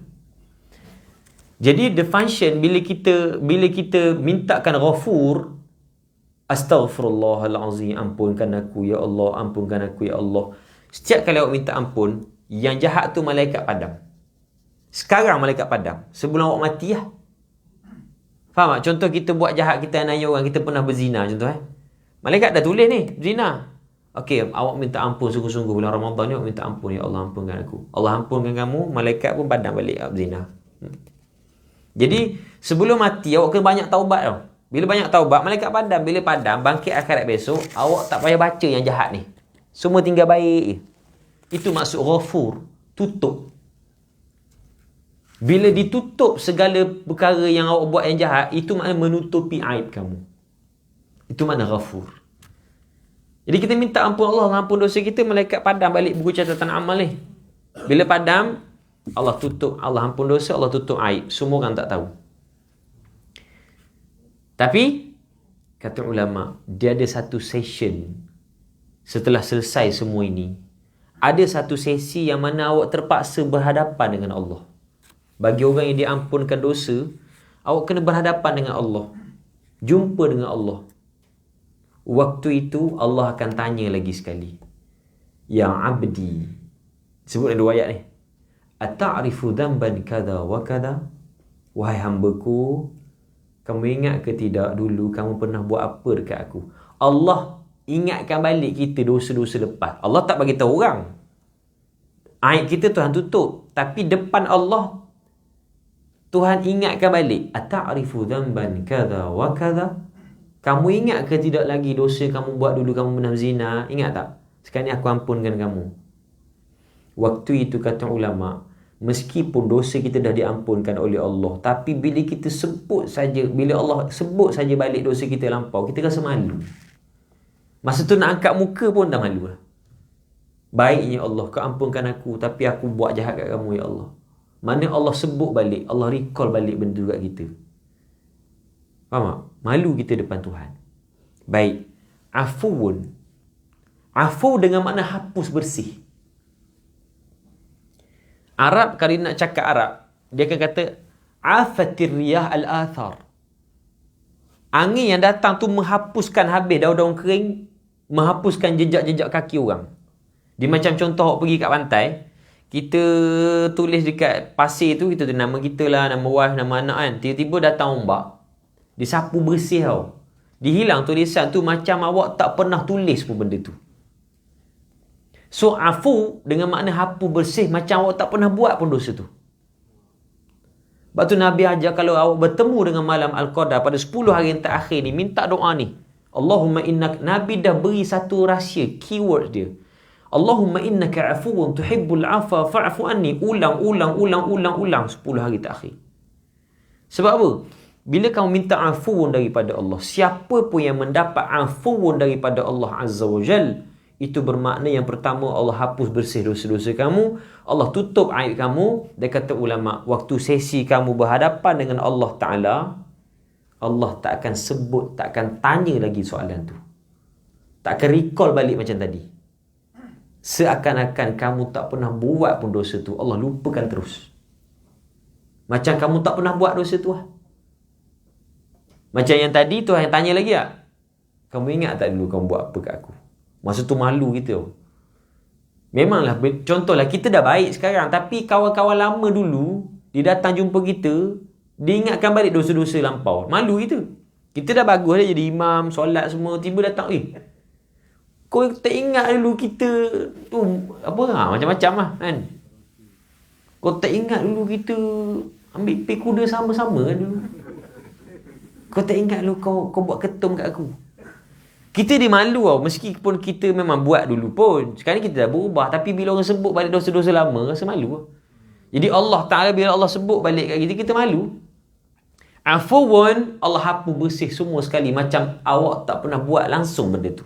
Jadi the function bila kita mintakan ghafur, astaghfirullahalazim, ampunkan aku ya Allah, ampunkan aku ya Allah. Setiap kali awak minta ampun, yang jahat tu malaikat padam. Sekarang malaikat padam. Sebelum awak mati lah. Faham tak? Contoh kita buat jahat, kita aniaya orang, kita pernah berzina contoh Malaikat dah tulis ni, zina. Okey, awak minta ampun sungguh-sungguh bulan Ramadan ni, awak minta ampun ya Allah, ampunkan aku. Allah ampunkan kamu, malaikat pun padam balik zina. Jadi sebelum mati awak kena banyak taubat tau. Bila banyak taubat, malaikat padam. Bila padam, bangkit akhirat besok, awak tak payah baca yang jahat ni. Semua tinggal baik je. Itu maksud ghafur, tutup. Bila ditutup segala perkara yang awak buat yang jahat, itu makna menutupi aib kamu. Itu makna ghafur. Jadi kita minta ampun Allah, ampun dosa kita, malaikat padam balik buku catatan amal ni. Bila padam, Allah tutup, Allah ampun dosa, Allah tutup aib. Semua orang tak tahu. Tapi, kata ulama, dia ada satu session setelah selesai semua ini. Ada satu sesi yang mana awak terpaksa berhadapan dengan Allah. Bagi orang yang diampunkan dosa, awak kena berhadapan dengan Allah. Jumpa dengan Allah. Waktu itu Allah akan tanya lagi sekali. Ya abdi. Sebut ada ayat ni. Ata'rifu dhanban kada wa kada? Wahai hambaku, kamu ingat ke tidak dulu kamu pernah buat apa dekat aku? Allah ingatkan balik kita dosa-dosa lepas. Allah tak bagi tahu orang. Aib kita Tuhan tutup. Tapi depan Allah, Tuhan ingatkan balik. Ata'rifu dhanban kada wa kada? Kamu ingat ke tidak lagi dosa kamu buat dulu, kamu pernah zina? Ingat tak? Sekarang ni aku ampunkan kamu. Waktu itu kata ulama, meskipun dosa kita dah diampunkan oleh Allah, tapi bila kita sebut saja, bila Allah sebut saja balik dosa kita lampau, kita rasa malu. Masa tu nak angkat muka pun dah malu lah. Baiknya Allah, kau ampunkan aku, tapi aku buat jahat kat kamu ya Allah. Mana Allah sebut balik, Allah recall balik benda kat kita. Faham tak? Malu kita depan Tuhan. Baik. Afuun. Afu dengan makna hapus bersih. Arab kalau nak cakap Arab, dia akan kata afatir riyah al-athar. Angin yang datang tu menghapuskan habis daun-daun kering, menghapuskan jejak-jejak kaki orang. Dia macam contoh awak pergi kat pantai, kita tulis dekat pasir tu, kita tu nama kita lah, nama wife, nama anak kan. Tiba-tiba datang ombak, disapu bersih tau. Dihilang tulisan tu macam awak tak pernah tulis pun benda tu. So afu dengan makna hapus bersih macam awak tak pernah buat pun dosa tu. Sebab tu Nabi ajar kalau awak bertemu dengan malam Al-Qadar pada 10 hari yang terakhir ni, minta doa ni. Allahumma innak, Nabi dah beri satu rahsia, keyword dia. Allahumma innaka afuun tuhibbul afa fa'fu anni. Ulang 10 hari terakhir. Sebab apa? Bila kamu minta afuun daripada Allah, siapa pun yang mendapat afuun daripada Allah Azza wa Jal, itu bermakna yang pertama Allah hapus bersih dosa-dosa kamu, Allah tutup aib kamu. Dia kata ulama, waktu sesi kamu berhadapan dengan Allah Ta'ala, Allah tak akan sebut, tak akan tanya lagi soalan tu. Tak akan recall balik macam tadi. Seakan-akan kamu tak pernah buat pun dosa tu. Allah lupakan terus. Macam kamu tak pernah buat dosa tu lah. Macam yang tadi tu yang tanya lagi tak? Kamu ingat tak dulu kamu buat apa kat aku? Masa tu malu kita. Memanglah, contohlah kita dah baik sekarang, tapi kawan-kawan lama dulu, dia datang jumpa kita, dia ingatkan balik dosa-dosa lampau. Malu kita. Kita dah bagus dah jadi imam, solat semua, tiba datang, kau tak ingat dulu kita tu apa macam-macam lah kan. Kau tak ingat dulu kita ambil pay kuda sama-sama kan dulu. Kau tak ingat dulu kau buat ketum kat aku. Kita dia malu tau, meskipun kita memang buat dulu pun. Sekarang ni kita dah berubah, tapi bila orang sebut balik dosa-dosa lama, rasa malu. Jadi Allah Ta'ala bila Allah sebut balik kat kita malu. Afuwan, Allah hapus bersih semua sekali, macam awak tak pernah buat langsung benda tu.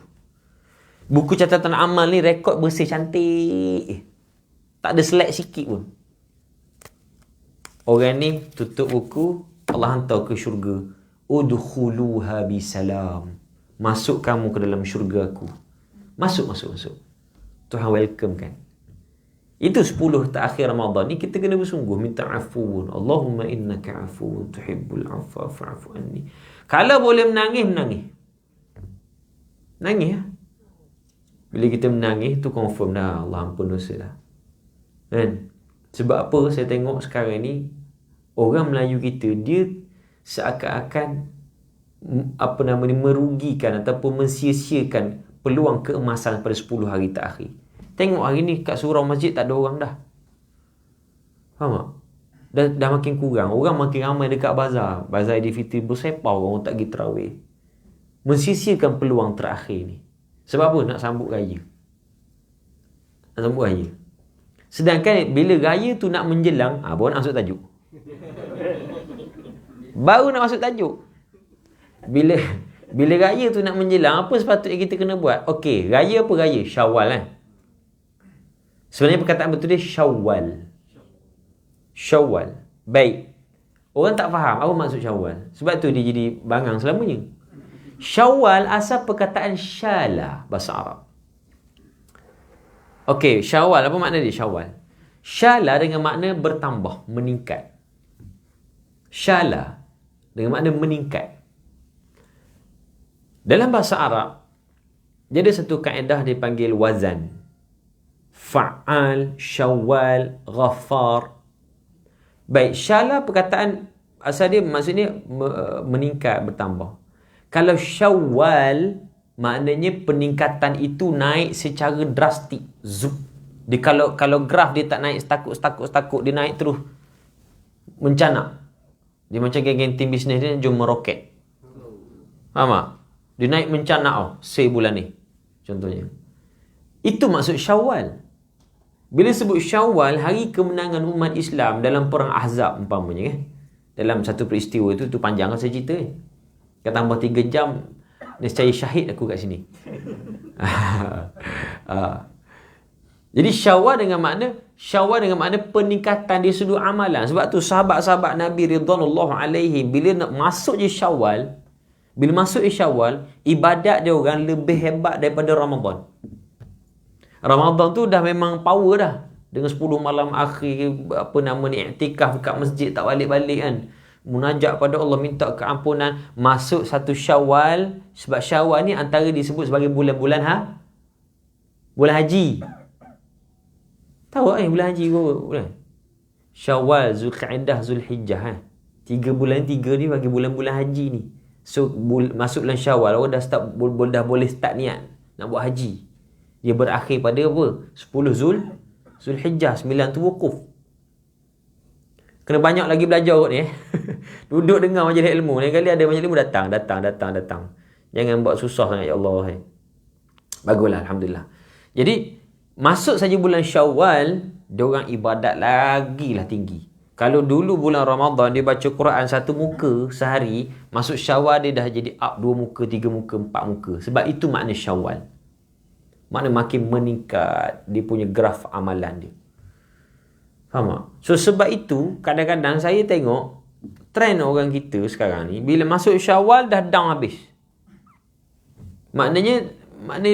Buku catatan amal ni rekod bersih cantik. Tak ada select sikit pun. Orang ni tutup buku, Allah hantar ke syurga. Udkhuluha bisalam. Masuk kamu ke dalam syurga aku. Masuk. Tuhan welcome kan. Itu 10 terakhir Ramadan ni kita kena bersungguh minta afuun. Allahumma innaka afuun tuhibbul afwa fa'fu anni. Kalau boleh menangis. Nangis lah. Bila kita menangis tu confirm dah Allah ampun dosa dah. Kan? Sebab apa saya tengok sekarang ni orang Melayu kita dia seakan-akan merugikan ataupun mensia-siakan peluang keemasan pada 10 hari terakhir. Tengok hari ni kat surau masjid tak ada orang dah. Faham tak? Dah makin kurang. Orang makin ramai dekat bazar. Bazar Aidilfitri bersepah orang tak pergi terawih. Mensia-siakan peluang terakhir ni. Sebab apa? Nak sambut raya. Sedangkan bila raya tu nak menjelang, baru nak masuk tajuk. Bila raya tu nak menjelang, apa sepatutnya kita kena buat? Okey, raya apa raya? Syawal kan? Sebenarnya perkataan betul dia Syawal. Baik. Orang tak faham apa maksud Syawal. Sebab tu dia jadi bangang selamanya. Syawal asal perkataan syala bahasa Arab. Okey, Syawal apa makna dia Syawal? Syala dengan makna bertambah, meningkat. Syala dengan makna meningkat. Dalam bahasa Arab, dia ada satu kaedah dipanggil wazan. Fa'al, Syawal, Ghafar. Baik, syala perkataan asal dia maksudnya meningkat, bertambah. Kalau Syawal, maknanya peningkatan itu naik secara drastik. Zup. Dia kalau graf dia tak naik setakuk, dia naik terus mencanak. Dia macam geng-geng tim bisnes dia jom meroket. Faham tak? Dia naik mencanak sebulan ni. Contohnya. Itu maksud Syawal. Bila sebut Syawal, hari kemenangan umat Islam dalam perang Ahzab umpamanya kan. Dalam satu peristiwa itu panjang saya cerita kan. Kalau tambah 3 jam nescaya syahid aku kat sini. Jadi Syawal dengan makna peningkatan di sudut amalan. Sebab tu sahabat-sahabat Nabi ridwanullah alaihim bila nak masuk je Syawal, ibadat dia orang lebih hebat daripada Ramadan. Ramadan tu dah memang power dah. Dengan 10 malam akhir iktikaf kat masjid tak balik-balik kan. Munajat pada Allah, minta keampunan. Masuk satu Syawal. Sebab Syawal ni antara disebut sebagai bulan-bulan bulan haji. Tahu tak bulan haji bulan? Syawal, Zulqa'dah, Zulhijjah 3 bulan 3 ni bagi bulan-bulan haji ni. So masuk bulan Syawal, orang dah boleh start niat nak buat haji. Dia berakhir pada apa? 10 Zulhijjah, 9 tu wukuf. Kena banyak lagi belajar kot ni Duduk dengar majlis ilmu. Lain kali ada majlis ilmu datang. Jangan buat susah sangat ya Allah. Baguslah, alhamdulillah. Jadi masuk saja bulan Syawal, dia orang ibadat lagi lah tinggi. Kalau dulu bulan Ramadan dia baca Quran 1 muka sehari, masuk Syawal dia dah jadi up 2 muka, 3 muka, 4 muka. Sebab itu makna Syawal. Makna makin meningkat dia punya graf amalan dia. Faham tak? So sebab itu kadang-kadang saya tengok trend orang kita sekarang ni, bila masuk Syawal dah down habis. Maknanya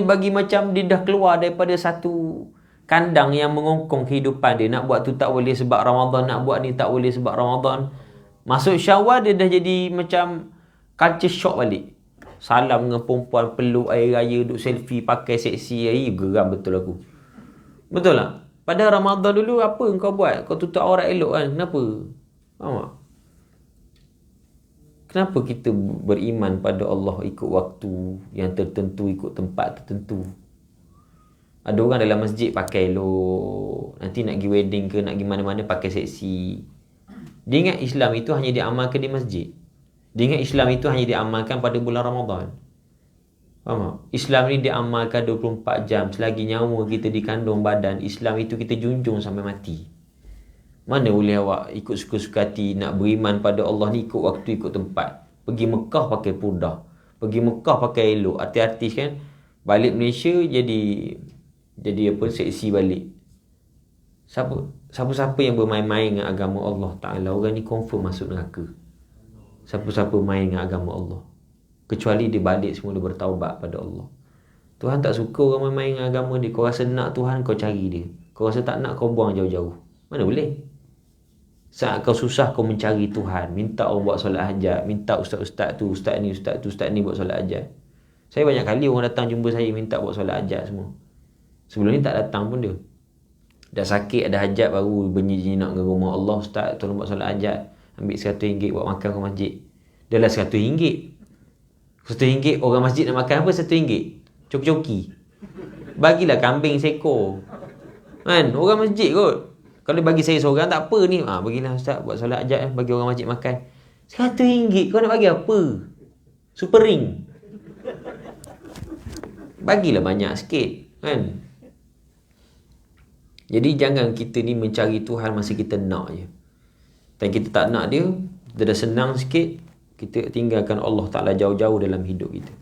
bagi macam dia dah keluar daripada satu kandang yang mengongkong kehidupan dia. Nak buat tu tak boleh sebab Ramadan, nak buat ni tak boleh sebab Ramadan. Masuk Syawal dia dah jadi macam culture shock balik. Salam dengan perempuan, peluk air raya, duduk selfie, pakai seksi. Geram betul aku. Betul tak? Pada Ramadan dulu apa kau buat? Kau tutup aurat elok kan? Kenapa? Faham tak? Kenapa kita beriman pada Allah ikut waktu yang tertentu, ikut tempat tertentu? Ada orang dalam masjid pakai elok, nanti nak pergi wedding ke, nak pergi mana-mana pakai seksi. Dia ingat Islam itu hanya diamalkan di masjid. Dia ingat Islam itu hanya diamalkan pada bulan Ramadan. Faham tak? Islam ni diamalkan 24 jam. Selagi nyawa kita di kandung badan, Islam itu kita junjung sampai mati. Mana boleh awak ikut suka-suka hati nak beriman pada Allah ni ikut waktu, ikut tempat. Pergi Mekah pakai purdah, pergi Mekah pakai elok, artis-artis kan. Balik Malaysia jadi apa, seksi balik. Siapa yang bermain-main dengan agama Allah Ta'ala, orang ni confirm masuk neraka. siapa-siapa main dengan agama Allah. Kecuali dia balik semua, dia bertaubat pada Allah. Tuhan tak suka orang main dengan agama dia. Kau rasa nak Tuhan, kau cari dia. Kau rasa tak nak, kau buang jauh-jauh. Mana boleh? Saat kau susah, kau mencari Tuhan, minta orang buat solat hajat, minta ustaz-ustaz tu, ustaz ni buat solat hajat. Saya banyak kali orang datang jumpa saya minta buat solat hajat semua. Sebelum ni tak datang pun dia. Dah sakit, ada hajat, baru bunyi nak ke rumah Allah, ustaz tolong buat solat hajat. Ambil RM100 buat makan ke masjid. Dah lah RM100. RM100 orang masjid nak makan apa RM1? Coki-coki. Bagilah kambing seekor. Kan? Orang masjid kot. Kalau bagi saya seorang tak apa ni. Bagilah ustaz buat solat hajat, bagi orang masjid makan. RM100 kau nak bagi apa? Super ring. Bagilah banyak sikit. Kan? Jadi jangan kita ni mencari Tuhan masa kita nak je. Dan kita tak nak dia, kita dah senang sikit, kita tinggalkan Allah Ta'ala jauh-jauh dalam hidup kita.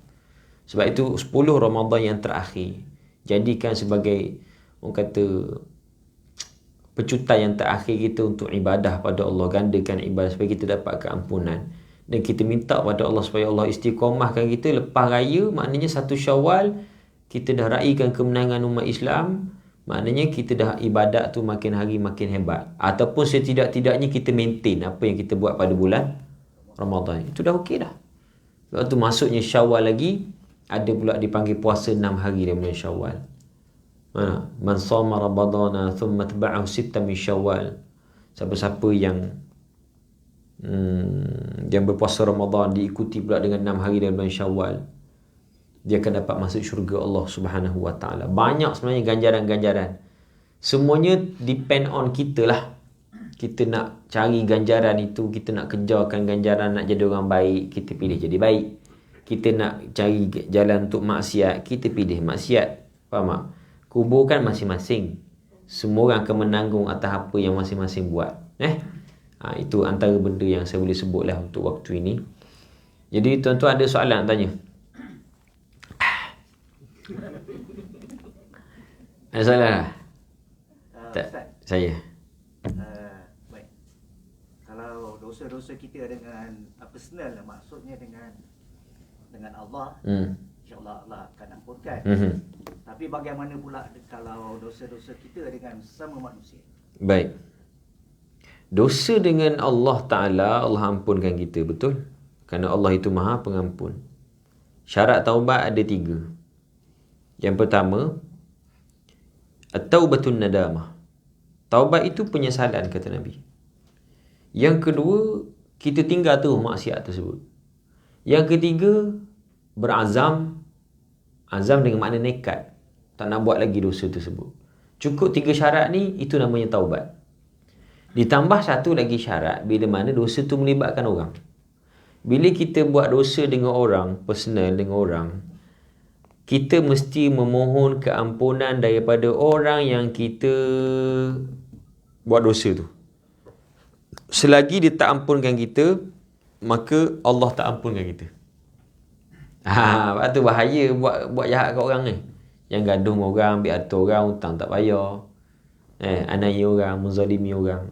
Sebab itu 10 Ramadan yang terakhir, jadikan sebagai, orang kata, pecutan yang terakhir kita untuk ibadah pada Allah. Gandakan ibadah supaya kita dapat keampunan. Dan kita minta pada Allah supaya Allah istiqamahkan kita. Lepas raya, maknanya 1 Syawal, kita dah raikan kemenangan umat Islam. Maknanya kita dah ibadat tu makin hari makin hebat. Ataupun setidak-tidaknya kita maintain apa yang kita buat pada bulan Ramadan. Itu dah okey dah. Sebab tu masuknya Syawal lagi, ada pula dipanggil puasa 6 hari dalam bulan Syawal. Man shoma Ramadana thumma atba'ahu 6 min Syawal. Siapa-siapa yang berpuasa Ramadan diikuti pula dengan 6 hari dalam bulan Syawal, dia akan dapat masuk syurga Allah Subhanahu Wa Taala. Banyak sebenarnya ganjaran-ganjaran. Semuanya depend on kita lah. Kita nak cari ganjaran itu, kita nak kejarkan ganjaran, nak jadi orang baik, kita pilih jadi baik. Kita nak cari jalan untuk maksiat, kita pilih maksiat. Faham tak? Kubur kan masing-masing. Semua orang akan menanggung atas apa yang masing-masing buat. Itu antara benda yang saya boleh sebut lah untuk waktu ini. Jadi tuan-tuan ada soalan nak tanya? Ada soalan lah? Tak, saya. Baik. Kalau dosa-dosa kita dengan personal, maksudnya dengan Allah, insya-Allah Allah akan ampunkan. Tapi bagaimana pula kalau dosa-dosa kita dengan sesama manusia? Baik. Dosa dengan Allah Ta'ala, Allah ampunkan kita, betul? Kerana Allah itu Maha Pengampun. Syarat taubat ada 3. Yang pertama, at-taubatun nadamah. Taubat itu penyesalan, kata Nabi. Yang kedua, kita tinggal terus maksiat tersebut. Yang ketiga, berazam. Azam dengan makna nekat, tak nak buat lagi dosa tersebut. Cukup 3 syarat ni, itu namanya taubat. Ditambah satu lagi syarat, bila mana dosa tu melibatkan orang. Bila kita buat dosa dengan orang, personal dengan orang, kita mesti memohon keampunan daripada orang yang kita buat dosa tu. Selagi dia tak ampunkan kita, maka Allah tak ampunkan kita. Lepas tu bahaya buat jahat kat orang ni. Yang gaduh dengan orang, ambil harta orang, hutang tak bayar. Aniaya orang, menzalimi orang.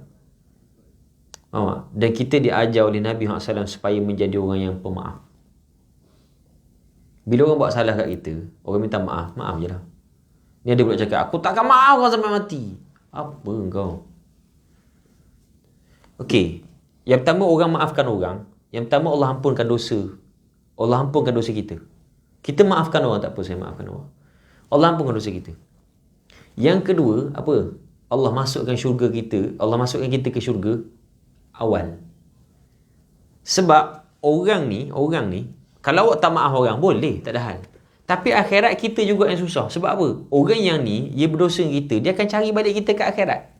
Dan kita diajar oleh Nabi SAW supaya menjadi orang yang pemaaf. Bila orang buat salah kat kita, orang minta maaf, maaf je lah. Ni ada pula cakap, aku takkan maaf kau sampai mati. Apa kau? Okey. Yang pertama, orang maafkan orang. Yang pertama, Allah ampunkan dosa. Allah ampunkan dosa kita. Kita maafkan orang, tak apa saya maafkan orang. Allah ampunkan dosa kita. Yang kedua, apa? Allah masukkan syurga kita. Allah masukkan kita ke syurga awal. Sebab orang ni, kalau awak tak maaf orang, boleh, tak ada hal. Tapi akhirat kita juga yang susah. Sebab apa? Orang yang ni, dia berdosa dengan kita, dia akan cari balik kita ke akhirat.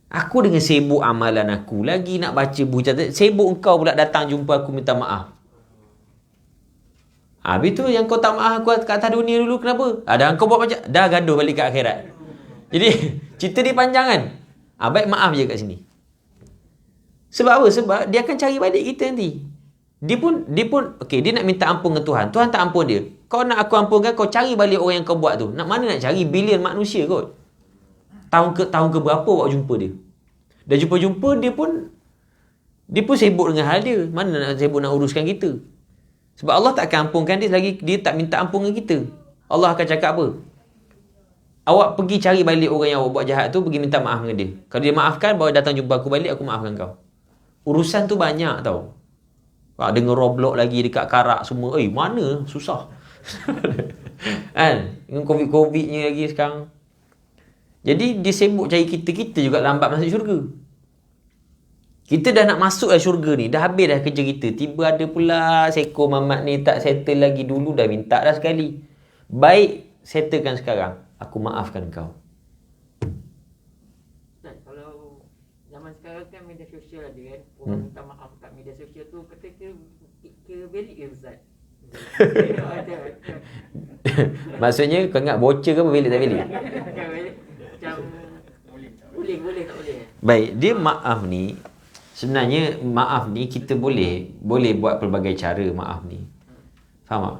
Aku dengan sibuk amalan aku, lagi nak baca buku catatan, sibuk engkau pula datang jumpa aku minta maaf. Habis tu yang kau tak maaf aku kat atas dunia dulu, kenapa? Dah kau buat macam, dah gaduh balik ke akhirat. Jadi, cerita dia panjang kan? Baik maaf je kat sini. Sebab apa? Sebab dia akan cari balik kita nanti. Dia pun okey, dia nak minta ampun dengan Tuhan. Tuhan tak ampun dia. Kau nak aku ampunkan, kau cari balik orang yang kau buat tu. Mana nak cari bilion manusia kot. Tahun ke berapa awak jumpa dia? Dah jumpa dia pun Dia pun sibuk dengan hal dia. Mana nak sibuk nak uruskan kita? Sebab Allah tak akan ampunkan dia selagi dia tak minta ampun dengan kita. Allah akan cakap apa? Awak pergi cari balik orang yang awak buat jahat tu, pergi minta maaf dengan dia. Kalau dia maafkan, baru datang jumpa aku balik, aku maafkan kau. Urusan tu banyak tau. Dengan Roblox lagi dekat karak semua. Mana? Susah. Kan? Dengan COVID-COVIDnya lagi sekarang. Jadi dia sibuk cari kita, kita juga lambat masuk syurga. Kita dah nak masuk lah syurga ni. Dah habis dah kerja kita. Tiba ada pula Seko Mamat ni tak settle lagi. Dulu dah minta dah sekali. Baik, settlekan sekarang. Aku maafkan kau. Ustaz, kalau zaman sekarang kan media sosial ada kan. Orang minta maaf kat media sosial tu. Kata kira valid ke Ustaz? Maksudnya kau ingat bocor ke apa, valid tak valid? Macam boleh tak boleh? Baik, dia maaf ni, sebenarnya maaf ni kita boleh buat pelbagai cara maaf ni. Faham tak?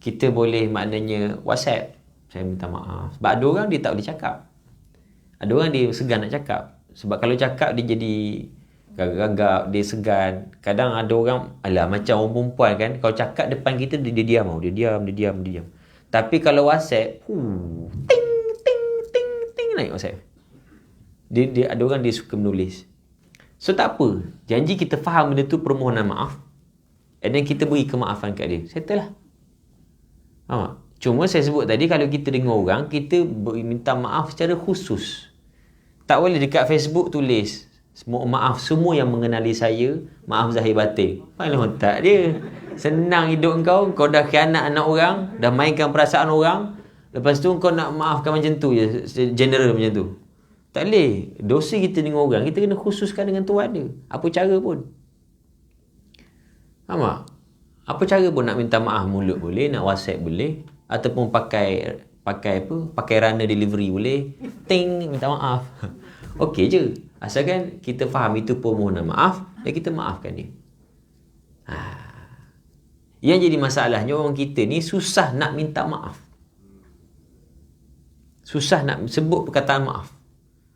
Kita boleh maknanya WhatsApp, saya minta maaf. Sebab ada orang dia tak boleh cakap. Ada orang dia segan nak cakap. Sebab kalau cakap dia jadi gagap, dia segan. Kadang ada orang, macam orang perempuan kan, kalau cakap depan kita dia diam tau. Dia diam. Tapi kalau WhatsApp, ting naik WhatsApp. Dia ada orang dia suka menulis. So tak apa. Janji kita faham benda tu permohonan maaf. And then kita beri kemaafan kat dia. Settle lah. Faham tak? Cuma saya sebut tadi, kalau kita dengar orang, kita minta maaf secara khusus. Tak boleh dekat Facebook tulis, maaf semua yang mengenali saya, maaf zahir batin. Paling otak dia. Senang hidup kau dah khianat anak orang, dah mainkan perasaan orang, lepas tu kau nak maafkan macam tu je, general macam tu. Tak boleh. Dosa kita dengan orang, kita kena khususkan dengan Tuhan dia. Apa cara pun. Faham tak? Apa cara pun nak minta maaf, mulut boleh, nak WhatsApp boleh, ataupun pakai runner delivery boleh. Ting, minta maaf. Okey je. Asalkan kita faham itu permohonan maaf dan kita maafkan dia. Yang jadi masalahnya orang kita ni susah nak minta maaf. Susah nak sebut perkataan maaf.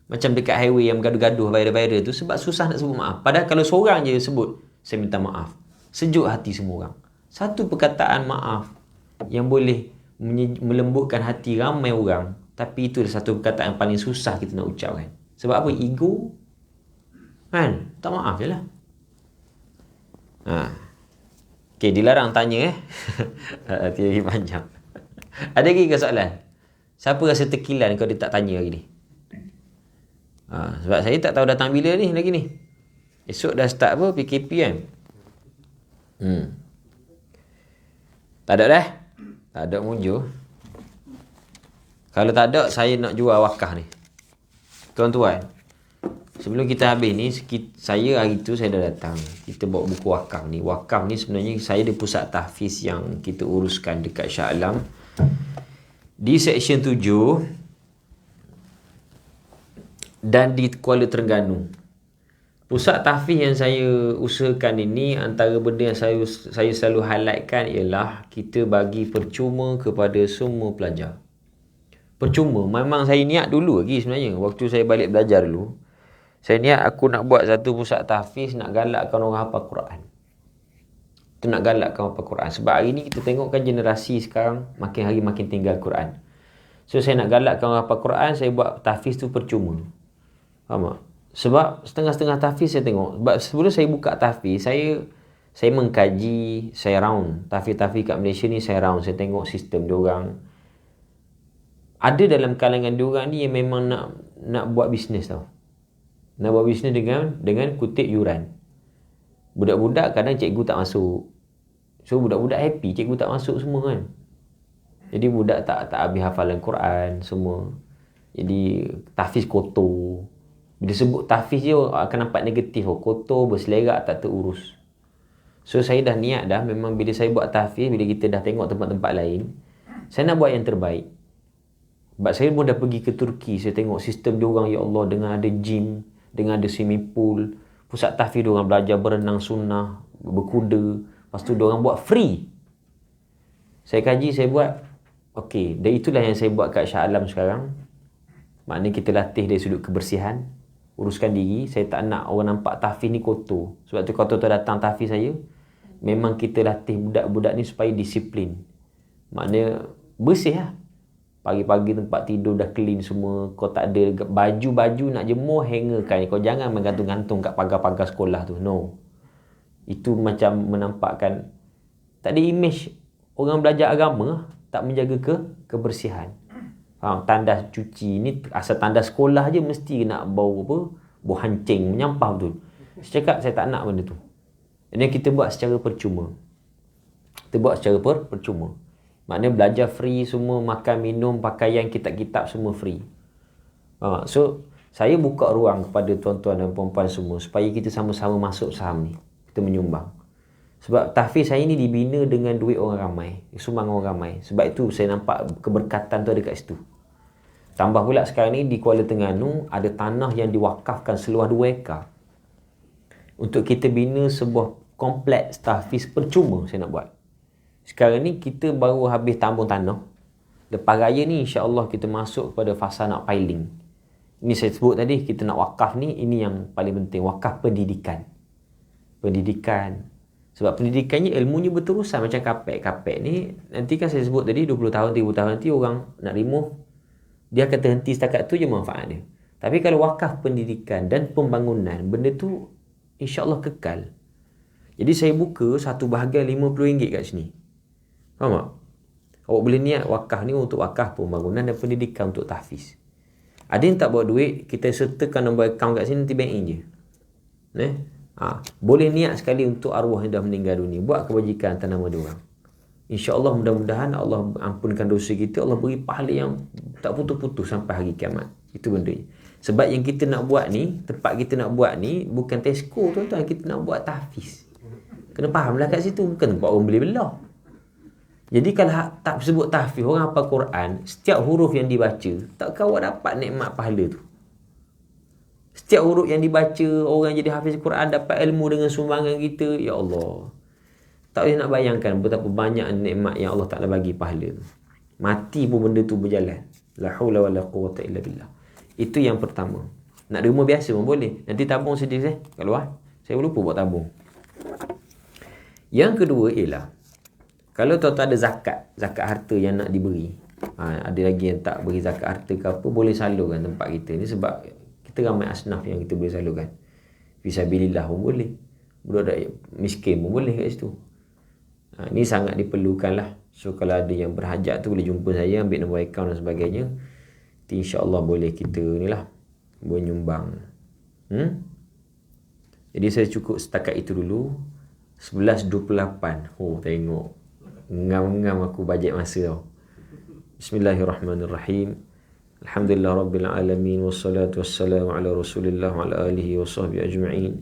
Macam dekat highway yang bergaduh-gaduh viral-viral tu, sebab susah nak sebut maaf. Padahal kalau seorang je sebut, saya minta maaf, sejuk hati semua orang. Satu perkataan maaf yang boleh melembutkan hati ramai orang, tapi itu adalah satu perkataan yang paling susah kita nak ucapkan. Sebab apa? Ego. Kan? Tak maaf je lah. Okay, dilarang tanya Nanti lagi panjang. Ada lagi ke soalan? Siapa rasa terkilan kalau dia tak tanya hari ni? Sebab saya tak tahu datang bila ni lagi ni. Esok dah start apa? PKP kan? Tak ada dah? Tak ada muncul. Kalau tak ada, saya nak jual wakaf ni. Tuan-tuan, sebelum kita habis ni, saya hari tu saya dah datang. Kita bawa buku wakaf ni. Wakaf ni sebenarnya saya ada pusat tahfiz yang kita uruskan dekat Shah Alam. Di Seksyen 7 dan di Kuala Terengganu. Pusat tahfiz yang saya usahakan ini, antara benda yang saya selalu highlightkan ialah kita bagi percuma kepada semua pelajar. Percuma. Memang saya niat dulu lagi sebenarnya. Waktu saya balik belajar dulu, saya niat aku nak buat satu pusat tahfiz, nak galakkan orang hafal Quran. Itu nak galakkan hafal Quran. Sebab hari ni kita tengok kan generasi sekarang makin hari makin tinggal Quran. So saya nak galakkan orang hafal Quran, saya buat tahfiz tu percuma. Faham tak? Sebab setengah-setengah tahfiz saya tengok. Sebab sebelum saya buka tahfiz, saya mengkaji, saya round. Tahfiz-tahfiz kat Malaysia ni saya round. Saya tengok sistem diorang. Ada dalam kalangan diorang ni yang memang nak buat bisnes tau. Nak buat bisnes dengan kutip yuran. Budak-budak kadang cikgu tak masuk. So budak-budak happy, cikgu tak masuk semua kan. Jadi budak tak habis hafalan Quran semua. Jadi tahfiz kotor. Bila sebut tahfiz je akan nampak negatif. Kotor, berselerak, tak terurus. So saya dah niat dah, memang bila saya buat tahfiz, bila kita dah tengok tempat-tempat lain, saya nak buat yang terbaik. Sebab saya pun dah pergi ke Turki, saya tengok sistem diorang, ya Allah, dengan ada gym, dengan ada swimming pool, pusat tahfiz diorang belajar berenang sunnah, berkuda, lepas tu diorang buat free. Saya kaji, saya buat, dan itulah yang saya buat kat Shah Alam sekarang. Maknanya kita latih dari sudut kebersihan, uruskan diri. Saya tak nak orang nampak tahfiz ni kotor. Sebab tu kalau tuan datang tahfiz saya, memang kita latih budak-budak ni supaya disiplin. Maknanya bersih lah. Pagi-pagi tempat tidur dah clean semua. Kau tak ada baju-baju nak jemur, hangerkan. Kau jangan menggantung-gantung kat pagar-pagar sekolah tu. No. Itu macam menampakkan tak ada image orang belajar agama, tak menjaga kebersihan. Tandas cuci ni, asal tandas sekolah je mesti nak bau apa? Bau hancing, menyampah betul. Saya cakap saya tak nak benda tu. Ini kita buat secara percuma. Percuma. Maknanya belajar free semua, makan, minum, pakaian, kitab-kitab semua free. So, saya buka ruang kepada tuan-tuan dan puan-puan semua supaya kita sama-sama masuk saham ni. Kita menyumbang. Sebab tahfiz saya ni dibina dengan duit orang ramai. Sumbang orang ramai. Sebab itu saya nampak keberkatan tu ada kat situ. Tambah pula sekarang ni di Kuala Terengganu ada tanah yang diwakafkan seluas 2 ekar. Untuk kita bina sebuah kompleks tahfiz percuma saya nak buat. Sekarang ni kita baru habis tambung tanah. Lepas raya ni insya-Allah kita masuk kepada fasa nak piling. Ini saya sebut tadi, kita nak wakaf ni, ini yang paling penting. Wakaf pendidikan. Sebab pendidikannya ilmunya berterusan macam kapek ni. Nanti kan saya sebut tadi 20 tahun, 30 tahun nanti orang nak remove. Dia akan terhenti setakat tu je manfaat dia. Tapi kalau wakaf pendidikan dan pembangunan, benda tu insya-Allah kekal. Jadi saya buka satu bahagian RM50 kat sini. Faham tak? Awak boleh niat wakaf ni untuk wakaf pembangunan dan pendidikan untuk tahfiz. Ada yang tak bawa duit, kita sertakan nombor akaun kat sini, nanti bank in je. Boleh niat sekali untuk arwah yang dah meninggal dunia. Buat kebajikan atas nama dia orang. InsyaAllah mudah-mudahan Allah ampunkan dosa kita. Allah beri pahala yang tak putus-putus sampai hari kiamat. Itu benda ni. Sebab yang kita nak buat ni, tempat kita nak buat ni, bukan Tesco tuan-tuan. Kita nak buat tahfiz. Kena fahamlah kat situ. Bukan tempat orang beli belah. Jadi kalau tak sebut tahfiz, orang hafal Quran, setiap huruf yang dibaca, takkan awak dapat nikmat pahala tu. Setiap huruf yang dibaca, orang jadi hafiz Quran, dapat ilmu dengan sumbangan kita. Ya Allah. Tak boleh nak bayangkan betapa banyak nikmat yang Allah Ta'ala bagi pahala tu. Mati pun benda tu berjalan. La hawla wa la quwwata illa billah. Itu yang pertama. Nak rumah biasa pun boleh. Nanti tabung sedih kat luar. Saya lupa buat tabung. Yang kedua ialah, kalau tuan-tuan ada zakat harta yang nak diberi, ada lagi yang tak beri zakat harta ke apa, boleh salurkan tempat kita ni. Sebab kita ramai asnaf yang kita boleh salurkan. Fisabilillah pun boleh. Budak miskin pun boleh kat situ. Ni sangat diperlukan lah. So kalau ada yang berhajat tu boleh jumpa saya, ambil nombor akaun dan sebagainya. InsyaAllah boleh kita ni lah, boleh nyumbang. Jadi saya cukup setakat itu dulu. 11.28. Tengok. Ngam-ngam aku bajet masa tau. Bismillahirrahmanirrahim. Alhamdulillah Rabbil Alamin. Wassalatu wassalamu ala Rasulillah wa ala alihi wa sahbihi ajma'in.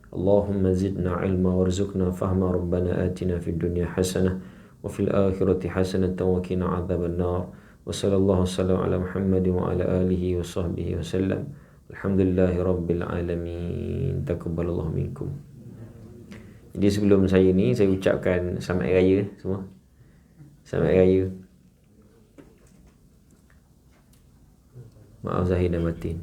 Allahumma zidna ilma warzuqna fahma. Rabbana atina fid dunya hasanah wa fil akhirati hasanah wa qina adzaban nar. Wa sallallahu wasallam ala Muhammadin wa ala alihi wa sahbihi wasallam. Alhamdulillahi Rabbil Alamin. Taqabbalallahu minkum. Jadi sebelum saya ni, saya ucapkan selamat raya semua. Selamat raya. Maaf zahir dan batin.